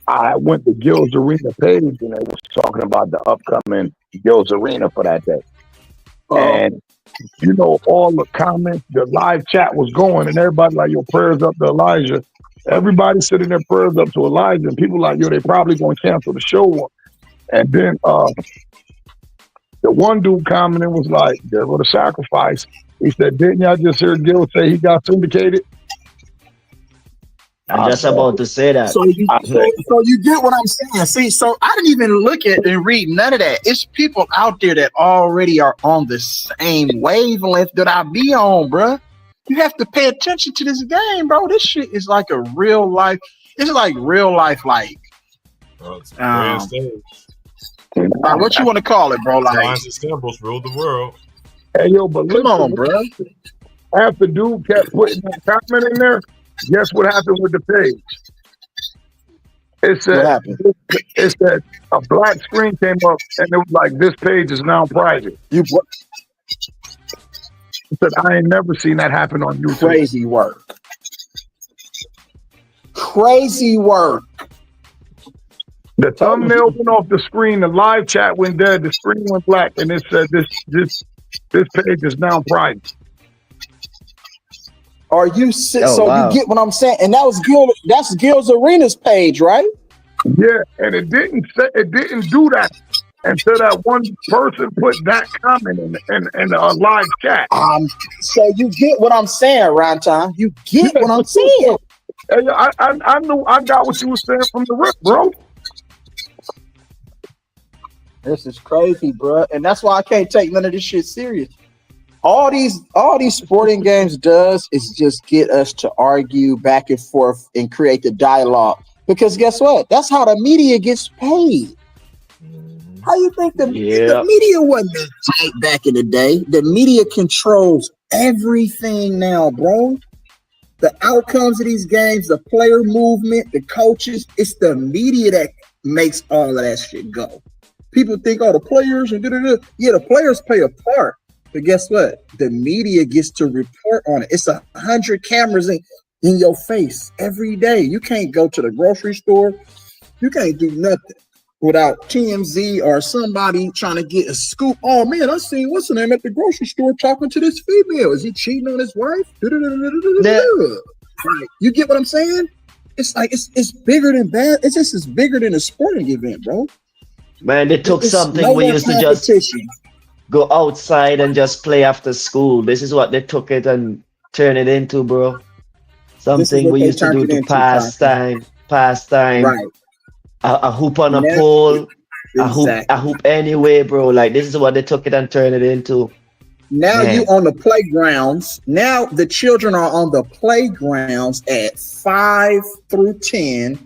I went to Gil's Arena page and they was talking about the upcoming Gil's Arena for that day. And you know, all the comments, the live chat was going, and everybody like, yo, prayers up to Elijah. Everybody sitting there, prayers up to Elijah, and people like, yo, they probably going to cancel the show. And then the one dude commented was like, there was a sacrifice. He said, didn't y'all just hear Gil say he got syndicated? I'm just about to say that. So you get what I'm saying. See, so I didn't even look at and read none of that. It's people out there that already are on the same wavelength that I be on, bro. You have to pay attention to this game, bro. This shit is like a real life. It's like real life, like what you want to call it, bro? Like signs and symbols rule the world. Hey, yo, but come on, bro. After dude kept putting that comment in there, guess what happened with the page? It said a black screen came up and it was like, this page is now private. It said, I ain't never seen that happen on YouTube. Crazy work. The thumbnail went off the screen, the live chat went dead, the screen went black, and it said this page is now private. Are you You get what I'm saying? And that was that's Gil's Arena's page, right? Yeah, and it didn't do that until that one person put that comment in a live chat. So you get what I'm saying, Ron. You get what I'm saying. Hey, I knew I got what you were saying from the rip, bro. This is crazy, bro, and that's why I can't take none of this shit serious. All these sporting games does is just get us to argue back and forth and create the dialogue. Because guess what? That's how the media gets paid. How you think the media wasn't tight back in the day? The media controls everything now, bro. The outcomes of these games, the player movement, the coaches, it's the media that makes all of that shit go. People think, the players and yeah, the players play a part. But guess what? The media gets to report on it. It's 100 cameras in your face every day. You can't go to the grocery store. You can't do nothing without TMZ or somebody trying to get a scoop. Oh man, I seen what's her name at the grocery store talking to this female. Is he cheating on his wife? You get what I'm saying? It's like it's bigger than that. It's just as bigger than a sporting event, bro. Man, they took something we used to just go outside and just play after school. This is what they took it and turned it into, bro. Something we used to do to pass time. Right. A hoop on a pole, a hoop anyway, bro. Like, this is what they took it and turned it into. Now you on the playgrounds. Now the children are on the playgrounds at 5 through 10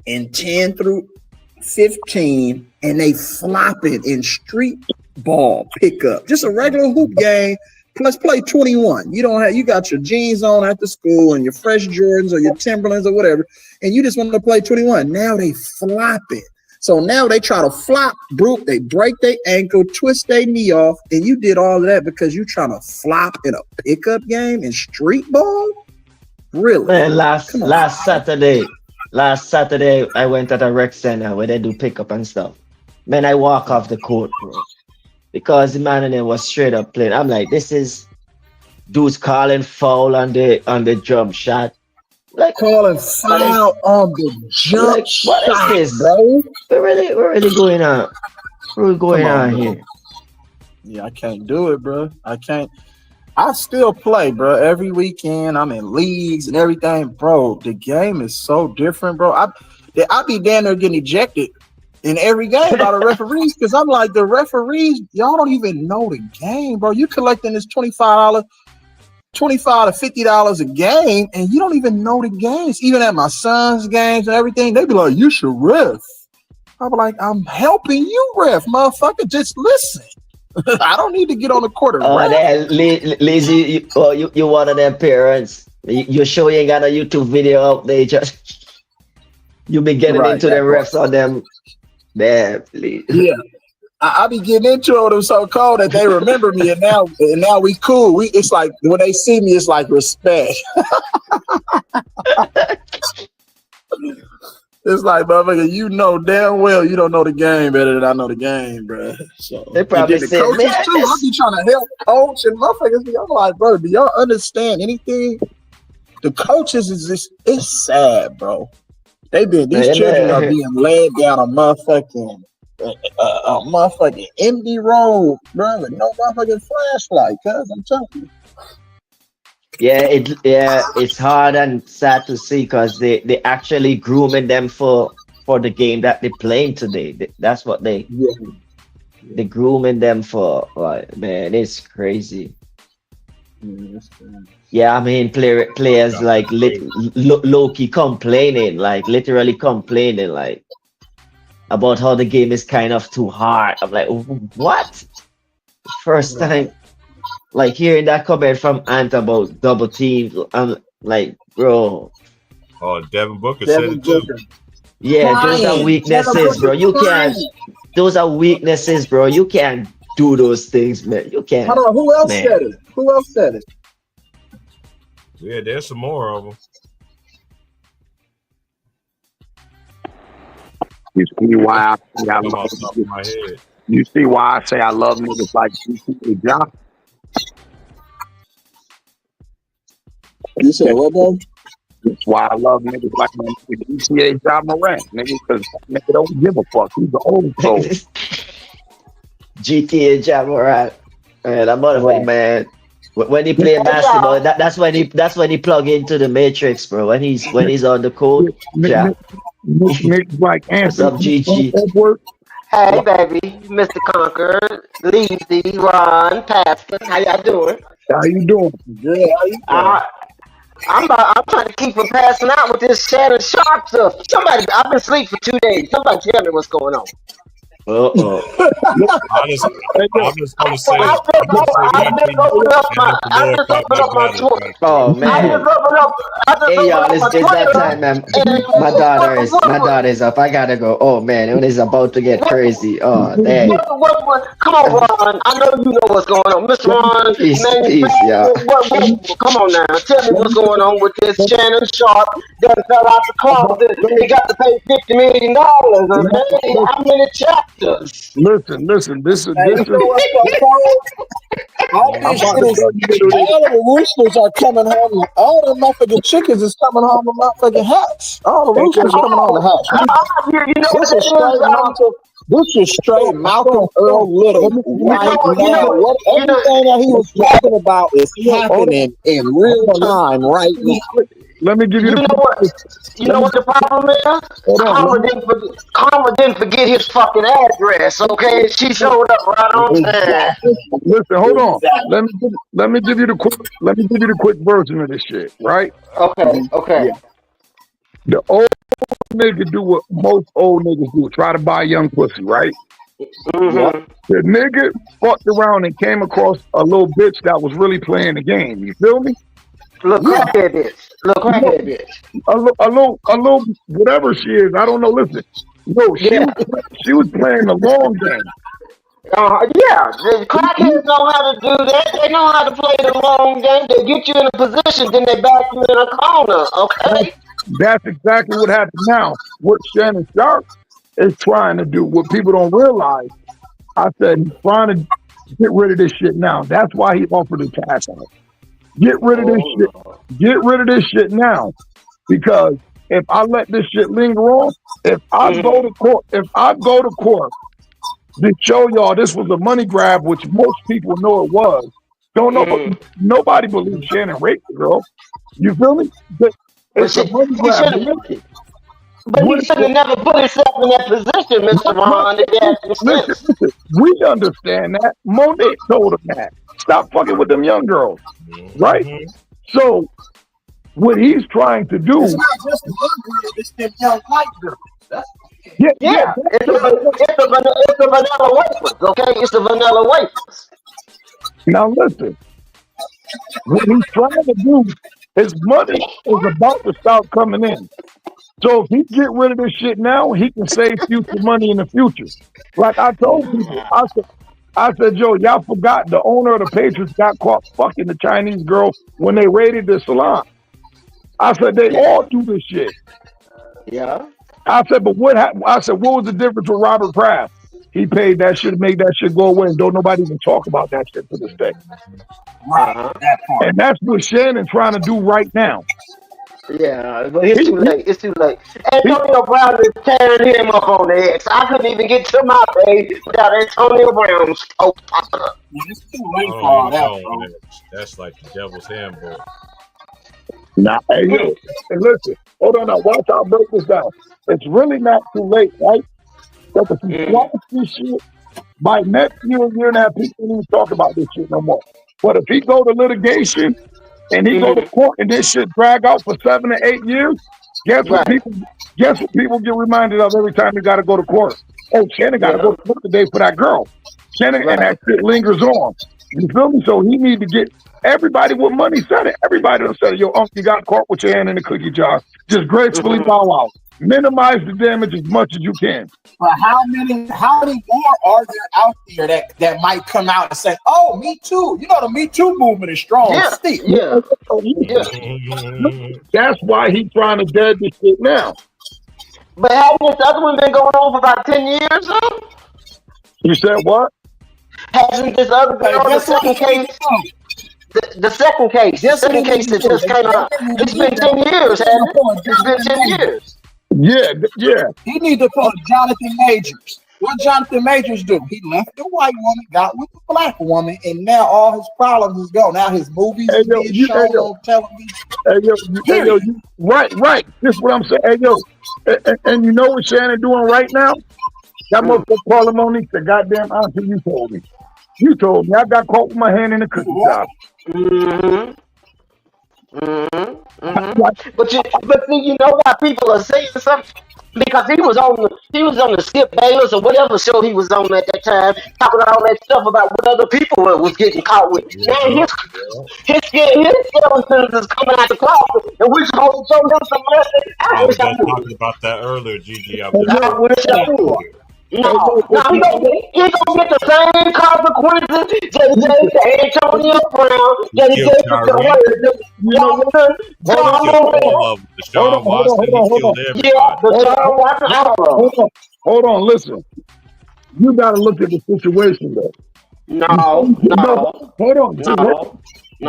and 10 through 15, and they flopping in street ball pickup. Just a regular hoop game. Let's play 21. You got your jeans on after school and your fresh Jordans or your Timberlands or whatever, and you just want to play 21. Now they flopping. So now they try to flop, they break their ankle, twist their knee off, and you did all of that because you trying to flop in a pickup game in street ball? Really? Man, last Saturday, I went at a rec center where they do pickup and stuff. Man, I walk off the court, bro, because the man in there was straight up playing. I'm like, this is dudes calling foul on the jump shot. Like calling foul on the jump shot. What is this, bro? We're really going on. We're going on here. Yeah, I can't do it, bro. I can't. I still play, bro. Every weekend, I'm in leagues and everything, bro. The game is so different, bro. I be down there getting ejected in every game by the referees because I'm like, the referees, y'all don't even know the game, bro. You collecting this $25 to $50 a game, and you don't even know the games. Even at my son's games and everything, they be like, "You should ref." I'm like, "I'm helping you ref, motherfucker. Just listen." I don't need to get on the court. Lizzie, you one of them parents. You sure you ain't got a YouTube video up there? Just you be getting into the refs on them. Man, please. Yeah. I be getting into them so cold that they remember me, and now we cool. It's like when they see me, it's like respect. It's like, motherfucker, you know damn well you don't know the game better than I know the game, bro. So they probably the coaches too. I be trying to help coach and motherfuckers. I'm like, bro, do y'all understand anything? The coaches is just, it's sad, bro. These children are being led down a motherfucking empty road, bro, with no motherfucking flashlight, cuz I'm telling you. It's hard and sad to see because they actually grooming them for the game that they're playing today. That's what they grooming them for. Like, man, it's crazy. Yeah, I mean, players like low-key complaining, like literally complaining, like about how the game is kind of too hard. I'm like, what? First time. Like hearing that comment from Ant about double teams, I'm like, bro. Oh, Devin Booker said it too. Yeah, those are weaknesses, bro. You can't. Those are weaknesses, bro. You can't do those things, man. You can't. Hold on, who else said it? Who else said it? Yeah, there's some more of them. You see why You see why I say I love niggas like GT John? You said what, bro? That's why I love niggas like my nigga GTA John Morant, nigga, because nigga don't give a fuck. He's the old soul. GTA John Morant, man, that motherfucker, man. When he play basketball, that's when he plug into the matrix, bro. When he's on the court, niggas like What's up, GG? Hey, baby, Mr. Conquer, Leezy, Ron, Pastor, how y'all doing? How you doing? Good. I'm trying to keep from passing out with this Shannon Sharp stuff. I've been asleep for 2 days. Somebody tell me what's going on. I'm just gonna say. I just opened up my Twitter. Oh man! Hey y'all, it's that time, man. My daughter is up. I gotta go. Oh man, it is about to get crazy. Oh dang! Come on, Ron. I know you know what's going on, Mr. Ron. Peace, y'all. Come on now, tell me what's going on with this Shannon Sharp that fell out the closet. He got to pay $50 million. Okay? How many chapters? Listen. This is. All the roosters are coming home. All the motherfucking chickens is coming home with motherfucking hats. All the roosters coming home with hats. This is straight Malcolm Earl Little. Everything that he was talking about is happening in real time right now. Let me give you know what the problem is? Karma didn't forget his fucking address, okay? She showed up right on time. Listen, hold on. Let me give you the quick version of this shit, right? Okay. Yeah. The old nigga do what most old niggas do, try to buy young pussy, right? Mm-hmm. The nigga fucked around and came across a little bitch that was really playing the game. You feel me? Look, crackhead bitch. Look, crackhead bitch. A little, whatever she is. I don't know. Listen, no, she was playing the long game. Yeah, the crackheads know how to do that. They know how to play the long game. They get you in a position, then they back you in a corner. Okay. That's exactly what happened now. What Shannon Sharpe is trying to do, what people don't realize, I said he's trying to get rid of this shit now. That's why he offered a cash out. Get rid of this shit. Get rid of this shit now. Because if I let this shit linger on, if I go to court to show y'all this was a money grab, which most people know it was. Don't know. Nobody believes Shannon raped the girl. You feel me? It's a money grab. But he should have never put himself in that position, Mr. Ron. Listen, we understand that. Monet told him that. Stop fucking with them young girls. Right? So, what he's trying to do... It's not just the young girls, it's them young white girls. Yeah. It's the vanilla wafers, okay? It's the vanilla wafers. Now, listen. What he's trying to do, his money is about to start coming in. So if he get rid of this shit now, he can save future money in the future. Like I told people, I said, Joe, y'all forgot the owner of the Patriots got caught fucking the Chinese girl when they raided the salon. I said, they all do this shit. Yeah. I said, but what happened? I said, what was the difference with Robert Kraft? He paid that shit, made that shit go away, and don't nobody even talk about that shit to this day. Right, that part. And that's what Shannon's trying to do right now. Yeah, but it's too late. It's too late. Antonio Brown is tearing him up on the X. I couldn't even get to my page without Antonio Brown's post popping up. It's too late for all that, bro. That's like the devil's handbook. Nah, hey, listen. Hold on now. Watch how I break this down. It's really not too late, right? But if you watch this shit, by next year and a half, people don't even talk about this shit no more. But if he go to litigation and he go to court and this shit drag out for 7 to 8 years, guess what people get reminded of every time they got to go to court? Oh, Shannon got to go to court today for that girl. Shannon, and that shit lingers on. You feel me? So he need to get everybody with money said it. Everybody done said it. Yo, uncle, you got caught with your hand in the cookie jar. Just gracefully bow out. Minimize the damage as much as you can. But how many more are there out there that might come out and say, "Oh, Me Too"? You know, the Me Too movement is strong. Yeah. That's why he's trying to dead this shit now. But hasn't this other one been going on for about 10 years, though? You said what? Hasn't this other been on the second case? The second case that just came out. It's been 10 years, hasn't it? It's been 10 years. Yeah. He need to put Jonathan Majors. What Jonathan Majors do? He left the white woman, got with the black woman, and now all his problems is gone. Now his movies being shown on television. Right. This is what I'm saying. Hey, yo, and you know what Shannon doing right now? That motherfucker calling Monique the goddamn auntie. You told me. I got caught with my hand in the cookie jar. But see, you know why people are saying something? Because he was on the Skip Bayless or whatever show he was on at that time, talking all that stuff about what other people was getting caught with. Now his skeletons is coming out the closet, and we're supposed to show him some mercy. I was talking about that earlier, Gigi. I wish I would. No, he gonna get the same consequences that he gave to Antonio Brown, that he gave to Deshaun Watson. Hold on, listen. You gotta look at the situation though. No. Hold on. No,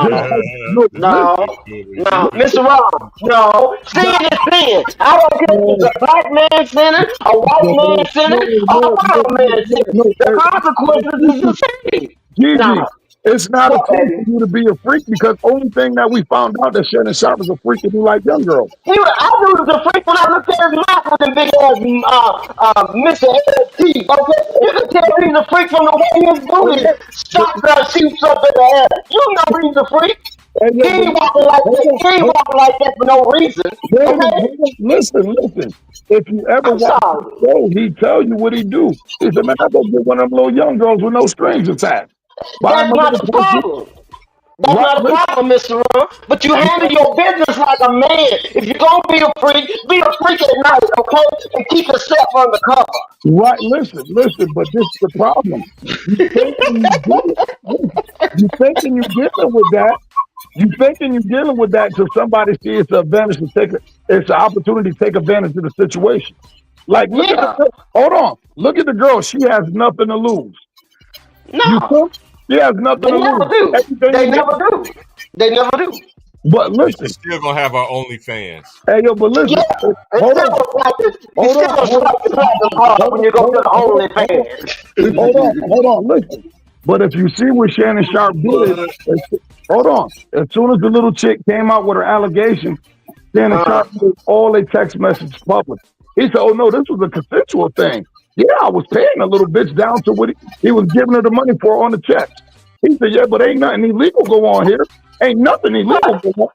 Mr. Ron, no. Sin is sin. I don't care if it's a black man sinning, a white man sinning, or a brown man sinning. The consequences is the same. Gigi, it's not okay for you to be a freak because only thing that we found out that Shannon Sharpe was a freak and he like young girls. I knew he was a freak when I looked at his mouth with them big ass Mr. LT. Okay, you can tell he's a freak from the way his booty shoots up in the air. You know he's a freak. He ain't walking like that. He ain't walking like that for no reason. Okay? Listen. If you ever watch the show, he tell you what he do. He said, man, I go get one of them little young girls with no strings attached. That's not the problem. That's not a problem, Mr. Ron. But you handle your business like a man. If you're gonna be a freak at night, okay? And keep yourself undercover. Right, listen, but this is the problem. You thinking you're dealing with that. You thinking you're dealing with that until somebody sees it's an advantage to it's an opportunity to take advantage of the situation. Like, hold on. Look at the girl. She has nothing to lose. No. She has nothing to lose. They never do. They never do. But listen, she's still gonna have our OnlyFans. Hey, yo, but listen. Hold on. When you go to the OnlyFans. Hold on. Listen. But if you see what Shannon Sharp did, hold on. As soon as the little chick came out with her allegation, Shannon Sharp made all their text messages public. He said, "Oh no, this was a consensual thing. Yeah, I was paying a little bitch down to what he was giving her the money for on the check." He said, "Yeah, but ain't nothing illegal go on here. Ain't nothing illegal go on."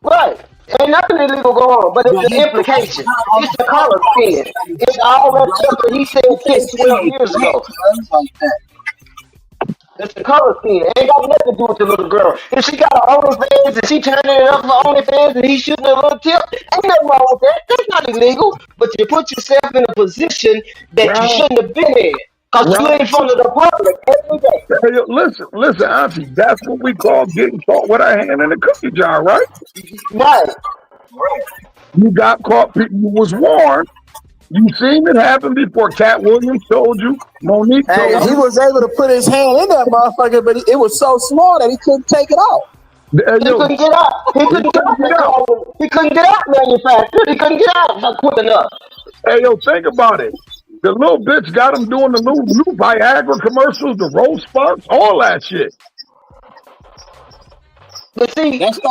Right. Ain't nothing illegal go on, but it's the implication. It's the color scheme. It's all that stuff that he said 10, 12 years ago. It's the color scheme. It ain't got nothing to do with the little girl. If she got her OnlyFans and she turning it up for OnlyFans and he's shooting a little tip, ain't nothing wrong with that. That's not illegal. But you put yourself in a position that you shouldn't have been in. Because you ain't in front of the public every day. Hey, listen, Auntie, that's what we call getting caught with our hand in the cookie jar, right? Right. You got caught, you was warned. You seen it happen before. Cat Williams told you. Monique told you. He was able to put his hand in that motherfucker, but it was so small that he couldn't take it out. He couldn't get out. He couldn't get out manufactured. He couldn't get out quick enough. Hey, yo, think about it. The little bitch got him doing the new Viagra commercials, the rose sparks, all that shit. But see, Mr.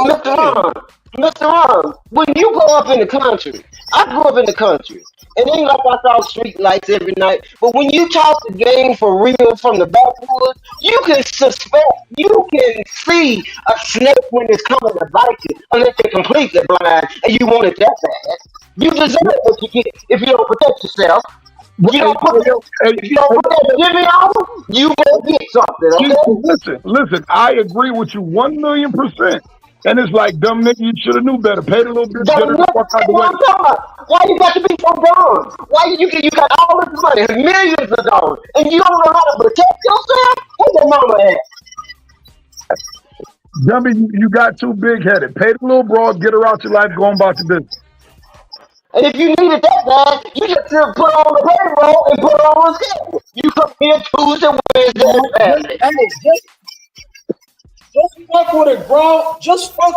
Ron, when you grow up in the country, I grew up in the country. It ain't like I saw street lights every night. But when you talk the game for real from the backwoods, you can see a snake when it's coming to bite you, unless you're completely blind and you want it that bad. You deserve what you get if you don't protect yourself. If you don't put that jimmy on, you will get something. Okay? Listen, I agree with you 1,000,000%. And it's like, dumb nigga, you should have knew better. Paid a little bit better. Why you got to be so dumb? Why you got all this money, millions of dollars, and you don't know how to protect yourself? Where's your mama at? Dummy, you got too big headed. Pay the little broad, get her out your life, go on about your business. And if you needed that bad, you just put on the payroll and put on the schedule. You come here Tuesday, Wednesday, and Saturday. Just fuck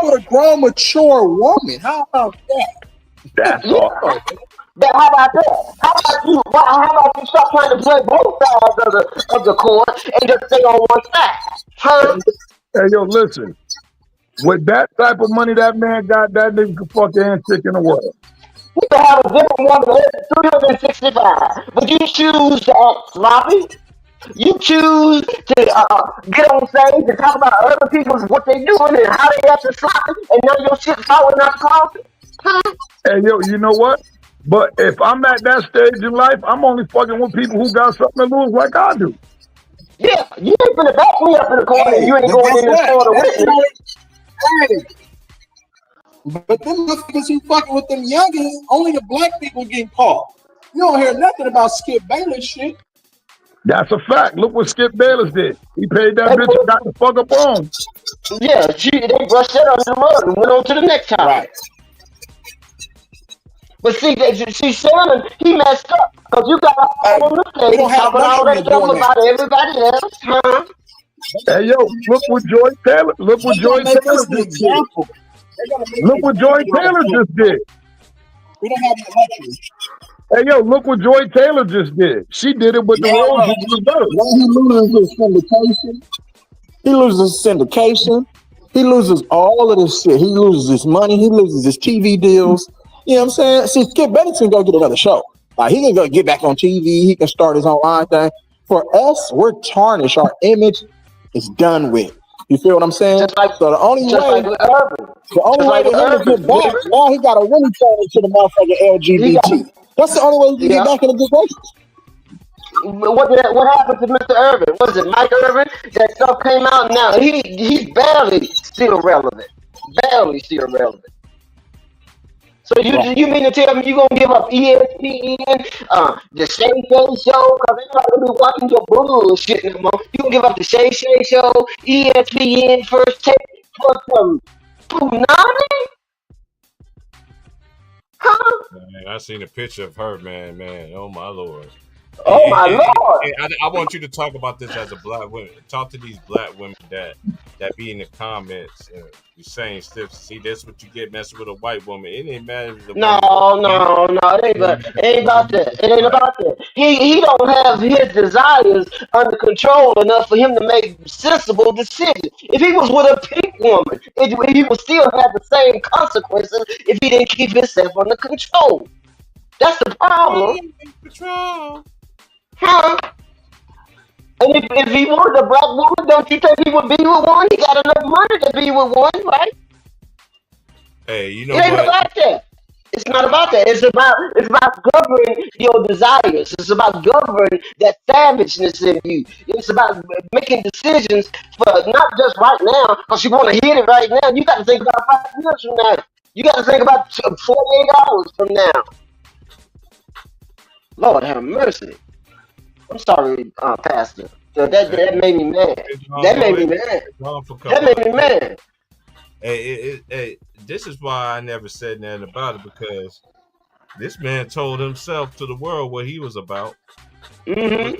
with a grown, mature woman. How about that? That's all. How about that? How about you stop trying to play both sides of the court and just stay on one side? Huh? Hey, yo, listen. With that type of money that man got, that nigga can fuck the hand chick in the world. You can have a different woman at 365, but you choose to act sloppy. You choose to get on stage and talk about other people's what they doing and how they acting sloppy, and none of your shit falling out the closet. Huh? Hey, yo, you know what? But if I'm at that stage in life, I'm only fucking with people who got something to lose like I do. Yeah, you ain't gonna back me up in the corner and you ain't going in the store with me. But them motherfuckers who fucking with them youngins, only the black people getting caught. You don't hear nothing about Skip Bayless shit. That's a fact. Look what Skip Bayless did. He paid that bitch and got the fuck up on. Yeah, they brushed that under the rug and went on to the next time. Right. But see, Shannon, he messed up because you got all on the stage talking all that stuff about everybody else. Huh? Hey, yo, look what Joy Taylor. Look what Joy Taylor just did. Look what Joy Taylor just did. We don't have the luxury. Hey, yo, look what Joy Taylor just did. She did it with the Roses reserve. When he loses his syndication, he loses all of this shit. He loses his money. He loses his TV deals. You know what I'm saying? See, Skip Bayless can go get another show. Like, he can go get back on TV. He can start his own line thing. For us, we're tarnished. Our image is done with. You feel what I'm saying? So the only way to get back, now he got to really turn into the motherfucking LGBT. That's the only way he can get back in the good graces. What happened to Mr. Irvin? Was it Mike Irvin? That stuff came out now. He's barely still relevant. Barely still relevant. So you mean to tell me you gonna give up ESPN, the Shay Shay Show? Cause they're not gonna be watching your bullshit no more. You gonna give up the Shay Shay Show, ESPN, First Take for some Punani? Huh? Man, I seen a picture of her, man. Oh my lord. Oh my lord! I want you to talk about this as a black woman. Talk to these black women that be in the comments and you saying stuff. See, that's what you get messing with a white woman. It ain't matter. No, it ain't about that. It ain't about that. He don't have his desires under control enough for him to make sensible decisions. If he was with a pink woman, he would still have the same consequences if he didn't keep himself under control. That's the problem. Control. Huh? And if he wanted a black woman, don't you think he would be with one? He got enough money to be with one, right? Hey, you know it ain't what? About that. It's not about that. It's about governing your desires. It's about governing that savageness in you. It's about making decisions for not just right now, because you want to hit it right now. You got to think about 5 years from now. You got to think about 48 hours from now. Lord have mercy. I'm sorry, Pastor. That made me mad. That made me mad. Hey, this is why I never said nothing about it, because this man told himself to the world what he was about. Mm-hmm.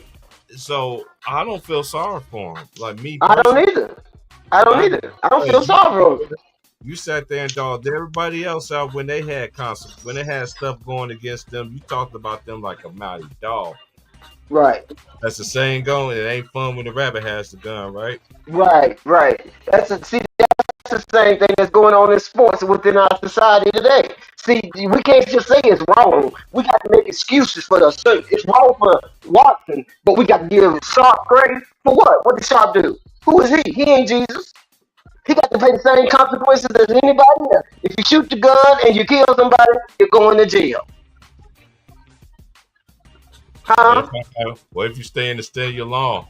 So I don't feel sorry for him. Like me, I don't either. I don't feel sorry for him. You sat there and dogged everybody else out when they had when they had stuff going against them. You talked about them like a mighty dog. Right. That's the saying going. It ain't fun when the rabbit has the gun, right? Right. That's the same thing that's going on in sports within our society today. See, we can't just say it's wrong. We got to make excuses for the certain. It's wrong for Watson, but we got to give Sharp credit for what? What did Sharp do? Who is he? He ain't Jesus. He got to pay the same consequences as anybody else. If you shoot the gun and you kill somebody, you're going to jail. Huh? What if you stay in your law?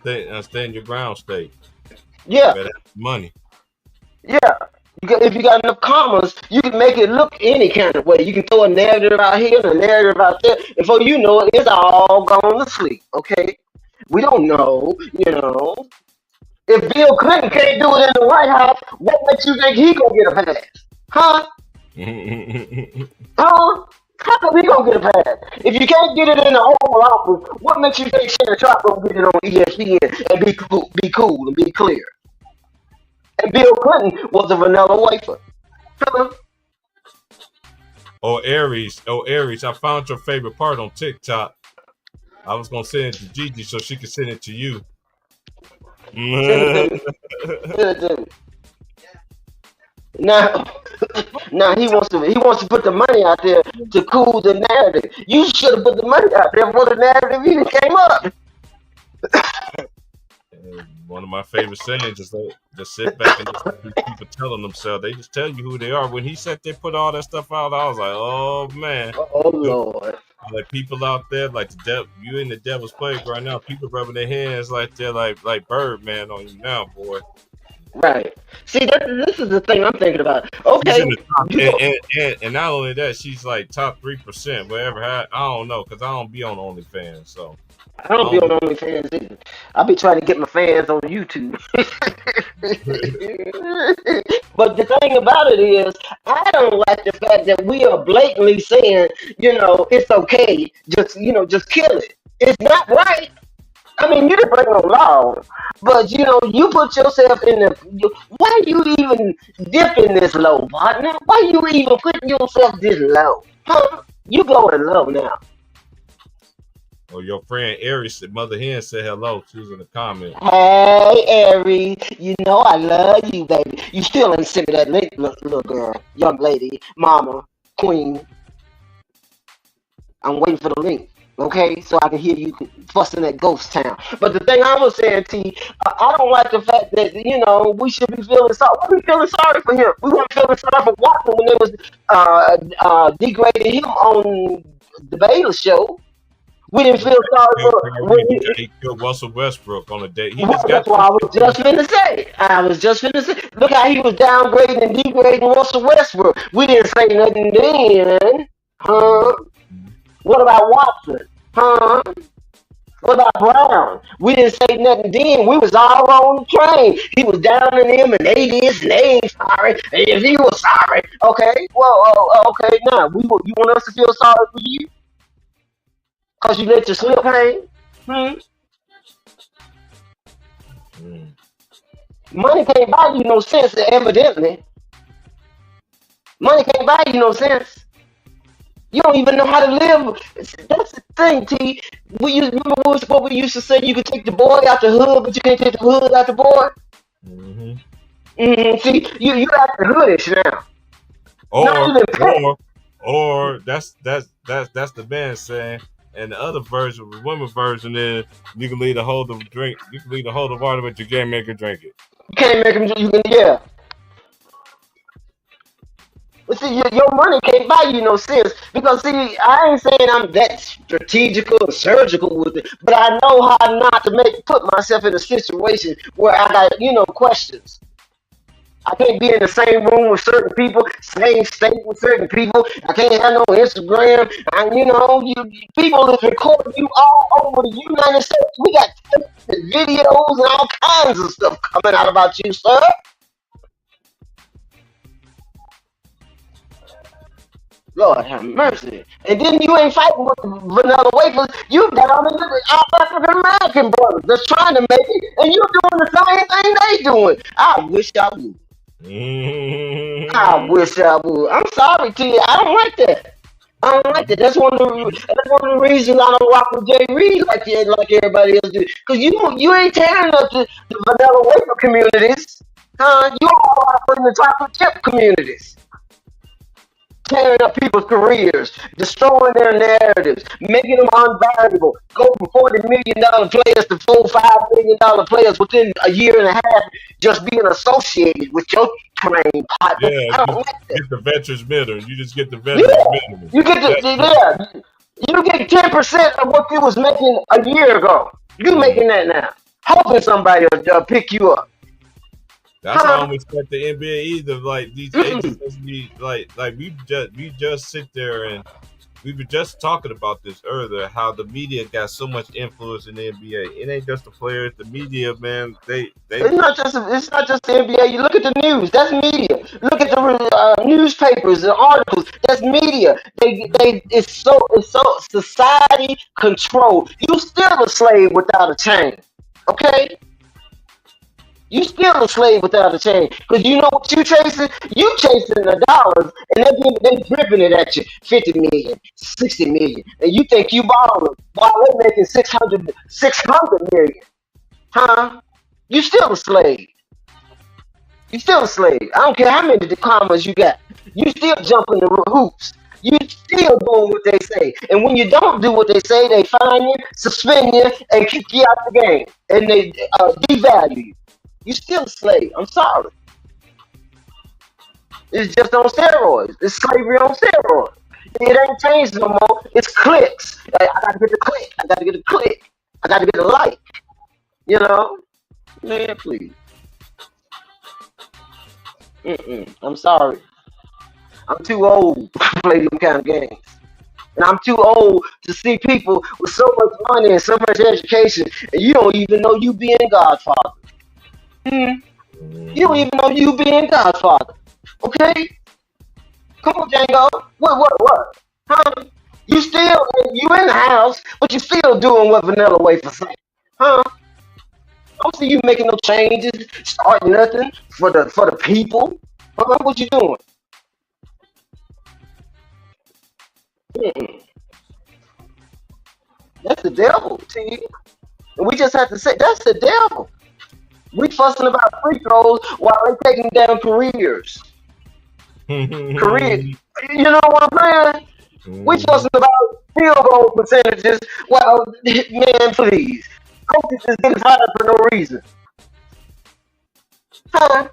Stay in your ground state. Yeah. You better have money. Yeah. If you got enough commas, you can make it look any kind of way. You can throw a narrative out here and a narrative out there. Before you know it, it's all gone to sleep. Okay? We don't know, If Bill Clinton can't do it in the White House, what makes you think he gonna get a pass? Huh? Huh? How come he gonna get a pass? If you can't get it in the Oval Office, what makes you think Shannon Sharp gonna get it on ESPN and be cool and be clear? And Bill Clinton was a vanilla wafer. Huh? Aries, I found your favorite part on TikTok. I was gonna send it to Gigi so she could send it to you. Send it to me. Now he wants to put the money out there to cool the narrative. You should have put the money out there before the narrative even came up. One of my favorite sayings is just sit back and just let people telling themselves. They just tell you who they are. When he sat there, put all that stuff out, I was like, oh man. Oh Lord. Like people out there, like the devil, you in the devil's playground now. People rubbing their hands like they're like Birdman on you now, boy. Right. See, this is the thing I'm thinking about. Okay. And not only that, she's like top 3%, whatever. I don't know, because I don't be on OnlyFans, so. I don't be on OnlyFans either. I be trying to get my fans on YouTube. But the thing about it is, I don't like the fact that we are blatantly saying, it's okay, just kill it. It's not right. I mean, you didn't break no law, but you put yourself in why you even dipping this low, partner? Why you even putting yourself this low? Huh? You going low now. Oh, your friend Aries, Mother Hen, said hello. She was in the comments. Hey, Aries, I love you, baby. You still ain't sent me that link, little girl, young lady, mama, queen. I'm waiting for the link. Okay, so I can hear you fussing at Ghost Town. But the thing I was saying, T, I don't like the fact that, we should be feeling sorry. We feeling sorry for him. We weren't feeling sorry for Watson when they was degrading him on the Baylor show. We didn't feel sorry for when he killed Russell Westbrook on a day. He just that's what I was just finna say. Look how he was downgrading and degrading Russell Westbrook. We didn't say nothing then, huh? What about Watson, huh? What about Brown? We didn't say nothing then. We was all on the train. He was down in them and they this and they ain't sorry. And if he was sorry, okay, well, okay, now you want us to feel sorry for you? Cause you let your slip hang? Money can't buy you no sense, evidently. Money can't buy you no sense. You don't even know how to live. That's the thing, T. Remember what we used to say? You could take the boy out the hood, but you can't take the hood out the boy. See, you out the hoodish now. Or that's the man saying. And the other version, the woman version is you can leave the hold of drink. You can leave the hold of water, but you can't make her drink it. You can't make him. You can, yeah. But see, your money can't buy you no sense because see, I ain't saying I'm that strategical or surgical with it, but I know how not to put myself in a situation where I got questions. I can't be in the same room with certain people, same state with certain people. I can't have no Instagram. And people is recording you all over the United States. We got videos and all kinds of stuff coming out about you, sir. Lord have mercy. And then you ain't fighting with the vanilla wafers. You down in the African American brothers that's trying to make it, and you doing the same thing they doing. I wish I would. I wish I would. I'm sorry to you. I don't like that. I don't like that. That's one of the reasons I don't rock with Jay Reed like everybody else do. Because you ain't tearing up the vanilla wafer communities. You all are in the chocolate chip communities. Tearing up people's careers, destroying their narratives, making them unvaluable. Go from $40 million players to $4-5 million players within a year and a half, just being associated with your train partner. Yeah, I don't like that. Get the veterans minimum. You just get the veterans minimum. You get you get 10% of what you was making a year ago. You making that now, hoping somebody will pick you up. That's why I don't expect the NBA either. Like these agents be like we just sit there and we were just talking about this earlier. How the media got so much influence in the NBA. It ain't just the players, the media, man. It's not just the NBA. You look at the news. That's media. Look at the newspapers and articles. That's media. It's so society controlled. You still a slave without a chain. Okay. You still a slave without a chain. Because you know what you chasing? You chasing the dollars and they dripping it at you. 50 million, 60 million. And you think you balling while they're making 600 million. Huh? You still a slave. You still a slave. I don't care how many commas you got. You still jumping the hoops. You still doing what they say. And when you don't do what they say, they fine you, suspend you, and kick you out the game. And they devalue you. You still a slave. I'm sorry. It's just on steroids. It's slavery on steroids. It ain't changed no more. It's clicks. I gotta get the click. I gotta get a click. I gotta get a like. Man, please. I'm sorry. I'm too old to play them kind of games. And I'm too old to see people with so much money and so much education, and you don't even know you being Godfather. You don't even know you being Godfather. Okay? Come on, Django. What? Huh? You in the house, but you still doing what Vanilla Wafer say. Huh? I don't see you making no changes, starting nothing for the people. What you doing? That's the devil, T. And we just have to say that's the devil. We fussing about free throws while they're taking down careers. Careers. You know what I'm saying? We fussing about field goal percentages. Well, man, please. Coaches is getting fired for no reason. Huh?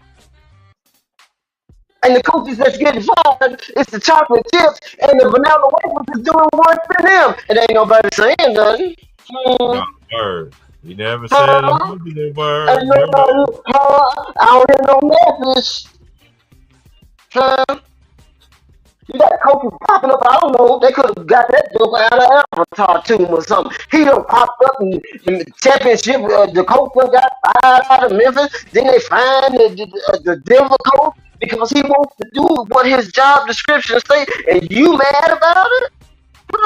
And the coaches that's getting fired, it's the chocolate chips and the vanilla wafers is doing worse than them. It ain't nobody saying nothing. No word. You never said a negative word. I don't hear no message. You got coaches popping up. I don't know. They could have got that joke out of Avatar Tomb or something. He done popped up in the championship. The coach got fired out of Memphis. Then they find the Denver coach because he wants to do what his job description say. And you mad about it?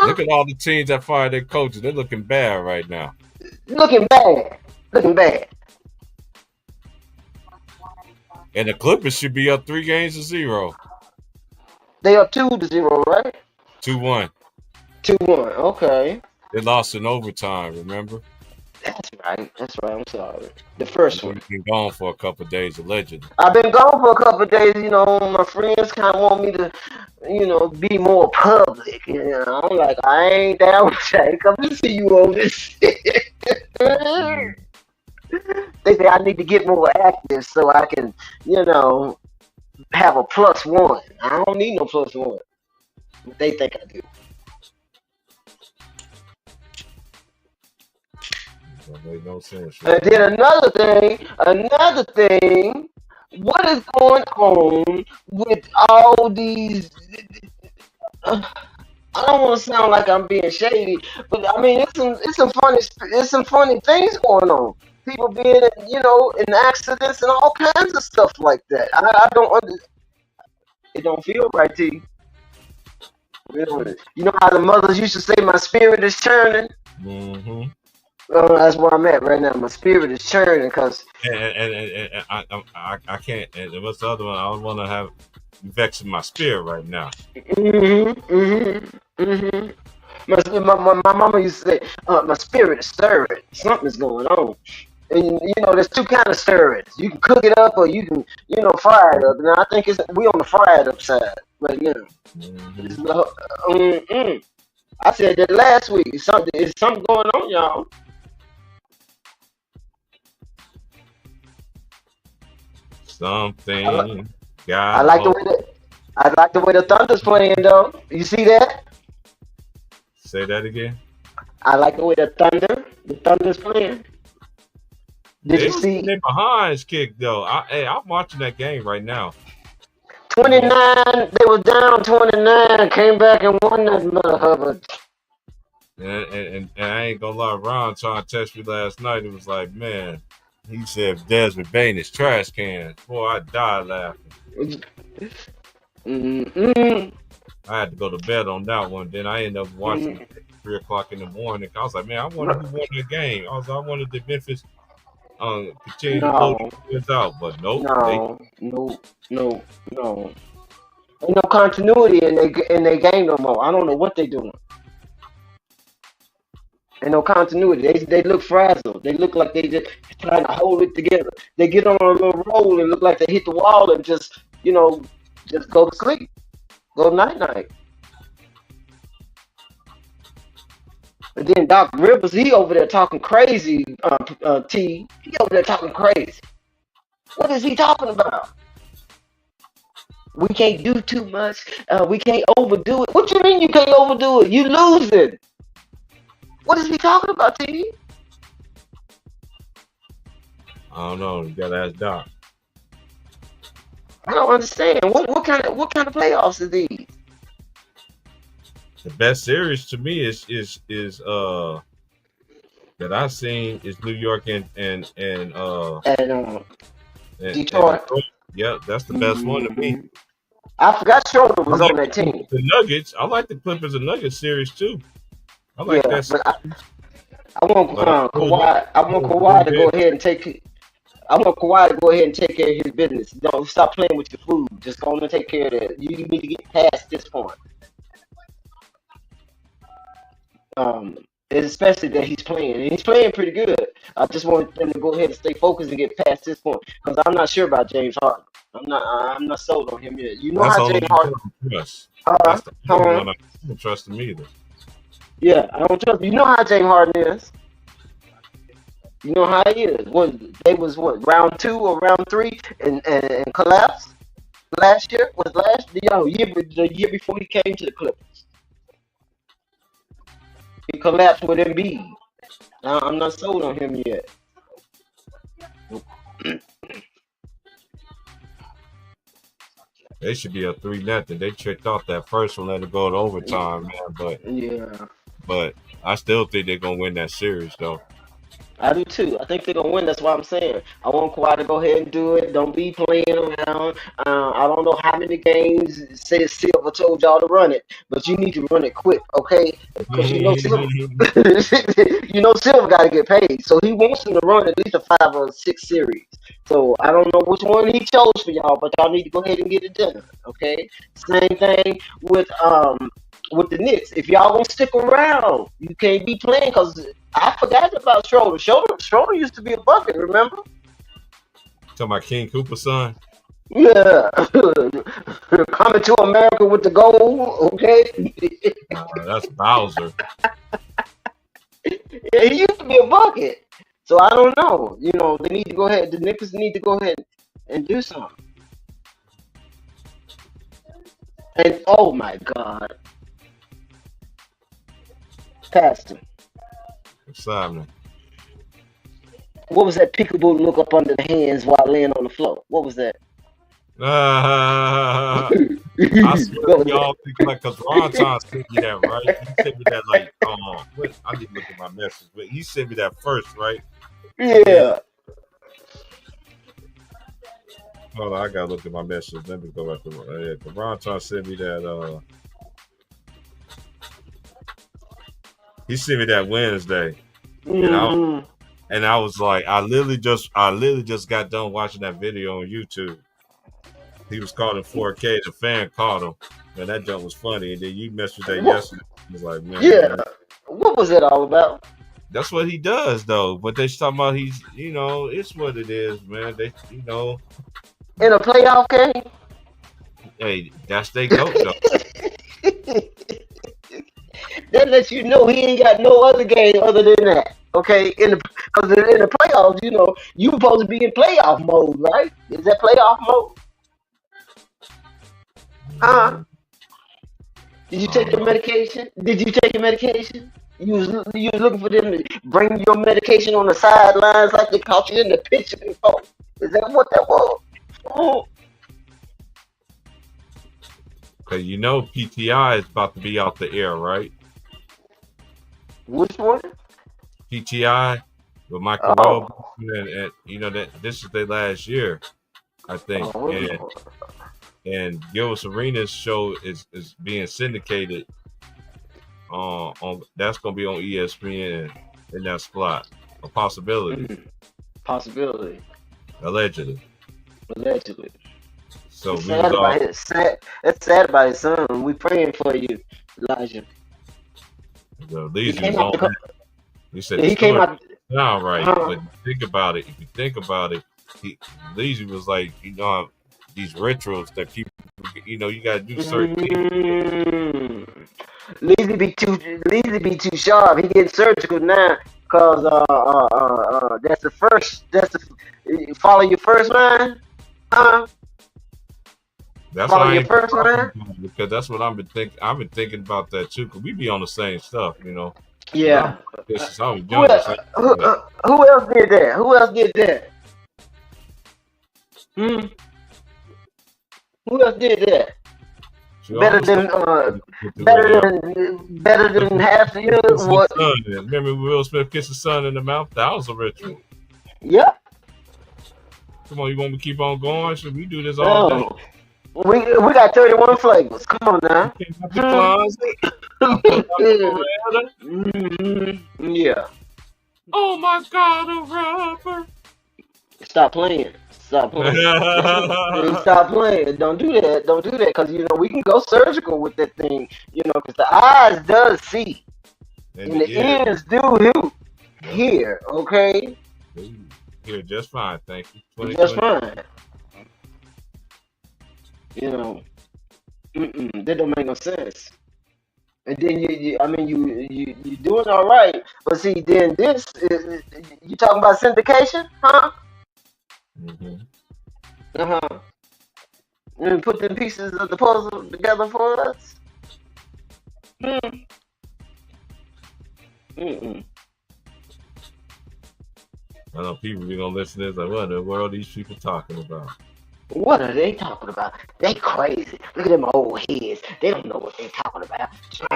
Look at all the teams that fired their coaches. They're looking bad right now. Looking bad. And the Clippers should be up 3-0. They up 2-0, right? 2-1. 2-1. Okay. They lost in overtime. Remember? That's right. I'm sorry. The first one. You've been gone for a couple of days, allegedly. I've been gone for a couple of days. You know, my friends kind of want me to, be more public. I'm like, I ain't down with that. Come to see you on this shit. They say I need to get more active so I can, have a +1. I don't need no +1. But they think I do. No sense. And then another thing, what is going on with all these? I don't want to sound like I'm being shady, but I mean it's some funny things going on. People being in accidents and all kinds of stuff like that. I don't it don't feel right to you. You know how the mothers used to say, "My spirit is churning." Mm-hmm. That's where I'm at right now. My spirit is churning because I can't. And what's the other one? I don't want to have vexing my spirit right now. My mama used to say, "My spirit is stirring. Something's going on." And there's two kind of stirrings. You can cook it up, or you can, fry it up. Now I think we on the fried up side right now. I said that last week. Is something going on, y'all? Something. I like the way the Thunder's playing, though. You see that? Say that again. I like the way the Thunder's playing. Did you see? Their behinds kick though. I'm watching that game right now. 29. They were down 29. Came back and won that motherfucker. And I ain't gonna lie, Ron trying to text me last night. It was like, man, he said Desmond Bain is trash can. Boy, I died laughing. I had to go to bed on that one. Then I ended up watching it at 3 o'clock in the morning. I was like, man, I wonder who won the game. I wanted the Memphis continue to blow the kids out, but nope. No. Ain't no continuity in their game no more. I don't know what they doing. Ain't no continuity. They look frazzled. They look like they just trying to hold it together. They get on a little roll and look like they hit the wall and just go to sleep. Go night. And then Doc Rivers, he over there talking crazy. He over there talking crazy. What is he talking about? We can't do too much. We can't overdo it. What you mean you can't overdo it? You losing. What is he talking about, T? I don't know. You gotta ask Doc. I don't understand. What kind of playoffs are these? The best series to me is that I've seen is New York and Detroit. Yep, that's the best one to me. I forgot Schroeder was on that team. The Nuggets. I like the Clippers and Nuggets series too. I like that. But I want Kawhi. I want Kawhi to go ahead and take. I want Kawhi to go ahead and take care of his business. Don't stop playing with your food. Just go on and take care of that. You need to get past this point. Especially that he's playing. And he's playing pretty good. I just want them to go ahead and stay focused and get past this point. Because I'm not sure about James Harden. I'm not sold on him yet. You know how James Harden. I don't trust him either. Yeah, I don't trust him. You know how James Harden is. You know how he is. They was round 2 or round 3 and collapsed. last year? The year before he came to the Clippers. He collapsed with Embiid. I'm not sold on him yet. They should be a 3-0. They tricked off that first one, let it go to overtime, man. But I still think they're gonna win that series, though. I do too. I think they're gonna win. That's why I'm saying I want Kawhi to go ahead and do it. Don't be playing around. I don't know how many games says Silver told y'all to run it, but you need to run it quick, okay? Because you know Silver, Silver got to get paid, so he wants them to run at least a 5 or 6 series. So I don't know which one he chose for y'all, but y'all need to go ahead and get it done, okay? Same thing with the Knicks. If y'all gonna stick around, you can't be playing because I forgot about Schroeder. Schroeder used to be a bucket, remember? Talking about King Cooper's son? Yeah. Coming to America with the gold, okay? That's Bowser. Yeah, he used to be a bucket. So I don't know. They need to go ahead. The Knicks need to go ahead and do something. And oh my God. Pastor. What's happening? What was that peekaboo look up under the hands while laying on the floor? What was that? I swear y'all think like, because Ron Tom sent me that, right? He sent me that I didn't look at my message, but he sent me that first, right? Yeah. Hold on, I gotta look at my message. Let me go back to Ron Tom sent me that. He sent me that Wednesday, and I was like, I literally just got done watching that video on YouTube. He was calling 4K. The fan called him, and that joke was funny. And then you messed with that yesterday. He was like, man, yeah. What was it all about? That's what he does, though. But they talking about it's what it is, man. They, in a playoff game. Hey, that's their coach, though. That lets you know he ain't got no other game other than that. Okay, because in the playoffs, you supposed to be in playoff mode, right? Is that playoff mode? Did you take your medication? You was looking for them to bring your medication on the sidelines like they caught you in the picture before. Is that what that was? Oh. Cause PTI is about to be out the air, right? Which one? PTI with Michael Webb, and that this is their last year, I think. And Gilbert Arenas show is being syndicated on that's gonna be on ESPN in that slot. A possibility. Allegedly. So that's sad about his son. We praying for you, Elijah. He said he came out. All right, but think about it. If you think about it, Leasy was like, these rituals that people, you got to do certain things. Leasy be too sharp. He getting surgical now because that's the first. Follow your first line. That's follow your first line because that's what I've been thinking. I've been thinking about that too because we be on the same stuff, Yeah. This is how we who else did that? Who else did that? Who else did that? Better than half the year. What? Remember Will Smith kissed his son in the mouth? That was a ritual. Yeah. Come on, you want me to keep on going? Should we do this all day? We got 31 flavors. Come on now. Yeah. Oh my God, a rapper. Stop playing. Stop playing. Don't do that. Because we can go surgical with that thing. Because the eyes does see, and the ears do hear. Okay. Here, just fine. Thank you. Just fine. That don't make no sense. And then you doing all right, but see, then this is, you talking about syndication, huh? and put the pieces of the puzzle together for us? Mm-mm. I know people be gonna listen to this like, what in the world are these people talking about? What are they talking about? They crazy. Look at them old heads. They don't know what they're talking about.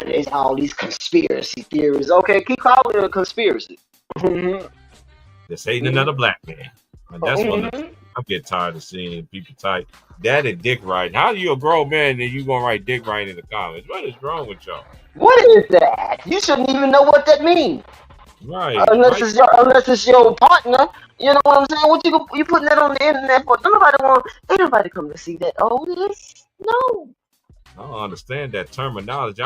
It's all these conspiracy theories. Okay, keep calling it a conspiracy. This ain't another black man. And that's what I'm getting tired of seeing people type that and dick writing. How are you a grown man and you gonna write dick writing in the comments? What is wrong with y'all? What is that? You shouldn't even know what that means. Right. Unless it's your partner. You know what I'm saying? What you putting that on the internet for? Ain't nobody come to see that oldest. No. I don't understand that terminology.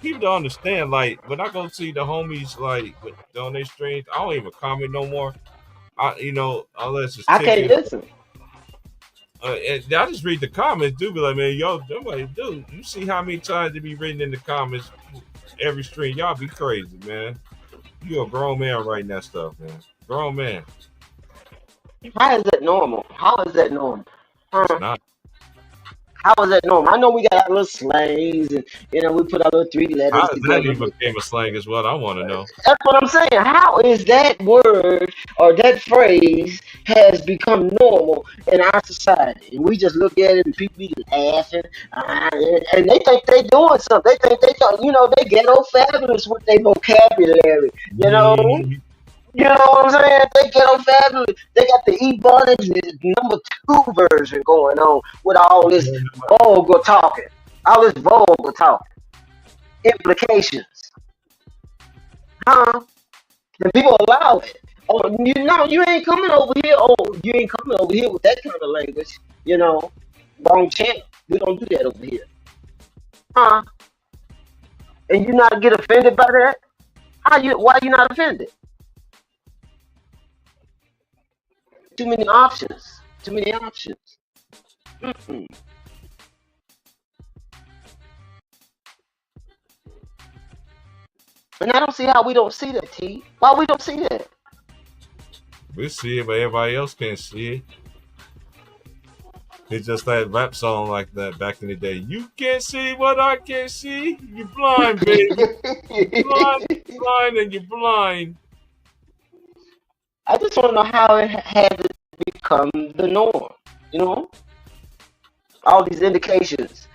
People don't understand. Like when I go see the homies like on their streams, I don't even comment no more. Unless it's I can't listen. I just read the comments. Do be like, man, yo, somebody, dude, you see how many times they be written in the comments every stream? Y'all be crazy, man. You a grown man writing that stuff, man. Grown man. How is that normal? How is that normal? It's not. How is that normal? I know we got our little slangs and we put our little 3 letters How together. that even became a slang is what I want to know. That's what I'm saying. How is that word or that phrase has become normal in our society? And we just look at it and people be laughing and they think they doing something. They think they ghetto fabulous with their vocabulary. You know what I'm saying? They ghetto fabulous. They got the Ebonics number 2 version going on with all this vulgar talking. All this vulgar talking. Implications. Huh? And people allow it. Oh, you ain't coming over here. Oh, you ain't coming over here with that kind of language. Wrong channel. We don't do that over here. Huh? And you not get offended by that? Why you not offended? Too many options. Mm-mm. And I don't see how we don't see that, T. Why we don't see that? We see it, but everybody else can't see it. It's just that rap song like that back in the day. You can't see what I can't see. You blind, baby. blind, and you're blind. I just want to know how it had become the norm. All these indications.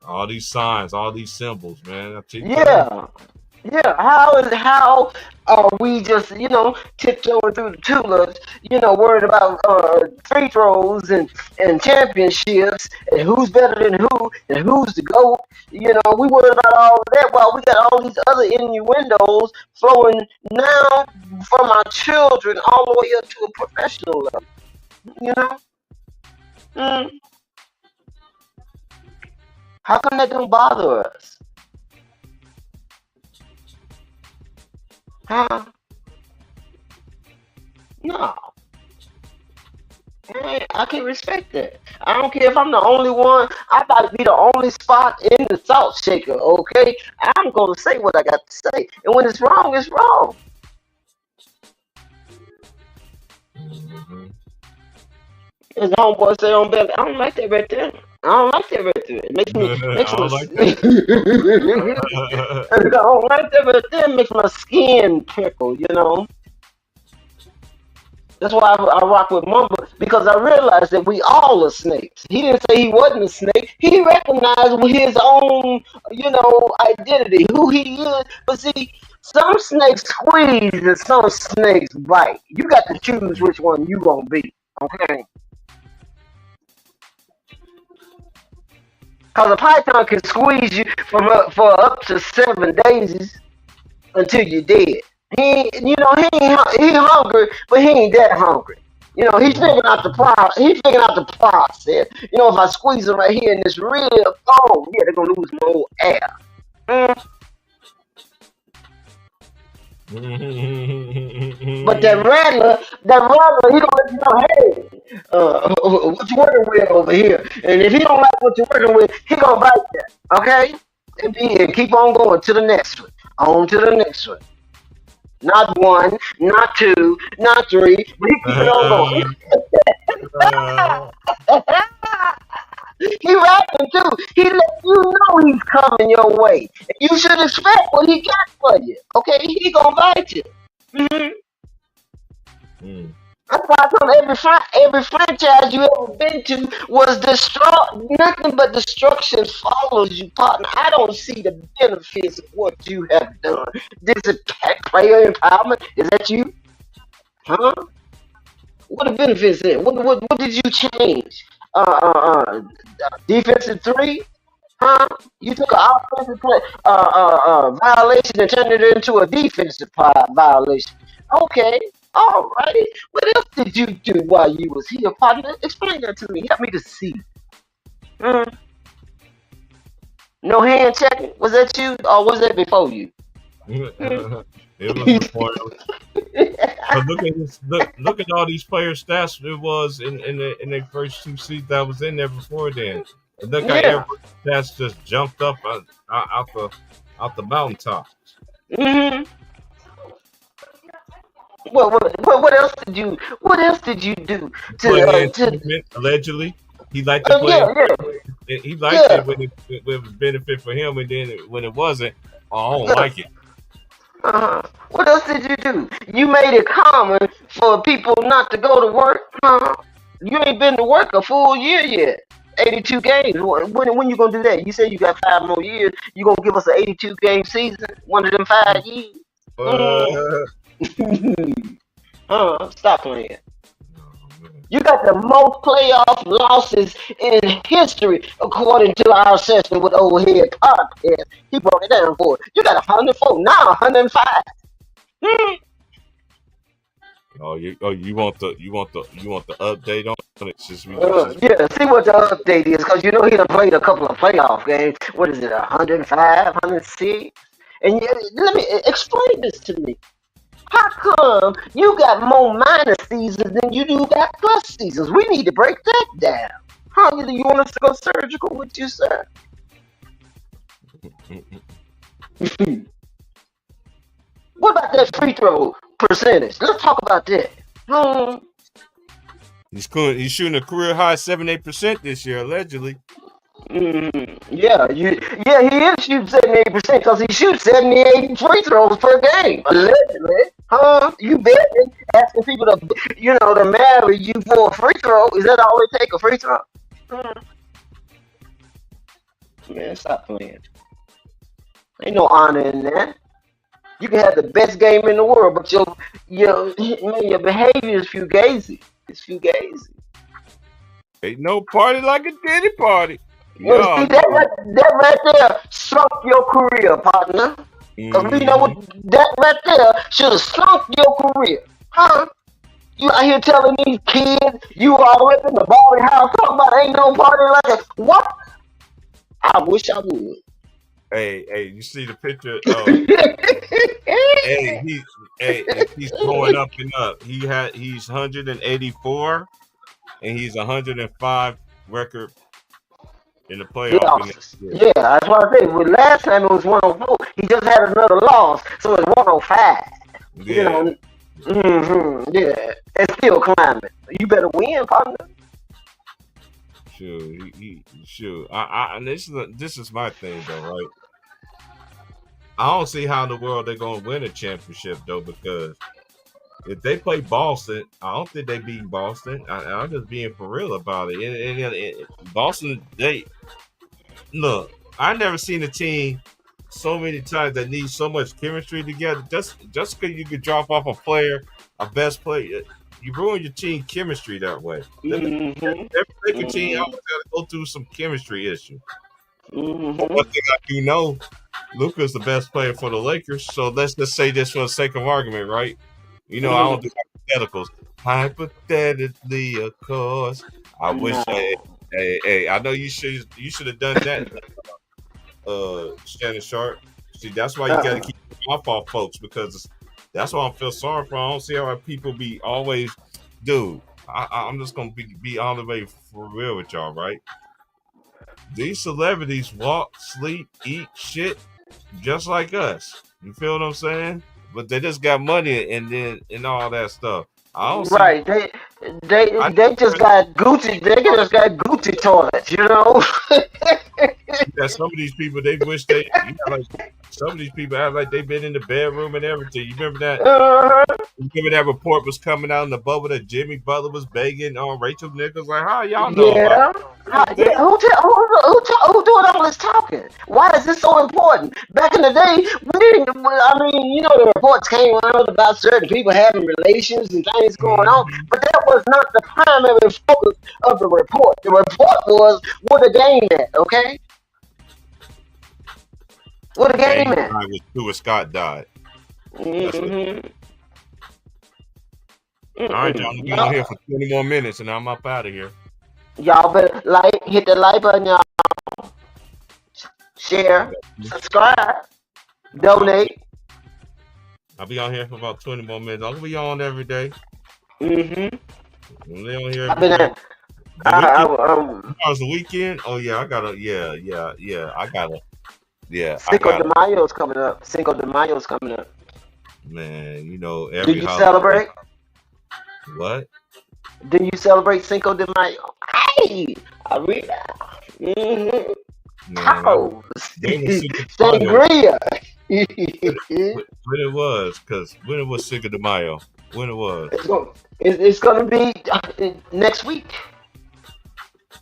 All these signs, all these symbols, man. Yeah. How are we just tiptoeing through the tulips? Worried about free throws and championships and who's better than who and who's the GOAT. We worried about all of that while we got all these other innuendos flowing now from our children all the way up to a professional level. How come that don't bother us? Huh? No. I can respect that. I don't care if I'm the only one. I might be the only spot in the salt shaker, okay? I'm going to say what I got to say. And when it's wrong, it's wrong. As the homeboy say on belly, I don't like that right there. It makes me I don't like that right there. It makes my skin prickle, That's why I rock with Mamba, because I realized that we all are snakes. He didn't say he wasn't a snake. He recognized his own, identity, who he is. But see, some snakes squeeze and some snakes bite. You got to choose which one you gonna be, okay? Because a python can squeeze you for up to 7 days until you're dead. He hungry, but he ain't that hungry. He's figuring out the process. If I squeeze him right here in this rib, they're gonna lose more air. But that rattler, he gonna let you know, hey, what you working with over here? And if he don't like what you're working with, he gonna bite you, okay? And keep on going to the next one. On to the next one. Not one, not two, not three, but he keep it on going. He rapping too. He let you know he's coming your way. You should expect what he got for you. Okay, he gonna bite you. That's why I told every franchise you ever been to was destroyed. Nothing but destruction follows you, partner. I don't see the benefits of what you have done. This is player empowerment. Is that you? Huh? What the benefits there? What did you change? Defensive three? Huh? You took an offensive violation and turned it into a defensive violation. Okay. All righty. What else did you do while you was here, partner? Explain that to me. Help me to see. No hand checking? Was that you or was that before you? It was before. But look at all these players' stats. It was in their first 2 seasons that was in there before then. And look how every stats just jumped up out the mountaintop. What else did you do to allegedly? He liked to play. He liked it when it was benefit for him, and then when it wasn't, I don't like it. What else did you do? You made it common for people not to go to work. You ain't been to work a full year yet. 82 games. When you gonna do that? You say you got 5 more years. You gonna give us an 82 game season? One of them 5 years? Stop playing. You got the most playoff losses in history, according to our assessment with Old Head Podcast. He broke it down for it. You got 104, now 105. You want the update on it? See what the update is, because you know he done played a couple of playoff games. What is it, 105, 106? And let me explain this to me. How come you got more minus seasons than you do got plus seasons? We need to break that down. How do you want us to go surgical with you, sir? What about that free throw percentage? Let's talk about that. He's shooting a career high 78% this year, allegedly. Yeah, he is shooting 78% because he shoots 78 free throws per game, allegedly. You betting, asking people to marry you for a free throw? Is that all it take, a free throw? Man, stop playing. Ain't no honor in that. You can have the best game in the world, but your behavior is fugazi. It's fugazi. Ain't no party like a Diddy party. Well, see, that right there sunk your career, partner. Because we know what that right there should have sunk your career. You out here telling these kids you all up in the party house talking about ain't no party like that. What? I wish I would. Hey, you see the picture? He's going up and up. He's 184 and he's 105 record in the playoffs. Yeah, that's what I think. Well, last time it was 104. He just had another loss, so it's 105. Yeah. Yeah, it's still climbing. You better win, partner. Sure. And this is my thing though, right? I don't see how in the world they're gonna win a championship though, because if they play Boston, I don't think they beat Boston. I'm just being for real about it. And Boston, I never seen a team so many times that needs so much chemistry together. Just because you could drop off a best player, you ruin your team chemistry that way. Every team always got to go through some chemistry issue. One thing I do know, Luka's the best player for the Lakers. So let's just say this for the sake of argument, right? I don't do hypotheticals. Hypothetically, of course. I wish. Hey, I know you should have done that, Shannon Sharp. See, that's why you got to keep off folks, because that's why I feel sorry for. I don't see how people be always, dude. I'm just gonna be all the way for real with y'all, right? These celebrities walk, sleep, eat shit just like us. You feel what I'm saying? but they just got money and all that stuff. I don't see. Right. They just got Gucci. They just got Gucci toilets. You know. Yeah, some of these people they wish they. Some of these people act like they've been in the bedroom and everything. You remember that? You remember that report was coming out in the bubble that Jimmy Butler was begging on Rachel Nichols? Like, how y'all know about it? Who doing all this talking? Why is this so important? Back in the day, we didn't. I mean, the reports came out about certain people having relations and things going on, but that was not the primary focus of the report. The report was where the game at, okay? Where the game at? Was Stuart Scott died. Mm-hmm. All right, y'all. We'll be on here for 20 more minutes, and I'm up out of here. Y'all better hit the like button, y'all. Share, subscribe, donate. I'll be on here for about 20 more minutes. I'll be on every day. Mm-hmm. We'll be on here I've been day. Tomorrow's the weekend. Oh yeah, I gotta. I gotta. Yeah, Cinco de Mayo's coming up. Cinco de Mayo's coming up. Man, every. Do you celebrate? What? Do you celebrate Cinco de Mayo? Hey, I read that. Mm-hmm. Tacos. Sangria. When it was, because when it was Cinco de Mayo? When it was? It's gonna be next week.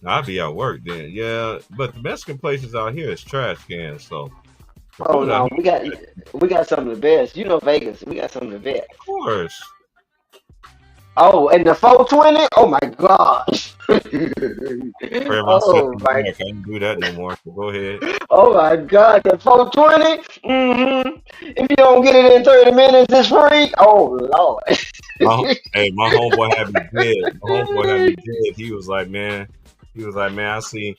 I'll be at work then. Yeah, but the Mexican places out here is trash cans. So. Oh no, we got some of the best. Vegas, we got some of the best. Of course. Oh, and the 420. Oh my gosh. I can't do that no more. So go ahead. Oh my God, the 420. Mm-hmm. If you don't get it in 30 minutes, it's free. Oh Lord. My homeboy had me dead. He was like, man, I see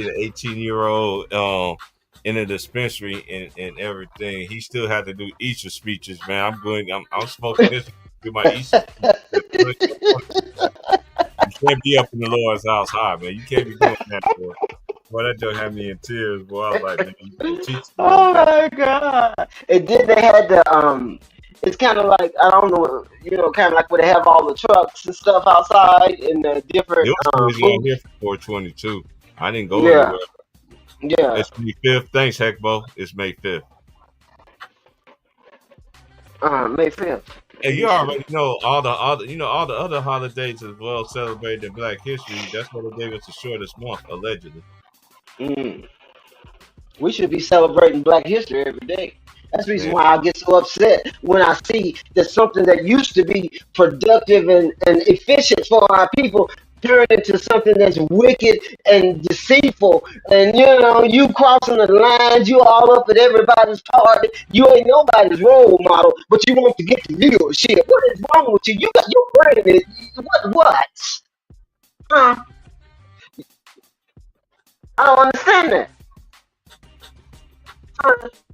the 18-year-old in a dispensary and everything. He still had to do Easter speeches, man. I'm smoking this. Do my Easter. You can't be up in the Lord's house high, man. You can't be doing that, boy. Boy, that just had me in tears, boy. I was like, man, oh my God. And then they had the it's kind of like, I don't know, kind of like where they have all the trucks and stuff outside and the different. It was here for 422. I didn't go anywhere. Yeah. It's May 5th. Thanks, Heckbo. It's May 5th. May 5th. And you already know all the other holidays as well celebrated in Black History. That's what the day was the shortest month, allegedly. We should be celebrating Black History every day. That's the reason why I get so upset when I see that something that used to be productive and efficient for our people turn into something that's wicked and deceitful. And you crossing the lines, you all up at everybody's party. You ain't nobody's role model, but you want to get the real shit. What is wrong with you? You got your brain is what? Huh? I don't understand that.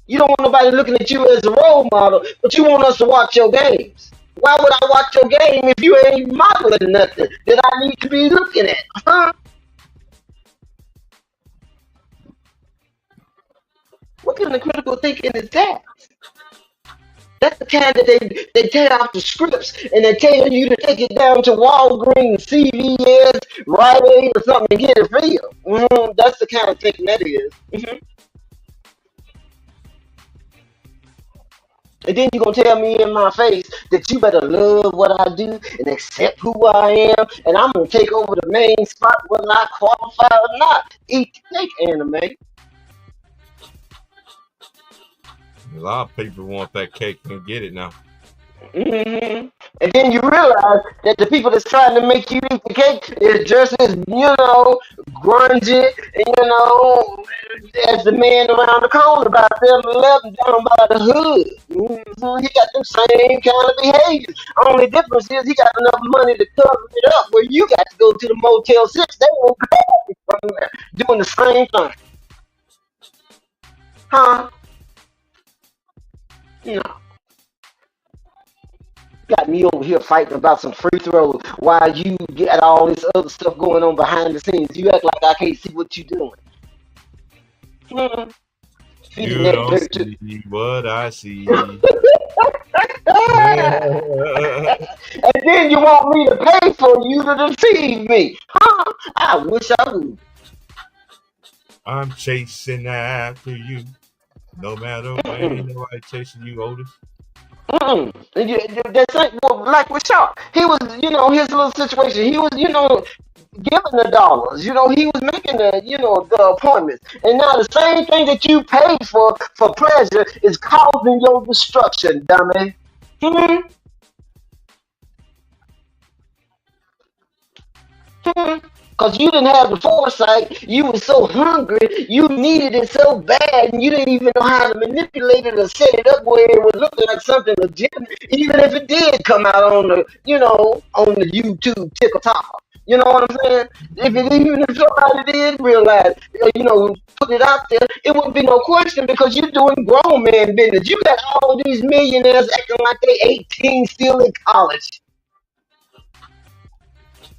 You don't want nobody looking at you as a role model, but you want us to watch your games. Why would I watch your game if you ain't modeling nothing that I need to be looking at? Huh? What kind of critical thinking is that? That's the kind that they tear out the scripts and they tell you to take it down to Walgreens, CVS, Rite Aid, or something and get it filled. That's the kind of thinking that is. And then you're going to tell me in my face that you better love what I do and accept who I am, and I'm going to take over the main spot whether I qualify or not. Eat the cake, anime. A lot of people want that cake and get it now. And then you realize that the people that's trying to make you eat the cake is just as, grungy, as the man around the corner about 7-Eleven down by the hood. He got the same kind of behavior. Only difference is he got enough money to cover it up where you got to go to the Motel 6. They won't pay from there doing the same thing. Huh? No. Got me over here fighting about some free throws while you got all this other stuff going on behind the scenes. You act like I can't see what you're doing. You don't see what I see. And then you want me to pay for you to deceive me. Huh? I wish I would. I'm chasing after you. No matter when, ain't nobody chasing you, Otis. That's like with Shaw. He was, his little situation. He was, giving the dollars. He was making the appointments. And now the same thing that you paid for pleasure is causing your destruction, dummy. Because you didn't have the foresight. You were so hungry. You needed it so bad. And you didn't even know how to manipulate it or set it up where it would look like something legit. Even if it did come out on the, on the YouTube TikTok. You know what I'm saying? Even if somebody did realize, put it out there, it wouldn't be no question because you're doing grown man business. You got all these millionaires acting like they 18 still in college.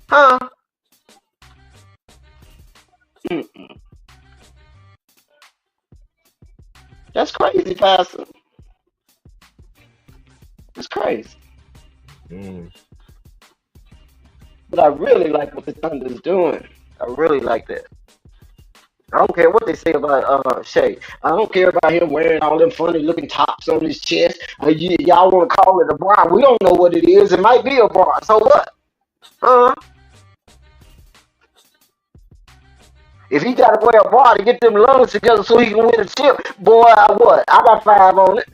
Huh? That's crazy, Pastor. It's crazy. But I really like what the Thunder's doing. I really like that. I don't care what they say about Shea. I don't care about him wearing all them funny looking tops on his chest. Y'all want to call it a bra. We don't know what it is. It might be a bra. So what? If he got to wear a bra to get them lungs together so he can win a chip, boy, I got 5 on it.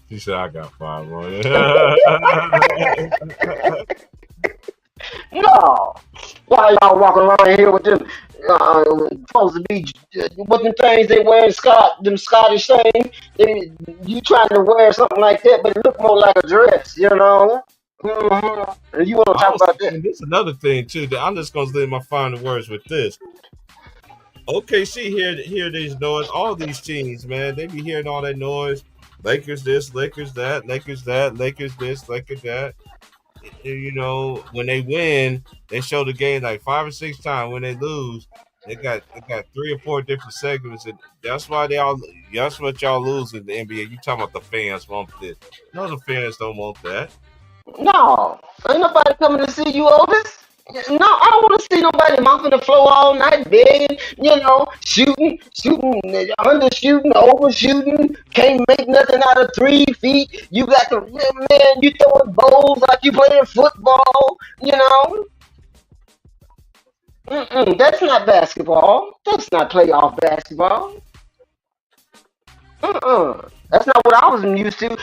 She said I got 5 on it. No. Why y'all walking around here with them supposed to be what them things they wear in them Scottish things? You trying to wear something like that, but it look more like a dress, And you want to talk about that? This is another thing too. I'm just gonna leave my final words with this. OKC hear these noise. All these teams, man, they be hearing all that noise. Lakers this, Lakers that, Lakers that, Lakers this, Lakers that. When they win, they show the game like 5 or 6 times. When they lose, they got 3 or 4 different segments, and that's why that's what y'all lose in the NBA. You talking about the fans want this? No, the fans don't want that. No, ain't nobody coming to see you, Otis. No, I don't want to see nobody mopping the floor all night, begging, shooting, undershooting, overshooting, can't make nothing out of 3 feet. You got the man, you throwing bowls like you playing football, That's not basketball. That's not playoff basketball. That's not what I was used to.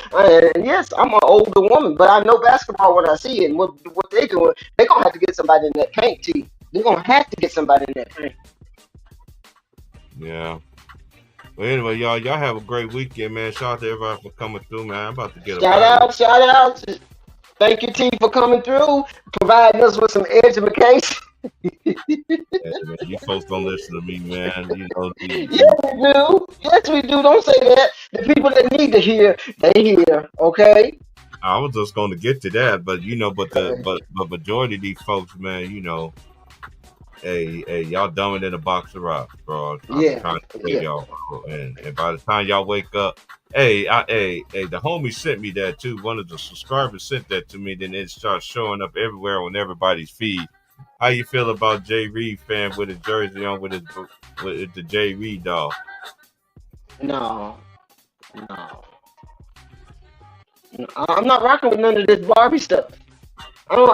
Yes, I'm an older woman, but I know basketball when I see it. And what they doing, they're going to have to get somebody in that paint, T. They're going to have to get somebody in that paint. Yeah. Well, anyway, y'all have a great weekend, man. Shout out to everybody for coming through, man. I'm about to get shout out. Thank you, T, for coming through, providing us with some education. Yeah, man, you folks don't listen to me, man. Yes, we do. Don't say that. The people that need to hear, they hear. Okay. I was just going to get to that, but but majority of these folks, man, hey, y'all dumber than a box of rocks, bro. I'm trying to tell y'all, bro. And by the time y'all wake up, hey, the homie sent me that too. One of the subscribers sent that to me. Then it starts showing up everywhere on everybody's feed. How you feel about Jay Reed fan with his jersey on with the Jay Reed doll? No. I'm not rocking with none of this Barbie stuff. I'm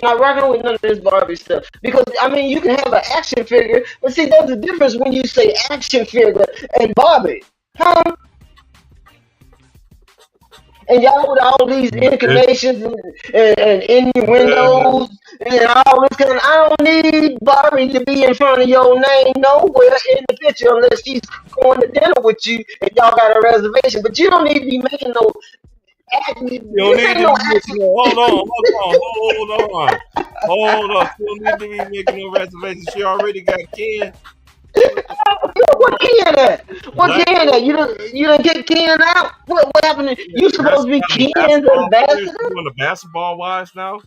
not rocking with none of this Barbie stuff because you can have an action figure, but see, there's a difference when you say action figure and Barbie, huh? And y'all with all these inclinations and innuendos and all this kind of, I don't need Barbie to be in front of your name nowhere in the picture unless she's going to dinner with you and y'all got a reservation. But you don't need to be making no action. You don't need to be making hold on. You don't need to be making no reservation. She already got Ken. What Ken at? What Ken at? You didn't get Ken out? What happened? You supposed to be Ken's ambassador? You on the basketball wives now?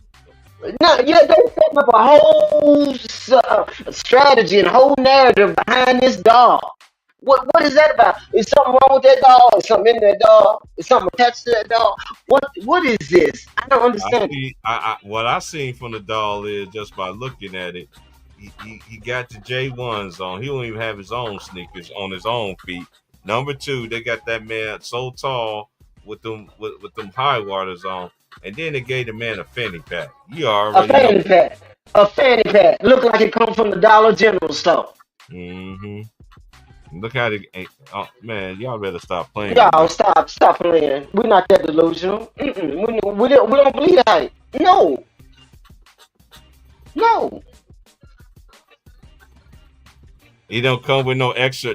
No, they're setting up a whole strategy and whole narrative behind this doll. What is that about? Is something wrong with that dog? Is something in that dog? Is something attached to that dog? What is this? I don't understand. What I seen from the doll is just by looking at it. He got the J1s on. He don't even have his own sneakers on his own feet. Number 2, they got that man so tall with them high waters on, and then they gave the man a fanny pack. You already a fanny pack. Look like it comes from the Dollar General store. Mm-hmm. Look how they. Oh man, y'all better stop playing. Y'all stop playing. We're not that delusional. We don't believe that. No. He don't come with no extra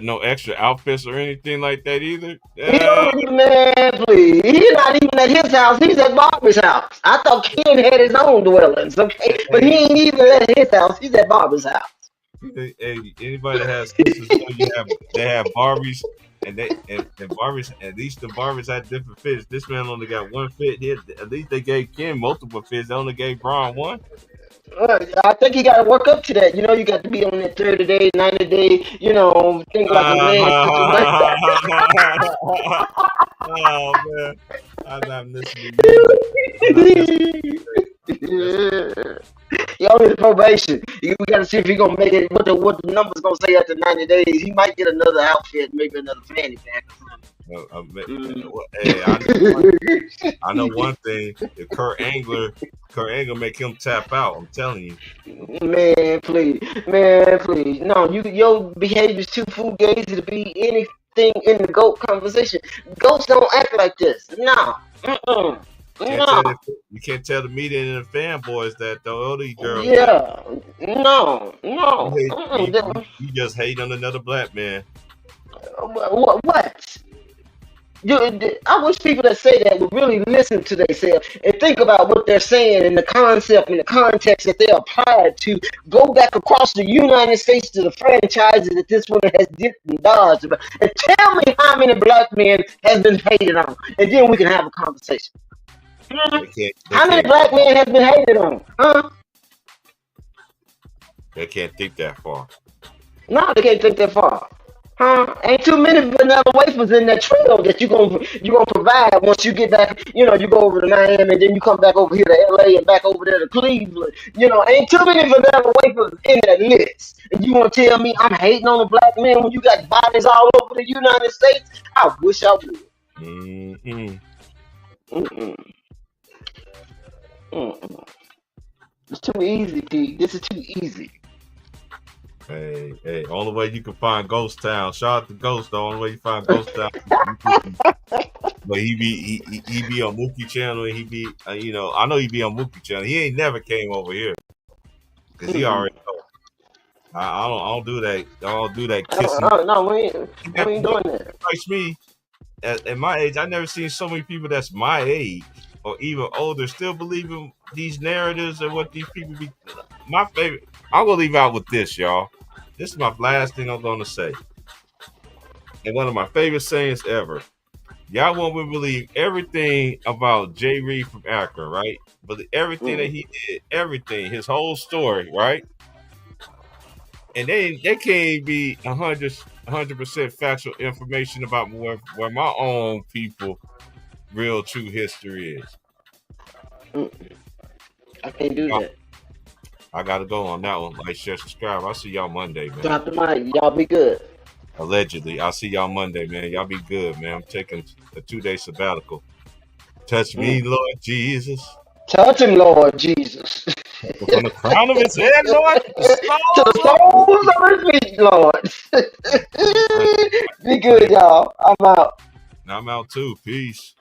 outfits or anything like that either. Man, please. He's not even at his house. He's at Barbara's house. I thought Ken had his own dwellings, okay? But he ain't even at his house. He's at Barbara's house. Hey, anybody that has sisters, they have Barbies, and Barbies. At least the Barbies had different fits. This man only got one fit. At least they gave Ken multiple fits. They only gave Braun one. I think you got to work up to that. You know, you got to be on that 30 day, 90 day, you know, things like that. Oh, man. I'm not listening. He only the probation. We got to see if he's going to make it, what the number's going to say after 90 days. He might get another outfit, maybe another fanny pack or something. Hey, I know one thing. If Kurt Angle make him tap out, I'm telling you. Man, please. No, your behavior's too fugazi to be anything in the GOAT conversation. GOATs don't act like this. No. You can't tell the media and the fanboys that though. These girls. Yeah. No. You just hate on another black man. What? I wish people that say that would really listen to themselves and think about what they're saying and the concept and the context that they applied to. Go back across the United States to the franchises that this one has dipped and dodged about, and tell me how many black men has been hated on, and then we can have a conversation. How many black men has been hated on? Huh? They can't think that far. No, they can't think that far. Huh? Ain't too many vanilla wafers in that trail that you gonna provide once you get back. You know, you go over to Miami and then you come back over here to LA and back over there to Cleveland. You know, ain't too many vanilla wafers in that list. And you wanna tell me I'm hating on a black man when you got bodies all over the United States? I wish I would. It's too easy, Pete. This is too easy. Hey, only way you can find Ghost Town. Shout out to Ghost, the only way you find Ghost Town. But he be on Mookie Channel, and he be, I know he be on Mookie Channel. He ain't never came over here because he already know. I don't do that. I don't do that kissing. No, we ain't doing that. Like me, at my age, I never seen so many people that's my age or even older still believing these narratives and what these people be. My favorite. I'm gonna leave out with this, y'all. This is my last thing I'm gonna say. And one of my favorite sayings ever. Y'all won't believe everything about Jay Reed from Akron, right? But everything that he did, everything, his whole story, right? And they can't be 100% factual information about where my own people real true history is. I can't do that. I gotta go on that one. Like, share, subscribe. I'll see y'all Monday, man. Drop the mic. Y'all be good. Allegedly. I'll see y'all Monday, man. Y'all be good, man. I'm taking a 2-day sabbatical. Touch me, Lord Jesus. Touch him, Lord Jesus. From the crown of his head, Lord, to the soles of his feet, Lord. Be good, y'all. I'm out. I'm out too. Peace.